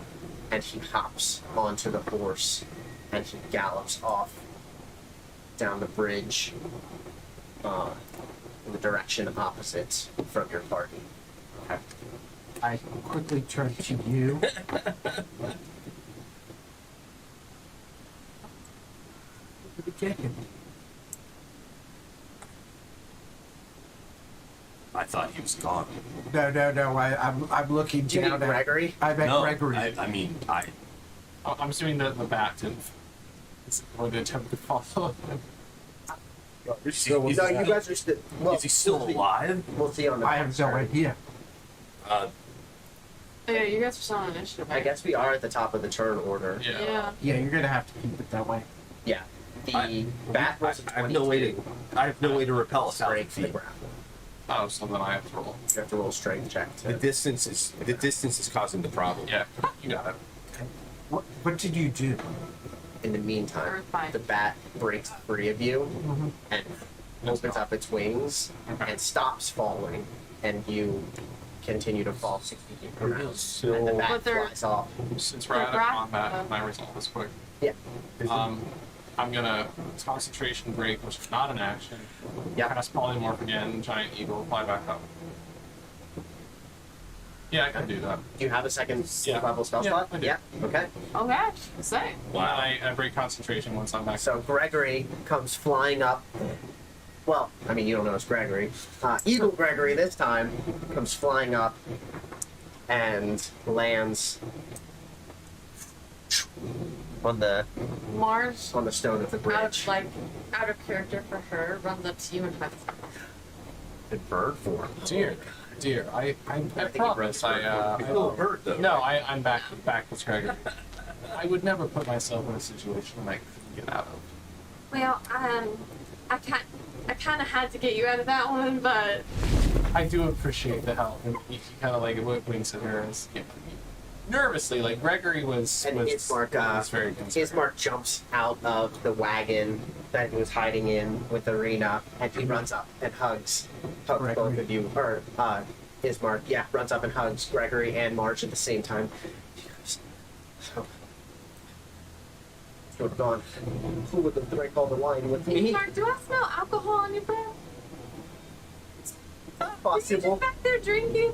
and he hops onto the horse, and he gallops off down the bridge in the direction opposite from your party. I quickly turn to you. Get him. I thought he was gone. No. I'm looking Do you down mean at Gregory? I bet No, Gregory. I mean, I'm assuming that the bat didn't. Or the attempt to follow him. is No, you guys are still. Well, he still we'll see. alive? We'll see on the I have next no turn. idea. Uh, Oh, yeah, you guys are still on initiative. I Right? guess we are at the top of the turn order. yeah. Yeah. Yeah, you're gonna have to keep it that way. Yeah. The bat rolls a I have no way 22. to. I have no way to repel a thousand Strength for the feet. grapple. Oh, so then I have to roll. You have to roll a strength check The to. distance is causing the problem. Yeah, you got it. What did you do? In the meantime, Earthbind. the bat breaks free of you and opens up its wings Okay. and stops falling, and you continue to fall 60 feet per round. So- And the bat But they're- flies off. Since we're out of Grapple. combat, can I resolve this quick? Yeah. I'm gonna concentration break, which is not an action. Yep. Cast polymorph again, giant eagle, fly back up. Yeah, I can do that. Do you have a second Yeah. level spell Yeah, slot? I do. Yeah. Okay. Okay. Say. Wow. I break concentration once I'm back. So Gregory comes flying up. Well, I mean, you don't know it's Gregory. Eagle Gregory this time comes flying up and lands on the Marge, stone of the bridge. out of character for her, runs up to you and cuts. In bird form. Dear, I think promise. you I You're still hurt though. No, I'm back with Gregory. I would never put myself in a situation that I couldn't get out of. Well, I kind of had to get you out of that one, but I do appreciate the help, and he kind of like winks at her as nervously. Like Gregory was. And was very concerned. Ismark jumps out of the wagon that he was hiding in with Arena, and he runs up and hugs both of you. Or Ismark, yeah, runs up and hugs Gregory and Marge at the same time. He goes, "So, you would have gone. Who would have drank all the wine with me?" Mark, do I smell alcohol on your breath? You're Possible. just back there drinking.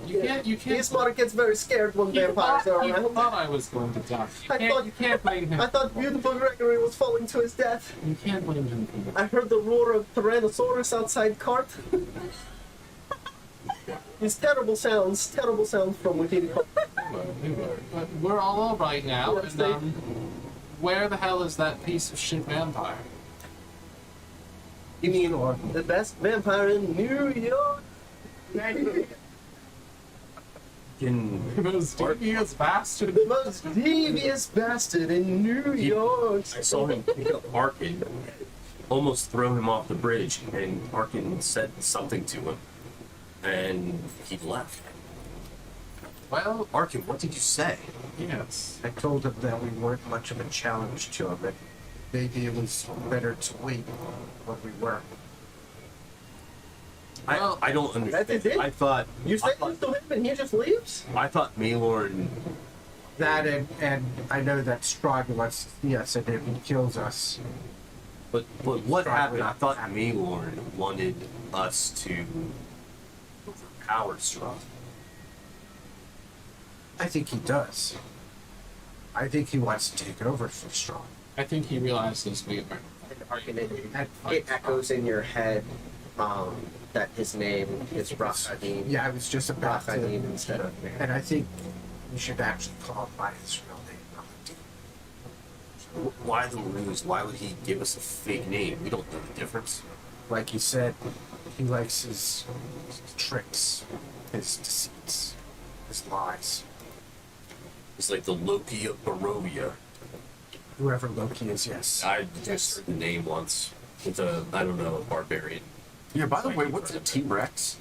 You can't. Ismark gets very scared when vampires are He around. thought I was going to die. I thought- You can't blame him. I thought beautiful Gregory was falling to his death. You can't blame him for that. I heard the roar of Tyrannosaurus outside cart. These terrible sounds from within cart. But we're all right now. Yes, And where the hell is that piece of shit vampire? You mean the best vampire in New York? In The most devious bastard. The most devious bastard in New York. I saw him pick up Arkin, almost throw him off the bridge, and Arkin said something to him, and he left. Well, Arkin, what did you say? yes. I told him that we weren't much of a challenge to him, and maybe it was better to wait when we were. Well, I don't understand. That's it? I thought You say this to him and he just leaves? I thought Maelorn. That and I know that Strahd wants to see us, and if he kills us, But what Strahd happened? would I thought happen. Maelorn wanted us to overpower Strahd. I think he does. I think he wants to take over for Strahd. I think he realizes we are. And it echoes in your head that his name is Raphadim. Yeah, I was just about Raphadim to. instead of And I think we should actually call him by his real name. Raphadim. Why the ruse? Why would he give us a fake name? We don't know the difference. Like you said, he likes his tricks, his deceits, his lies. He's like the Loki of Barovia. Whoever Loki is, yes. I just heard the name once. It's a, I don't know, a barbarian. Yeah, by the way, what's a T-Rex?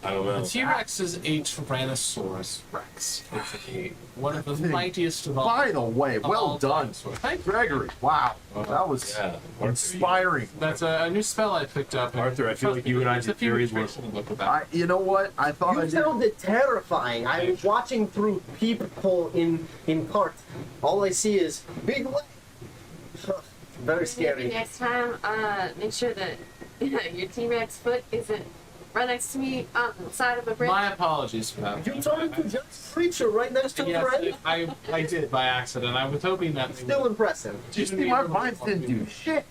I don't know. The T-Rex is a Tyrannosaurus Rex. It's one of the mightiest of all. By the way, well all done, dinosaurs. Gregory. Wow, that was Yeah, inspiring. That's a new spell I picked up. Arthur, I feel like you and I There's a did few very well. restrictions to look at that. You know what? I thought I You did. sounded terrifying. I'm watching through peephole in cart. All I see is big leg. Very Maybe scary. next time, make sure that your T-Rex foot isn't right next to me on the side of a bridge. My apologies for that. You turned into just a creature right next to the Yes, friend. I did by accident. I was hoping that they Still would impressive. Just see, my vines didn't do shit.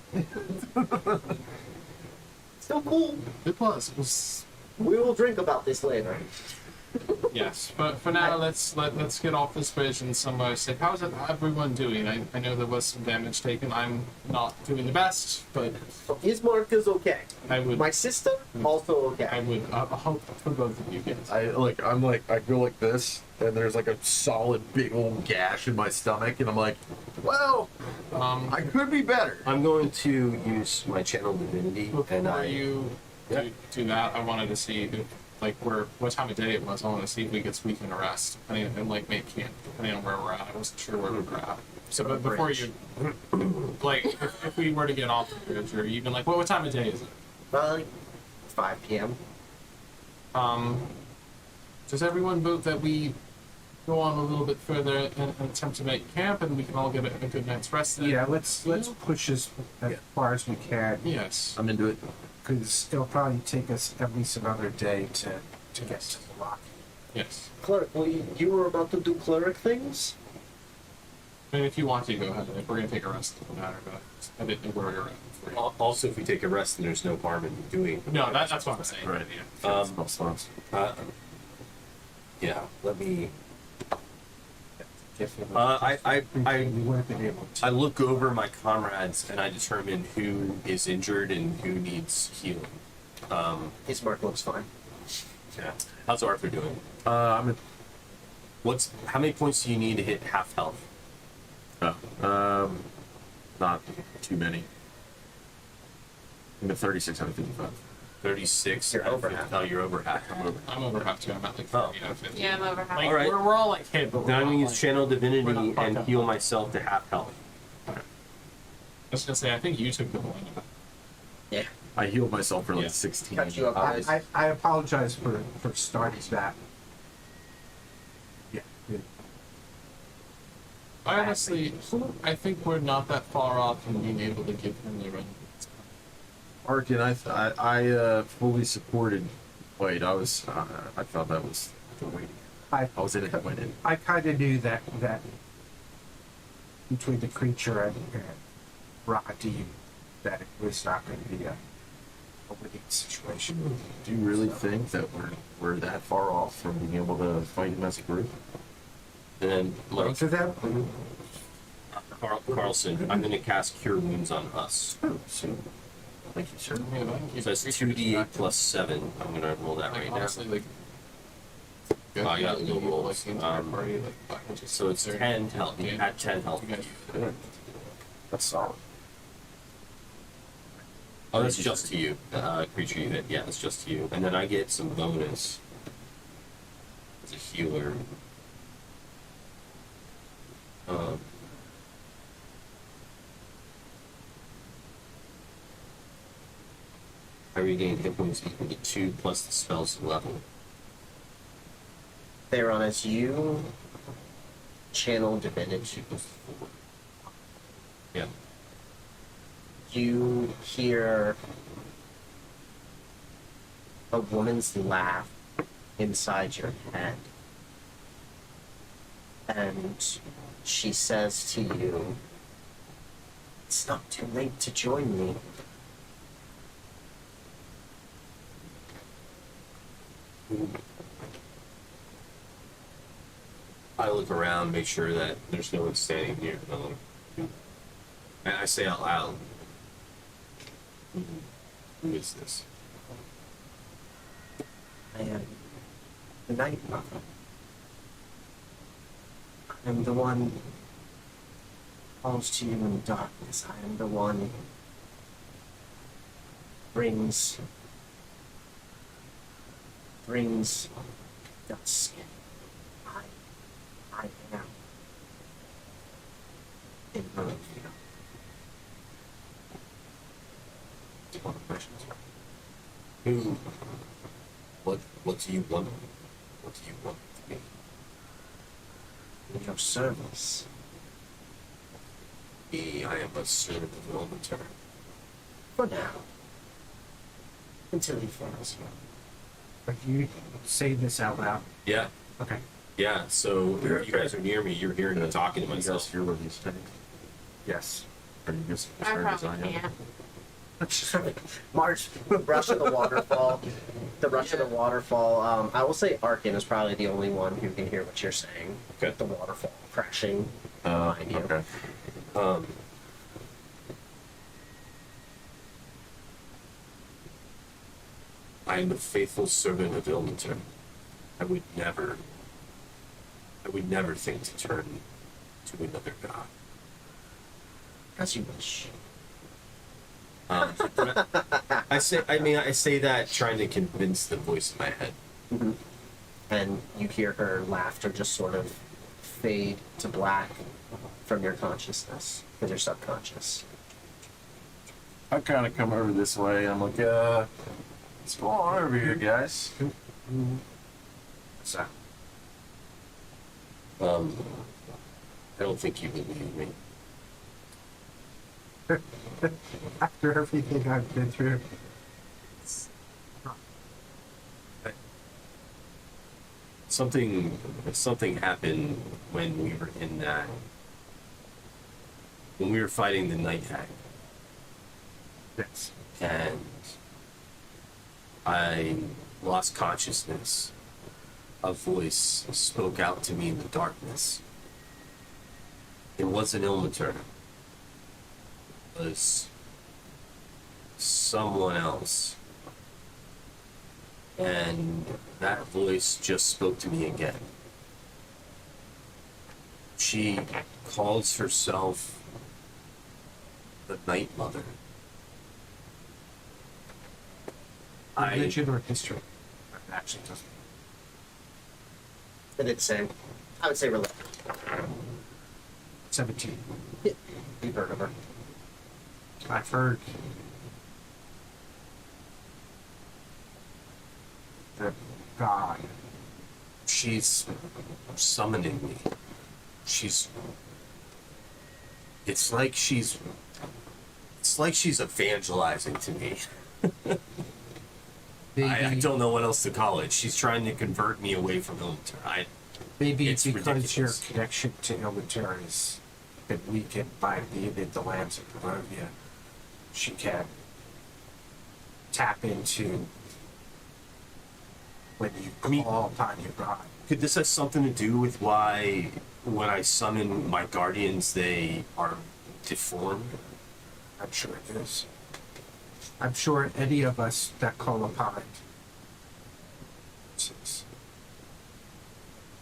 Still cool. It was. We will drink about this later. Yes, but for now, let's get off this bridge and somewhere safe. How's everyone doing? I know there was some damage taken. I'm not doing the best, but Ismark is okay. I would My sister also I okay. would hope for both of you guys. I go like this, and there's like a solid big old gash in my stomach, and I'm like, well, I could be better. I'm going to use my channel divinity, and Before I you Yeah. do that, I wanted to see if, like what time of day it was. I want to see if we could squeak in a rest. And like maybe can't, depending on where we're at. I wasn't sure where we were at. So, but before you, like, if we were to get off the bridge, or even like, what time of day is it? Well, 5 p.m. Does everyone vote that we go on a little bit further and attempt to make camp, and we can all get a good night's rest? Then? Yeah, let's push as far as we can, Yes. I'm into it. because it'll probably take us at least another day to get to the rock. Yes. Cleric, well, you were about to do cleric things? I mean, if you want to, go ahead. If we're gonna take a rest, it doesn't matter. But I didn't know where we were at. also, if we take a rest, then there's no harm in doing. No, that's what I'm saying. Right. Yeah. Yeah. Let me. If it I we would have been able to. I look over my comrades and I determine who is injured and who needs healing. Ismark looks fine. Yeah. How's Arthur doing? I'm How many points do you need to hit half health? not too many. I'm at 36 out of 55. 36. You're over half. Oh, you're over half. I'm over half too. I'm at like Oh. 40 out of 50. Yeah, I'm over half. Like, All right. we're all like hit, but we're Then I'm not, gonna use like, Channel we're Divinity not fucked and up. heal myself to half health. I was gonna say, I think you took the point. Yeah. I healed myself for like Yeah. 16. Cut you up, guys. I apologize for starting that. Yeah. I honestly, I think we're not that far off from being able to give him the run. Arkin, I fully supported White. I thought that was the way. I I was in it to win it. I kind of knew that between the creature and Rahadim that it was not going to be a winning situation. Do you really think that we're that far off from being able to fight him as a group? And then, like, Both of them? Carlson, I'm gonna cast Cure Wounds on us. Oh, so thank you, sir. So that's 2d8 plus 7. I'm gonna roll that Like, right honestly, now. like, Oh, I got you no heal, like, rolls. the entire party, like, by just So it's 10 health. Yeah. At 10 health. You guys- Good. That's solid. Oh, that's just to you, creature unit. Yeah, that's just to you. And then I get some bonus as a healer. I regain hit points equal to 2 plus the spell's level. Theron, as you channel divinity, 2 plus 4. Yeah. you hear a woman's laugh inside your head. And she says to you, "It's not too late to join me." I look around, make sure that there's no one standing near. And I say out loud, "Who is this?" I am the Night Mother. I am the one who calls to you in darkness. I am the one who brings dusk. I am in Barovia. It's one of the questions. Who? What do you want? What do you want to be? In your service. Me, I am a servant of Ilmater. For now. Until he fails you. But you say this out loud. Yeah, Okay. yeah. So if you guys are near me, you're hearing me talking to You guys myself. hear what he's saying? Yes. Are you just I concerned as probably am? can't. March, rush of the waterfall. The rush of the waterfall. I will say Arkin is probably the only one who can hear what you're saying. Okay. The waterfall crashing behind you. Okay. I am the faithful servant of Ilmater. I would never think to turn to another god. As you wish. I say that trying to convince the voice in my head. And you hear her laughter just sort of fade to black from your consciousness, from your subconscious. I kind of come over this way. I'm like, what's going on over here, guys? So, I don't think you believe me. after everything I've been through, Something happened when we were when we were fighting the Night Hag, yes. and I lost consciousness. A voice spoke out to me in the darkness. It wasn't Ilmater. It was someone else. And that voice just spoke to me again. She calls herself the Night Mother. Religion or history? It actually doesn't. I did the same. I would say religion. 17. Yeah. You've heard of her. I've heard the God. She's summoning me. It's like she's evangelizing to me. I don't know what else to call it. She's trying to convert me away from military. Maybe It's because ridiculous. your connection to Ilmater has been weakened by being in the lands of Barovia, she can tap into when you call upon your God. Could this have something to do with why when I summon my guardians they are deformed? I'm sure it is. I'm sure any of us that call upon it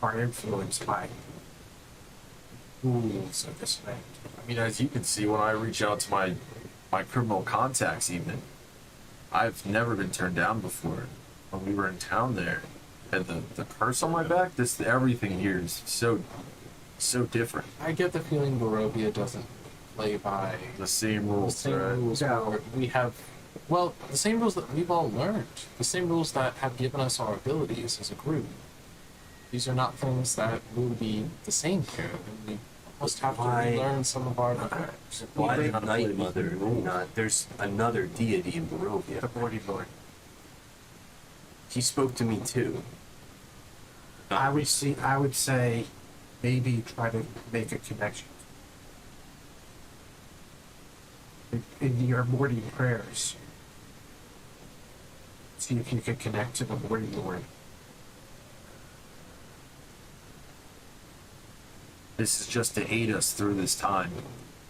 are influenced by rules of this land. I mean, as you can see, when I reach out to my criminal contacts, even, I've never been turned down before. When we were in town there, and the curse on my back, everything here is so different. I get the feeling Barovia doesn't play by The same the rules, same right? rules No. where we have, well, the same rules that we've all learned, the same rules that have given us our abilities as a group. These are not things that will be the same here. We must have to Why- relearn some of our. Why the not play Night these Mother? rules. Not there's another deity in The Barovia. Bloody Lord. He spoke to me too. I would say maybe try to make a connection. In your morning prayers. See if you can connect to the Bloody Lord. This is just to aid us through this time.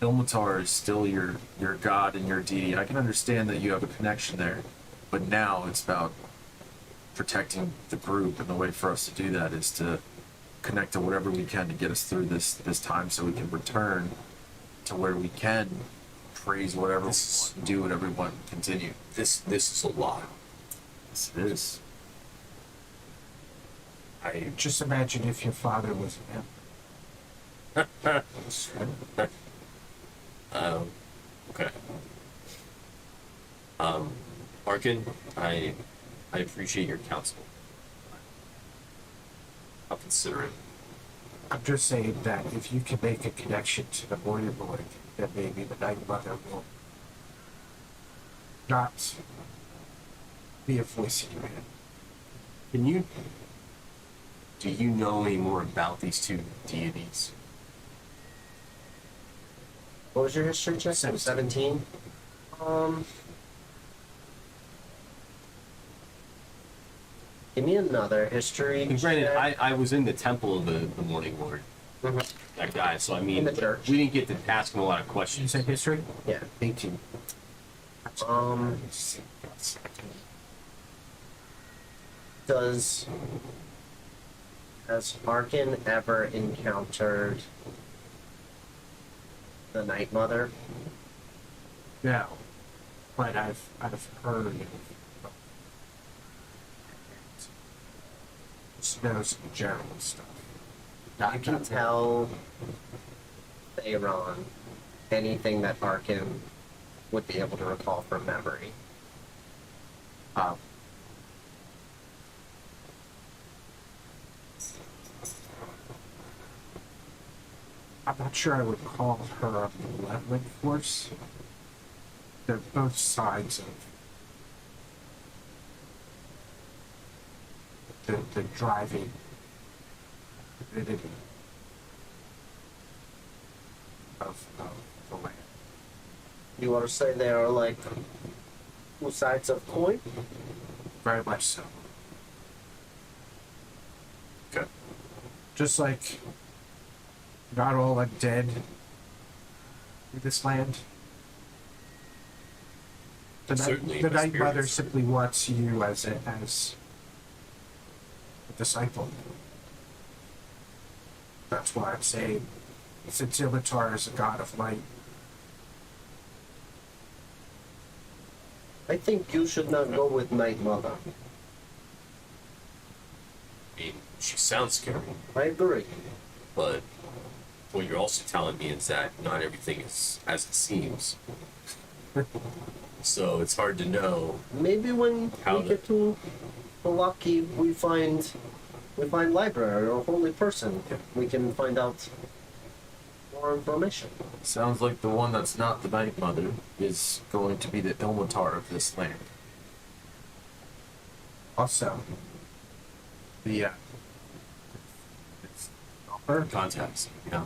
Ilmatar is still your god and your deity. I can understand that you have a connection there, but now it's about protecting the group, and the way for us to do that is to connect to whatever we can to get us through this time, so we can return to where we can praise whatever we want, and do whatever we want, and continue. This is a lot. Yes, it is. I Just imagine if your father was an okay. Arkin, I appreciate your counsel. I'll consider it. I'm just saying that if you can make a connection to the Morning Lord, then maybe the Night Mother will not be a voice in your head. Do you know any more about these two deities? What was your history check? 17. Give me another history And granted, check. I was in the temple of the Morning Lord, Mhm. that guy, so I mean, In the church. we didn't get to ask him a lot of Did you questions. say history? Yeah. 18. Has Arkin ever encountered the Night Mother? No, but I've heard of just know some general stuff. You can tell Theron anything that Arkin would be able to recall from memory. I'm not sure I would call her a malevolent force. They're both sides of the driving divinity of the land. You want to say they are like two sides of coin? Very much so. Okay. Just like not all undead in this land. Certainly, The but Night Mother spirits- simply wants you as a disciple. That's why I'm saying, since Ilmatar is a god of light, I think you should not go with Night Mother. I mean, she sounds scary, I agree. but what you're also telling me is that not everything is as it seems. So it's hard to know. Maybe when How we the- get to Milwaukee, we find library or holy person. We can find out more information. Sounds like the one that's not the Night Mother is going to be the Ilmatar of this land. Also, the upper Contacts. Yeah.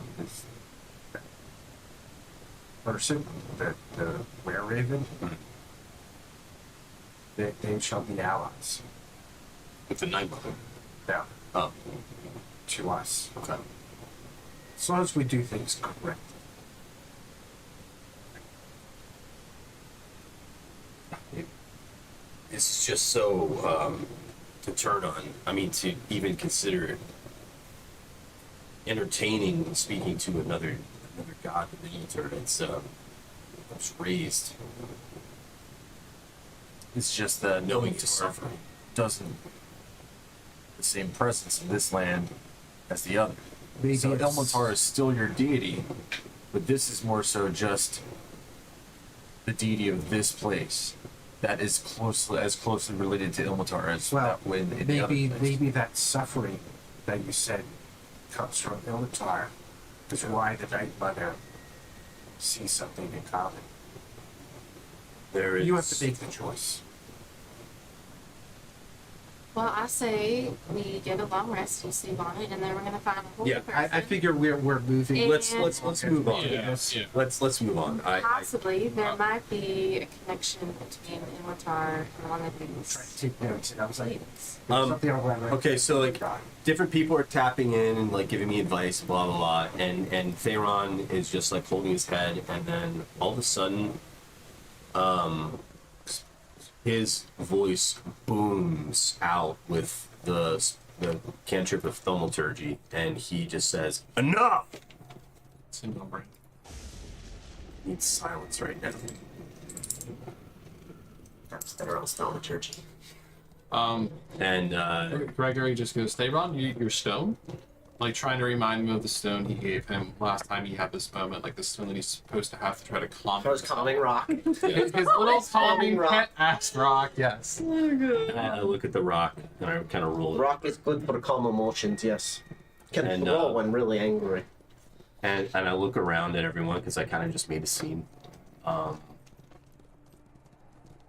person, the were-raven, they shall be allies With the Night Mother. now Oh, to us. okay. As long as we do things correctly. This is just so to turn on. I mean, to even consider entertaining speaking to another god in the ether. It's raised It's just that knowing Ilmatar to suffer. doesn't the same presence in this land as the other. Maybe So it's- Ilmatar is still your deity, but this is more so just the deity of this place that is closely related to Ilmatar as Well, that when in the other maybe place. maybe that suffering that you said comes from Ilmatar is why the Night Mother sees something in common. There is. You have to make the choice. Well, I say we get a long rest, you sleep on it, and then we're gonna find a whole Yeah, person. I figure we're moving. Let's And- move on. Yeah, yeah. Let's move on. Possibly there might be a connection between Ilmatar and one of Trying these. to take notes, and I was like, things. there's something on my right. Okay, so like God. different people are tapping in and like giving me advice, blah blah blah, and Theron is just like holding his head, and then all of a sudden, his voice booms out with the cantrip of thaumaturgy, and he just says, "Enough!" It's in my brain. Needs silence right now. That's Theron's thaumaturgy. And Gregory just goes, Theron, your stone? Like trying to remind him of the stone he gave him last time he had this moment, like the stone that he's supposed to have to try to calm That was himself. calming rock. His little calming rock. pet ass rock, yes. I look at the rock and I kind of roll it. Rock is good for calm emotions, yes. Can And, roll when really angry. And I look around at everyone because I kind of just made a scene.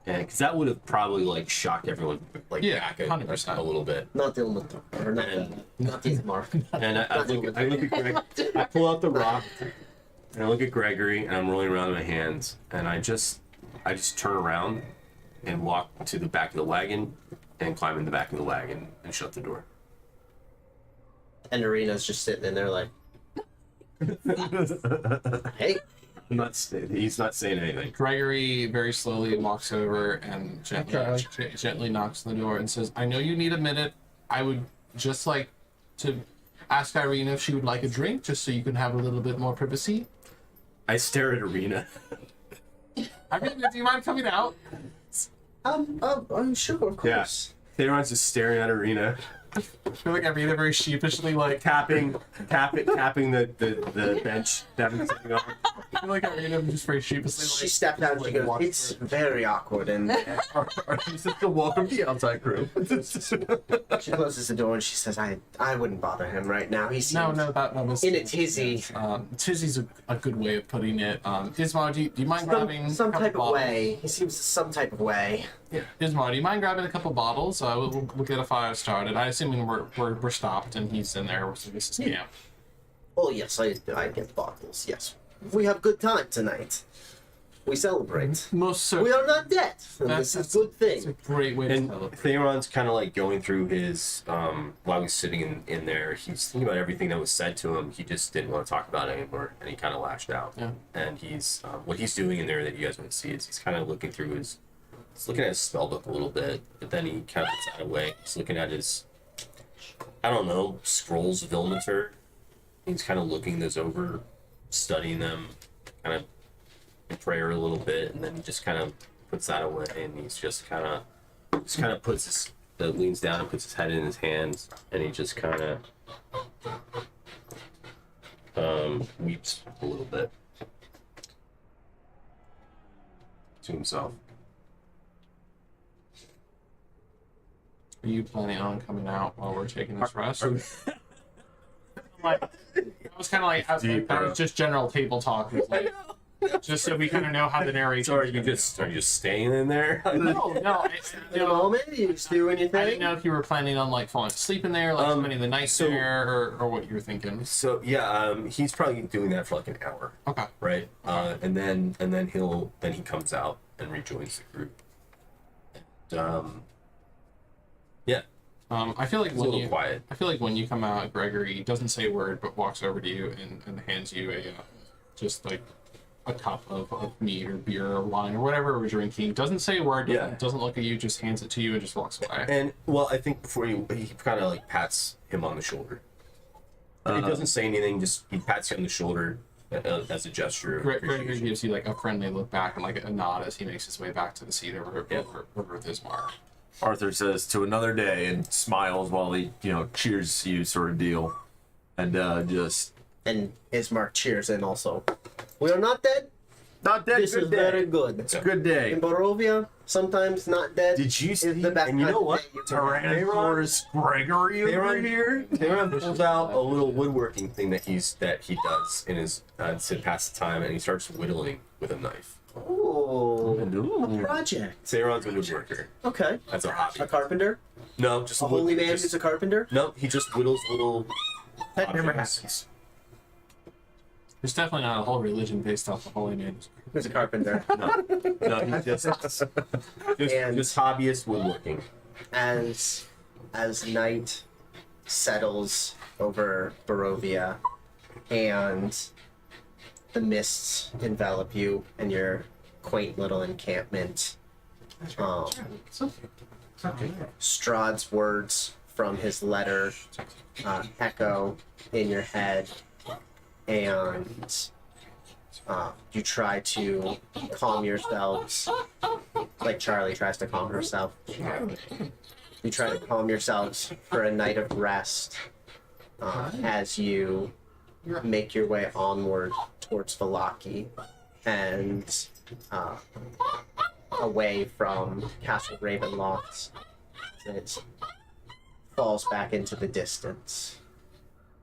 And because that would have probably like shocked everyone like Yeah, back 100%. a little bit. Not Ilmatar. Or not Ismar. And I look at Greg. I pull out the rock and I look at Gregory and I'm rolling around in my hands and I just turn around and walk to the back of the wagon and climb in the back of the wagon and shut the door. And Arena's just sitting in there like, hey, He's not saying anything. Gregory very slowly walks over and gently knocks on the door and says, I know you need a minute. I would just like to ask Irina if she would like a drink, just so you can have a little bit more privacy. I stare at Arena. Irina, do you mind coming out? I'm sure, of Yeah. course. Theron's just staring at Arena. I feel like Irina very sheepishly like tapping the bench that I'm sitting on. I feel like Irina just very sheepishly She like stepped out and she goes, walks it's over. very awkward. And This is the welcome the outside crew. she closes the door and she says, I wouldn't bother him right now. He seems No, that was in a tizzy. Tizzy's a good way of putting it. Ismar, do you mind grabbing Some a couple type of bottles? way. He seems some type of way. Ismar, do you mind grabbing a couple bottles? We'll get a fire started. I assume we're stopped and he's in there, so this is camp. Oh, yes, I get bottles, yes. We have good time tonight. We celebrate. Most certainly. We are not dead. And this is a good It's a thing. great way to And celebrate. Theron's kind of like going through his, while he's sitting in there, he's thinking about everything that was said to him. He just didn't want to talk about it anymore, and he kind of lashed out. Yeah. And he's, what he's doing in there that you guys wouldn't see is he's kind of looking through he's looking at his spell book a little bit, but then he kind of puts that away. He's looking at his, I don't know, scrolls of Ilmater. He's kind of looking those over, studying them, kind of in prayer a little bit, and then he just kind of puts that away, and he's just kind of puts his leans down and puts his head in his hands, and he just kind of weeps a little bit to himself. Are you planning on coming out while we're taking this rest? Like, I was kind of like, that was just general table talk. It was like, just so we kind of know how the narration. So are you just staying in there? No. In a moment, you just doing your I thing. didn't know if you were planning on like falling asleep in there, like spending the night so- there, or what you were thinking. So yeah, he's probably doing that for like an hour, Okay. right? And then he comes out and rejoins the group. Yeah, I feel like it's a when little you, quiet. I feel like when you come out, Gregory doesn't say a word, but walks over to you and hands you a just like a cup of meat or beer or wine or whatever we're drinking. Doesn't say a word. Doesn't look at you. Just hands it to you and just walks away. And well, I think before he kind of like pats him on the shoulder. He doesn't say anything. Just he pats you on the shoulder as a gesture of Gregory appreciation. gives you like a friendly look back and like a nod as he makes his way back to the seat over with Ismar. Arthur says to another day and smiles while he, cheers you, sort of deal, and just And Ismark cheers in also. We are not dead. not dead. This Good is day. very good. It's a good day. In Barovia, sometimes not dead. Did you see? is the best And you know kind of what? day you can have. Tyrannosaurus Gregory over here. Theron pulls out a little woodworking thing that he does in his to pass the time, and he starts whittling with a knife. Ooh, a Ooh. project. Theron's a woodworker. Okay. That's a hobby. A carpenter? No, just A holy man just- who's a carpenter? No, he just whittles little. That never objects. happens. There's definitely not a whole religion based off the holy man. Who's a carpenter? No, he's just And- just hobbyist woodworking. as night settles over Barovia and the mists envelop you and your quaint little encampment, Strahd's words from his letter echo in your head, and you try to calm yourselves like Charlie tries to calm herself. You try to calm yourselves for a night of rest as you make your way onward towards Valaki and away from Castle Ravenloft. It falls back into the distance.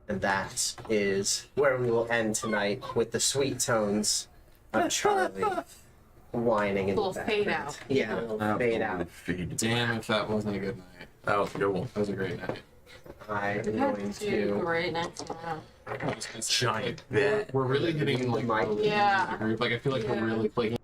And that is where we will end tonight with the sweet tones of Charlie whining in the Little fade background. out. Yeah, fade out. Damn, if that wasn't a good night. That was a good one. That was a great night. I'm going to. Great next time. Giant bed. We're really hitting like My- the Yeah. group. Like I feel like we're really like